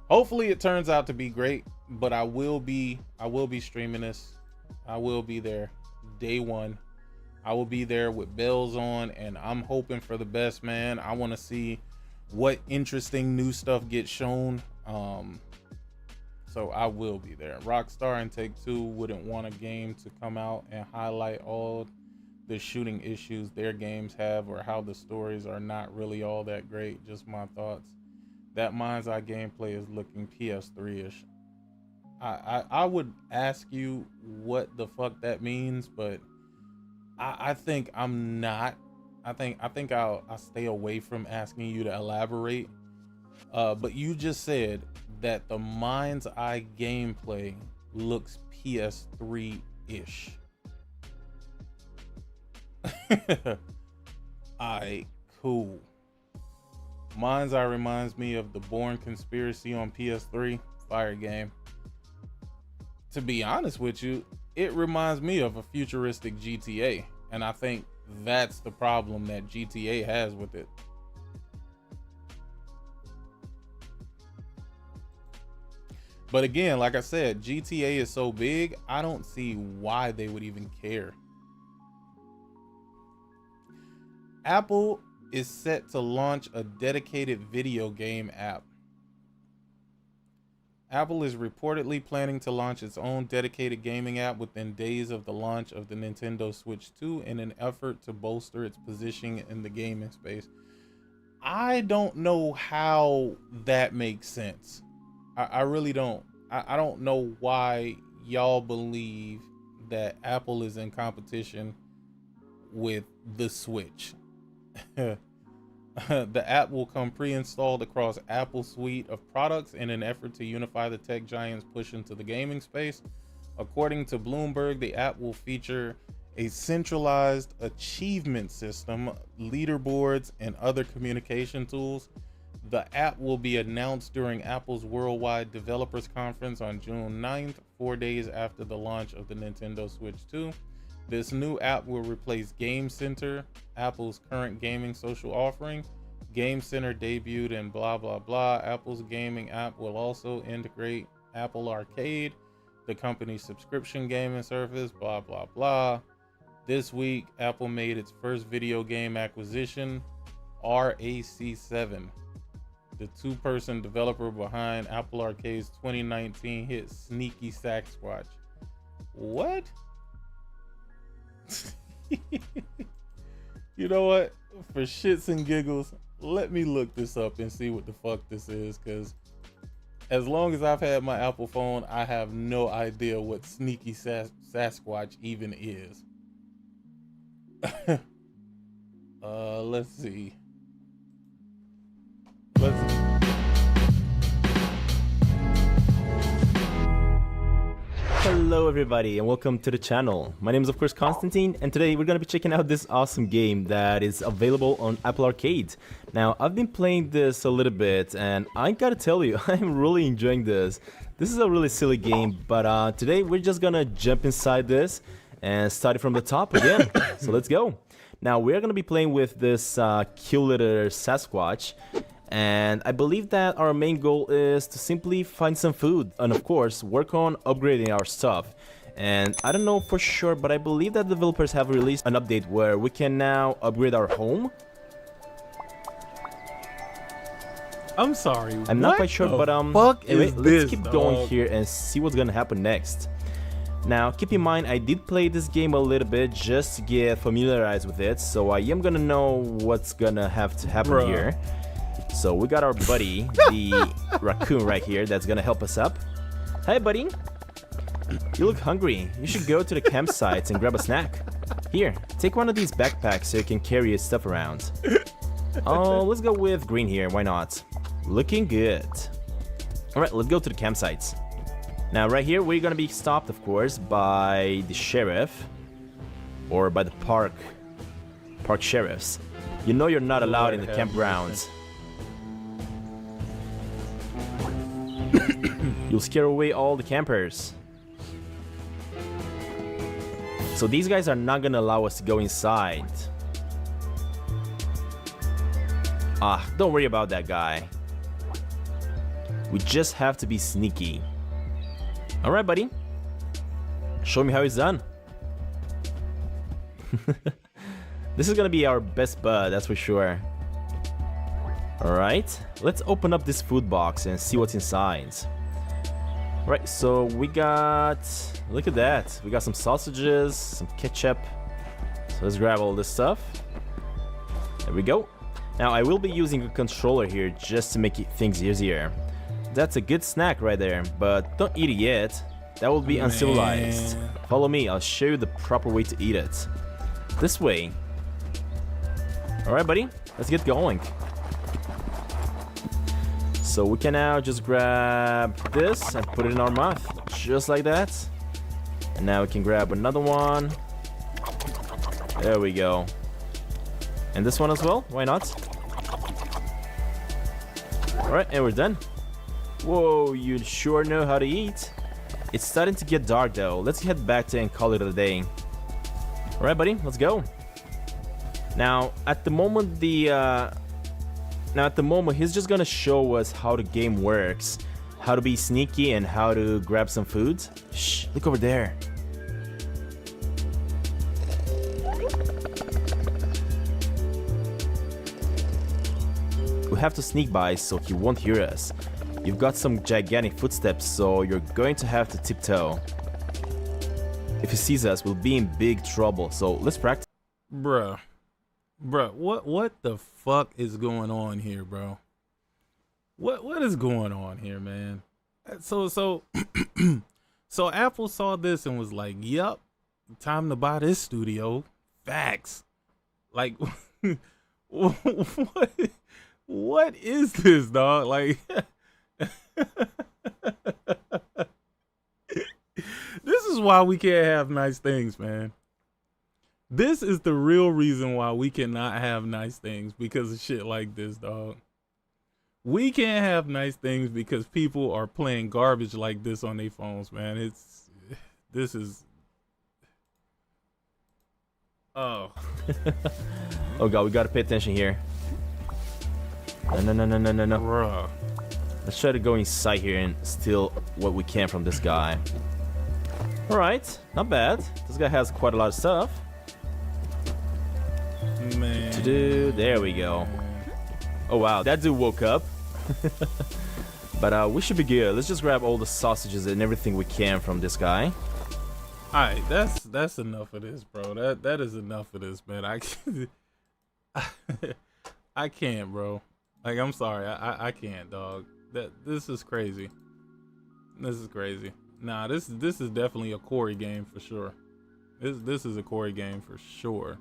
Hopefully it turns out to be great, but I will be streaming this. I will be there day one. I will be there with bells on, and I'm hoping for the best, man. I want to see what interesting new stuff gets shown. So I will be there. Rockstar and Take-Two wouldn't want a game to come out and highlight all the shooting issues their games have, or how the stories are not really all that great. Just my thoughts. That Mindseye gameplay is looking PS3-ish. I would ask you what the fuck that means, but I think I'm not. I think I'll stay away from asking you to elaborate. But you just said that the Mindseye gameplay looks PS3-ish. Alright, cool. Mindseye reminds me of the Bourne Conspiracy on PS3. Fire game. To be honest with you, it reminds me of a futuristic GTA, and I think that's the problem that GTA has with it. But again, like I said, GTA is so big, I don't see why they would even care. Apple is set to launch a dedicated video game app. Apple is reportedly planning to launch its own dedicated gaming app within days of the launch of the Nintendo Switch 2 in an effort to bolster its positioning in the gaming space. I don't know how that makes sense. I really don't. I don't know why y'all believe that Apple is in competition with the Switch. The app will come pre-installed across Apple's suite of products in an effort to unify the tech giant's push into the gaming space. According to Bloomberg, the app will feature a centralized achievement system, leaderboards, and other communication tools. The app will be announced during Apple's Worldwide Developers Conference on June 9th, 4 days after the launch of the Nintendo Switch 2. This new app will replace Game Center, Apple's current gaming social offering. Game Center debuted in blah, blah, blah. Apple's gaming app will also integrate Apple Arcade, the company's subscription gaming service, blah, blah, blah. This week, Apple made its first video game acquisition, RAC7, the two-person developer behind Apple Arcade's 2019 hit Sneaky Sasquatch. What? You know what? For shits and giggles, let me look this up and see what the fuck this is, because as long as I've had my Apple phone, I have no idea what Sneaky Sasquatch even is. Let's see. Hello everybody and welcome to the channel. My name is of course Constantine, and today we're going to be checking out this awesome game that is available on Apple Arcade. Now I've been playing this a little bit and I gotta tell you, I'm really enjoying this. This is a really silly game, but today we're just gonna jump inside this and start it from the top again. So let's go. Now we're gonna be playing with this cute little Sasquatch. And I believe that our main goal is to simply find some food and of course work on upgrading our stuff. And I don't know for sure, but I believe that developers have released an update where we can now upgrade our home. I'm sorry. I'm not quite sure, but anyway, let's keep going here and see what's gonna happen next. Now, keep in mind, I did play this game a little bit just to get familiarized with it, so I am gonna know what's gonna have to happen here. So we got our buddy, the raccoon right here, that's gonna help us up. Hey, buddy. You look hungry. You should go to the campsites and grab a snack. Here, take one of these backpacks so you can carry your stuff around. Oh, let's go with green here. Why not? Looking good. Alright, let's go to the campsites. Now, right here, we're gonna be stopped, of course, by the sheriff. Or by the park sheriffs. You know you're not allowed in the campgrounds. You'll scare away all the campers. So these guys are not gonna allow us to go inside. Ah, don't worry about that guy. We just have to be sneaky. Alright, buddy. Show me how it's done. This is gonna be our best bud, that's for sure. Alright, let's open up this food box and see what's inside. Right, so we got... Look at that. We got some sausages, some ketchup. So let's grab all this stuff. There we go. Now, I will be using a controller here just to make things easier. That's a good snack right there, but don't eat it yet. That will be uncivilized. Follow me, I'll show you the proper way to eat it. This way. Alright, buddy, let's get going. So we can now just grab this and put it in our mouth, just like that. And now we can grab another one. There we go. And this one as well, why not? Alright, and we're done. Whoa, you sure know how to eat. It's starting to get dark though. Let's head back to and call it a day. Alright, buddy, let's go. Now, at the moment, he's just gonna show us how the game works, how to be sneaky and how to grab some food. Shh, look over there. We have to sneak by so he won't hear us. You've got some gigantic footsteps, so you're going to have to tiptoe. If he sees us, we'll be in big trouble, so let's practice. Bruh, what the fuck is going on here, bro? What is going on here, man? So Apple saw this and was like, "Yup, time to buy this studio." Facts. Like, what is this, dog? Like, this is why we can't have nice things, man. This is the real reason why we cannot have nice things, because of shit like this, dog. We can't have nice things because people are playing garbage like this on their phones, man. Oh. Oh god, we gotta pay attention here. No. Bruh. Let's try to go inside here and steal what we can from this guy. Alright, not bad. This guy has quite a lot of stuff. Man. There we go. Oh wow, that dude woke up. But we should be good. Let's just grab all the sausages and everything we can from this guy. Alright, that's enough of this, bro. That is enough of this, man. I can't, bro. Like, I'm sorry, I can't, dog. This is crazy. This is crazy. Nah, this is definitely a Corey game for sure. This is a Corey game for sure.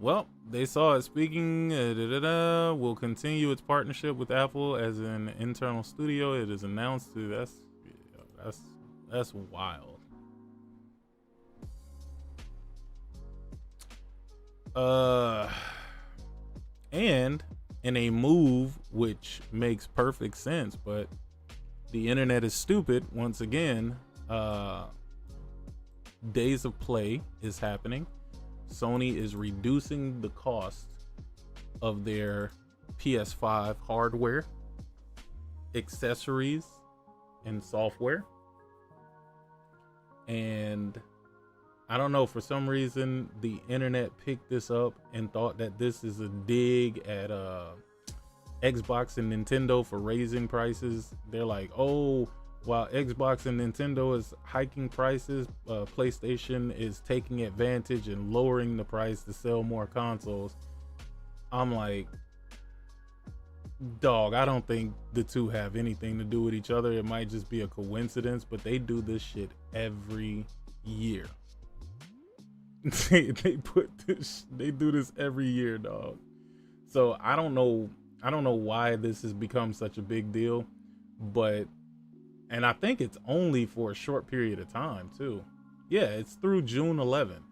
Well, they saw it. Speaking, will continue its partnership with Apple as an internal studio. It is announced to. That's wild. And in a move which makes perfect sense, but the internet is stupid once again. Days of Play is happening. Sony is reducing the cost of their PS5 hardware, accessories, and software. And I don't know, for some reason the internet picked this up and thought that this is a dig at Xbox and Nintendo for raising prices. They're like, oh, while Xbox and Nintendo is hiking prices, PlayStation is taking advantage and lowering the price to sell more consoles. I'm like, dog, I don't think the two have anything to do with each other. It might just be a coincidence, but they do this shit every year. they do this every year, dog. So I don't know why this has become such a big deal, and I think it's only for a short period of time too. Yeah, it's through June 11th.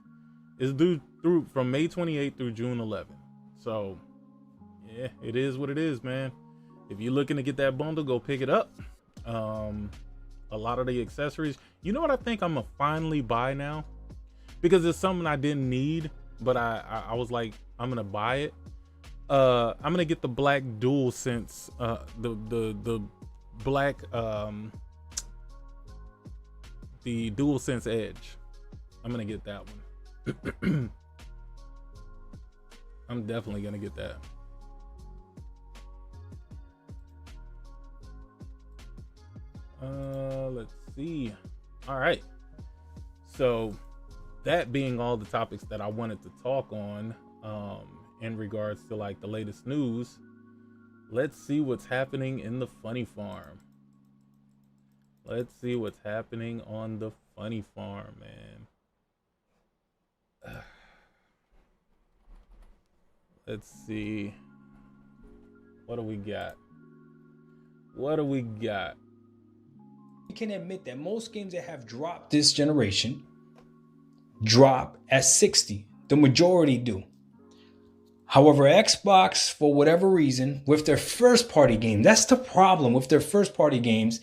It's due through from May 28th through June 11th. So yeah, it is what it is, man. If you're looking to get that bundle, go pick it up. A lot of the accessories. You know what I think I'm gonna finally buy now? Because it's something I didn't need, but I was like, I'm gonna buy it. I'm gonna get the black DualSense, the black the DualSense Edge. I'm gonna get that one. I'm definitely gonna get that. Let's see. All right. So that being all the topics that I wanted to talk on, in regards to like the latest news, let's see what's happening in the funny farm. Let's see what's happening on the funny farm, man. Let's see. What do we got? What do we got? We can admit that most games that have dropped this generation drop at 60. The majority do. However, Xbox, for whatever reason, with their first party game, that's the problem with their first party games.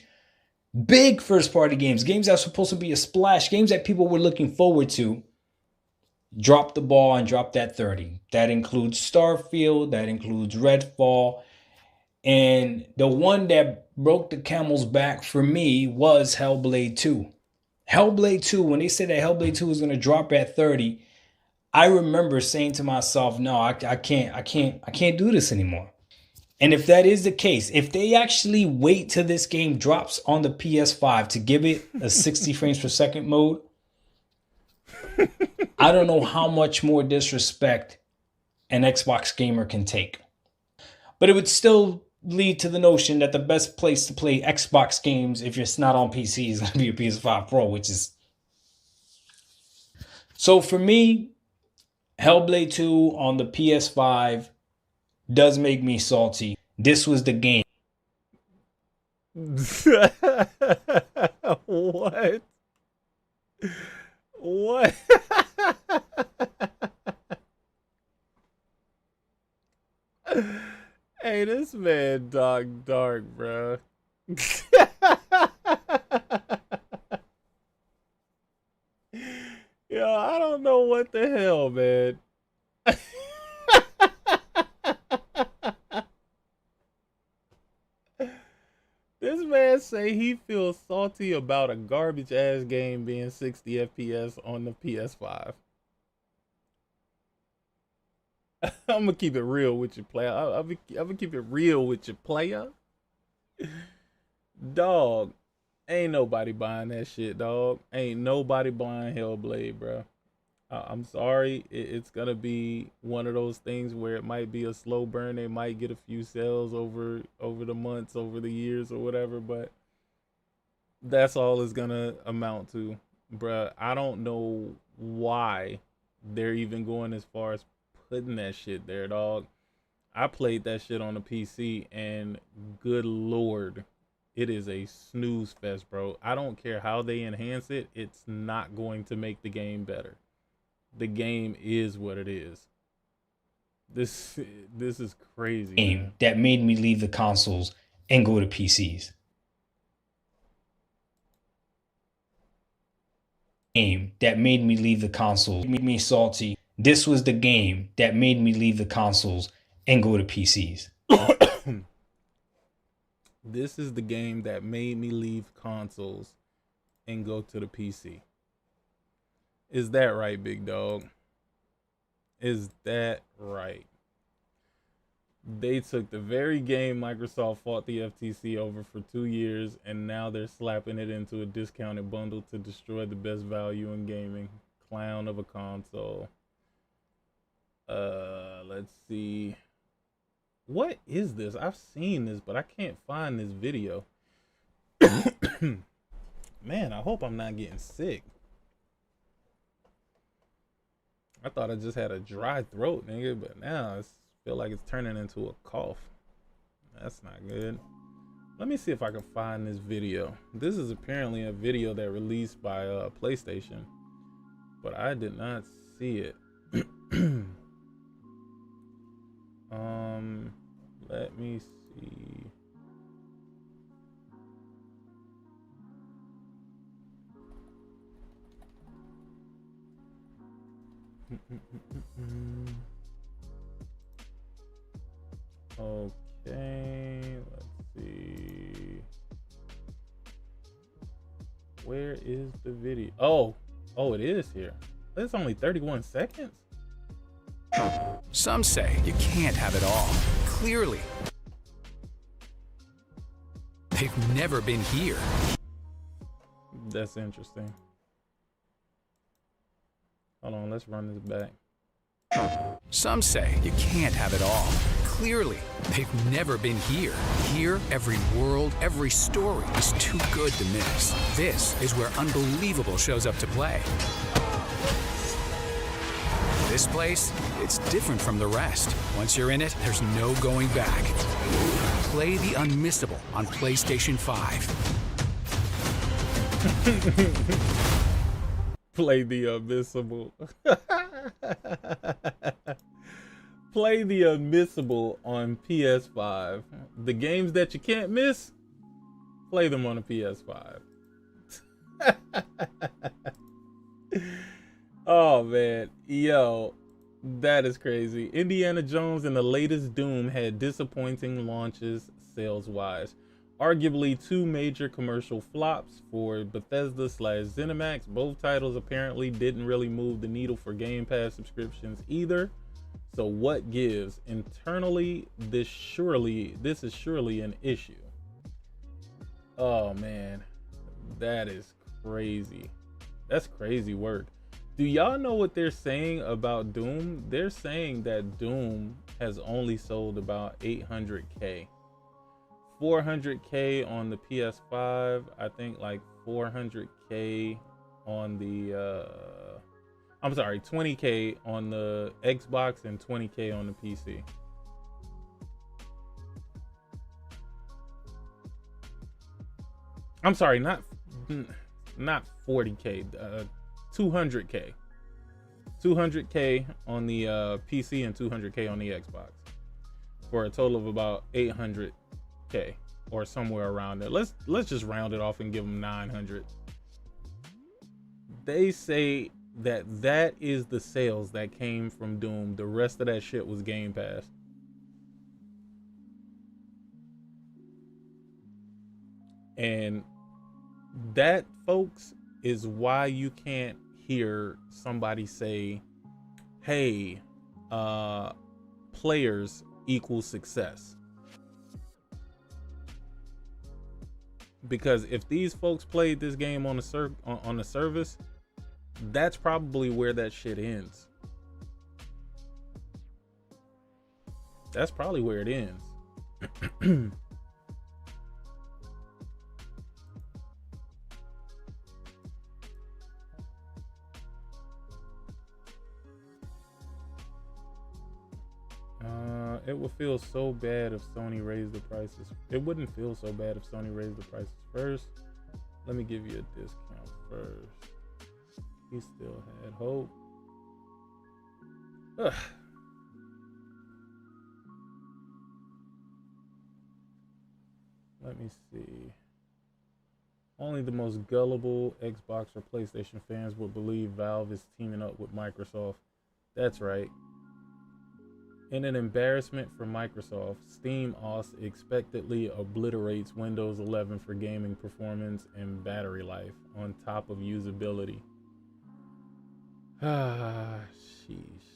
Big first party games, games that are supposed to be a splash, games that people were looking forward to, drop the ball and drop that 30. That includes Starfield, that includes Redfall. And the one that broke the camel's back for me was Hellblade 2. Hellblade 2, when they said that Hellblade 2 was going to drop at 30, I remember saying to myself, no, I can't do this anymore. And if that is the case, if they actually wait till this game drops on the PS5 to give it a 60 frames per second mode, I don't know how much more disrespect an Xbox gamer can take. But it would still lead to the notion that the best place to play Xbox games, if it's not on PC, is going to be a PS5 Pro, which is... So for me, Hellblade 2 on the PS5 does make me salty. This was the game. What? What? Hey, this man dark, bro. Yo, I don't know what the hell, man. This man say he feels salty about a garbage ass game being 60 FPS on the PS5. I'm gonna keep it real with you, player. I'm gonna keep it real with you, player. Dog, ain't nobody buying that shit, dog. Ain't nobody buying Hellblade, bro. I'm sorry. It's gonna be one of those things where it might be a slow burn. They might get a few sales over the months, over the years, or whatever. But that's all it's gonna amount to, bruh. I don't know why they're even going as far as putting that shit there, dog. I played that shit on the PC, and good lord, it is a snooze fest, bro. I don't care how they enhance it. It's not going to make the game better. The game is what it is. This is crazy. Game that made me leave the consoles and go to PCs. Game that made me leave the consoles, made me salty. This was the game that made me leave the consoles and go to PCs. This is the game that made me leave consoles and go to the PC. Is that right, big dog? Is that right? They took the very game Microsoft fought the FTC over for 2 years, and now they're slapping it into a discounted bundle to destroy the best value in gaming. Clown of a console. Let's see. What is this? I've seen this, but I can't find this video. Man, I hope I'm not getting sick. I thought I just had a dry throat, nigga, but now I feel like it's turning into a cough. That's not good. Let me see if I can find this video. This is apparently a video that released by PlayStation, but I did not see it. Let me see. Okay, let's see. Where is the video? Oh, it is here. It's only 31 seconds. Some say you can't have it all. Clearly, they've never been here. That's interesting. Hold on, let's run this back. Some say you can't have it all. Clearly, they've never been here. Here, every world, every story is too good to miss. This is where Unbelievable shows up to play. This place, it's different from the rest. Once you're in it, there's no going back. Play the unmissable on PlayStation 5. Play the unmissable. Play the unmissable on PS5. The games that you can't miss, play them on a PS5. Oh man, yo, that is crazy. Indiana Jones and the latest Doom had disappointing launches sales-wise. Arguably two major commercial flops for Bethesda/ZeniMax. Both titles apparently didn't really move the needle for Game Pass subscriptions either. So what gives? Internally, this is surely an issue. Oh man, that is crazy. That's crazy work. Do y'all know what they're saying about Doom? They're saying that Doom has only sold about 800K. 400K on the PS5. I think like 400K on the I'm sorry, 20K on the Xbox and 20K on the PC. I'm sorry, not 40K, 200K. 200K on the PC and 200K on the Xbox, for a total of about 800K or somewhere around there. Let's just round it off and give them 900. They say that is the sales that came from Doom. The rest of that shit was Game Pass. And that, folks, is why you can't hear somebody say, hey, players equal success. Because if these folks played this game on the service, that's probably where that shit ends. That's probably where it ends. It would feel so bad if Sony raised the prices. It wouldn't feel so bad if Sony raised the prices first. Let me give you a discount first. He still had hope. Ugh. Let me see. Only the most gullible Xbox or PlayStation fans would believe Valve is teaming up with Microsoft. That's right. In an embarrassment for Microsoft, Steam OS expectedly obliterates Windows 11 for gaming performance and battery life on top of usability. Ah, sheesh.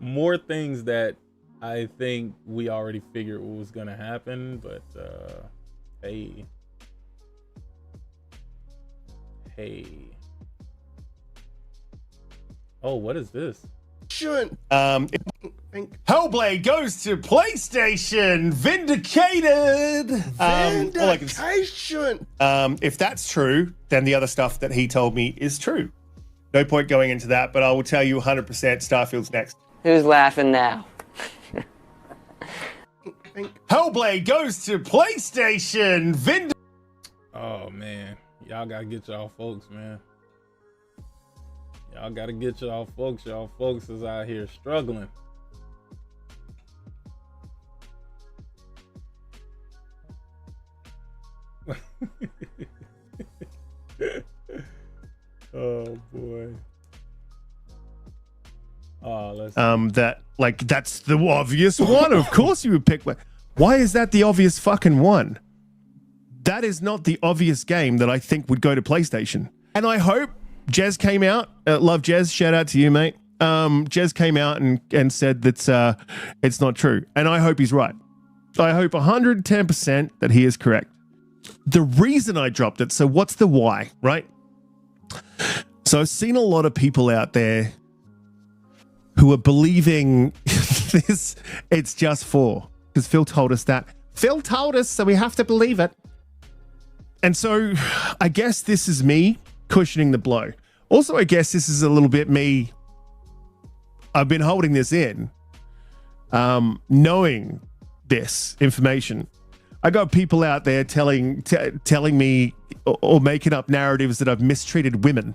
More things that I think we already figured what was gonna happen, but hey. Oh, what is this? Shouldn't. Hellblade goes to PlayStation. Vindicated. Vindication. If that's true, then the other stuff that he told me is true. No point going into that, but I will tell you 100% Starfield's next. Who's laughing now? Hellblade goes to PlayStation. Oh man, y'all gotta get y'all folks, man. Y'all gotta get y'all folks. Y'all folks is out here struggling. Oh boy. Oh, let's that's the obvious one. Of course you would pick one. Why is that the obvious fucking one? That is not the obvious game that I think would go to PlayStation. And I hope Jez came out. Love Jez. Shout out to you, mate. Jez came out and said that it's not true. And I hope he's right. I hope 110% that he is correct. The reason I dropped it, so what's the why, right? So I've seen a lot of people out there who are believing this, it's just for, because Phil told us that. Phil told us, so we have to believe it. And so I guess this is me cushioning the blow. Also, I guess this is a little bit me. I've been holding this in, knowing this information. I got people out there telling me or making up narratives that I've mistreated women.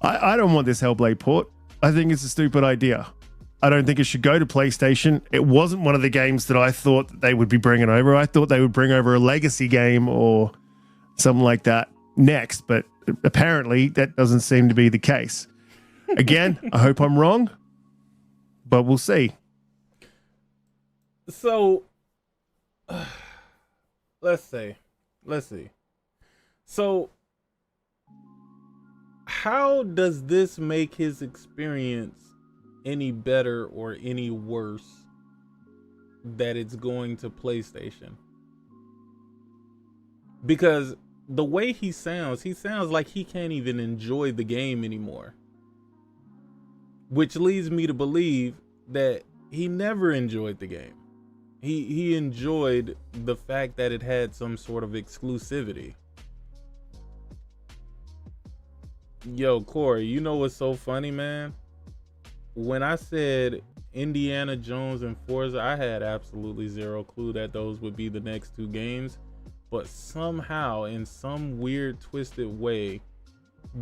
I don't want this Hellblade port. I think it's a stupid idea. I don't think it should go to PlayStation. It wasn't one of the games that I thought that they would be bringing over. I thought they would bring over a legacy game or something like that next, but apparently that doesn't seem to be the case. Again, I hope I'm wrong, but we'll see. So, let's see. So, how does this make his experience any better or any worse that it's going to PlayStation? Because the way he sounds like he can't even enjoy the game anymore. Which leads me to believe that he never enjoyed the game. He enjoyed the fact that it had some sort of exclusivity. Yo, Corey, you know what's so funny, man? When I said Indiana Jones and Forza, I had absolutely zero clue that those would be the next two games. But somehow, in some weird, twisted way,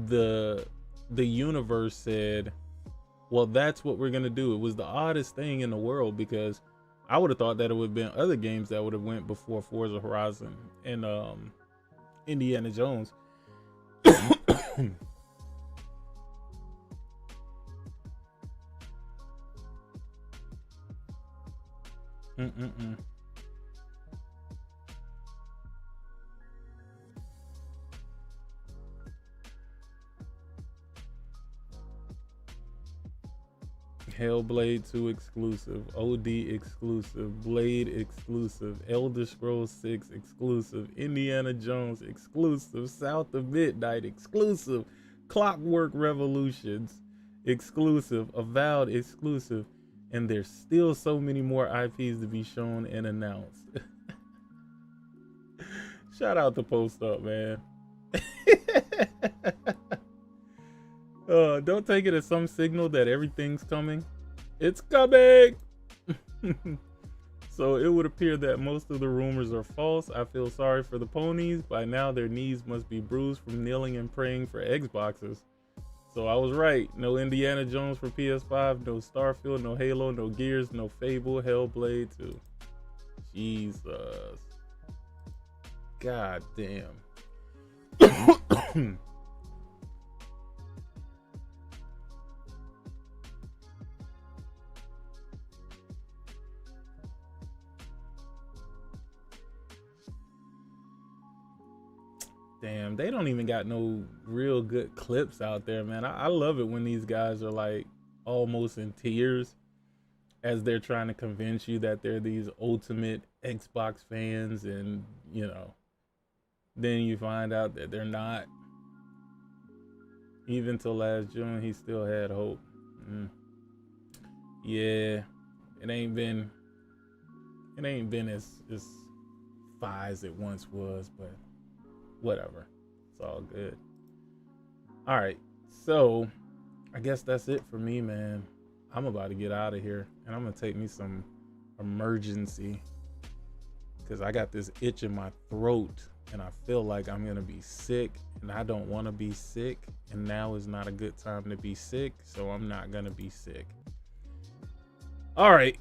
the universe said, well, that's what we're going to do. It was the oddest thing in the world, because I would have thought that it would have been other games that would have went before Forza Horizon and Indiana Jones. Hellblade 2 exclusive, OD exclusive, Blade exclusive, Elder Scrolls 6 exclusive, Indiana Jones exclusive, South of Midnight exclusive, Clockwork Revolutions exclusive, Avowed exclusive, and there's still so many more IPs to be shown and announced. Shout out to Post Up, man. Don't take it as some signal that everything's coming. It's coming! So it would appear that most of the rumors are false. I feel sorry for the ponies. By now their knees must be bruised from kneeling and praying for Xboxes. So I was right. No Indiana Jones for PS5, no Starfield, no Halo, no Gears, no Fable, Hellblade 2. Jesus. God damn. damn, they don't even got no real good clips out there, man. I love it when these guys are like almost in tears as they're trying to convince you that they're these ultimate Xbox fans, and you know, then you find out that they're not. Even till last June, he still had hope. Yeah, it ain't been as fire as it once was, but whatever. It's all good. All right, so I guess that's it for me, man. I'm about to get out of here, and I'm gonna take me some emergency because I got this itch in my throat, and I feel like I'm gonna be sick, and I don't want to be sick, and now is not a good time to be sick, so I'm not gonna be sick. All right.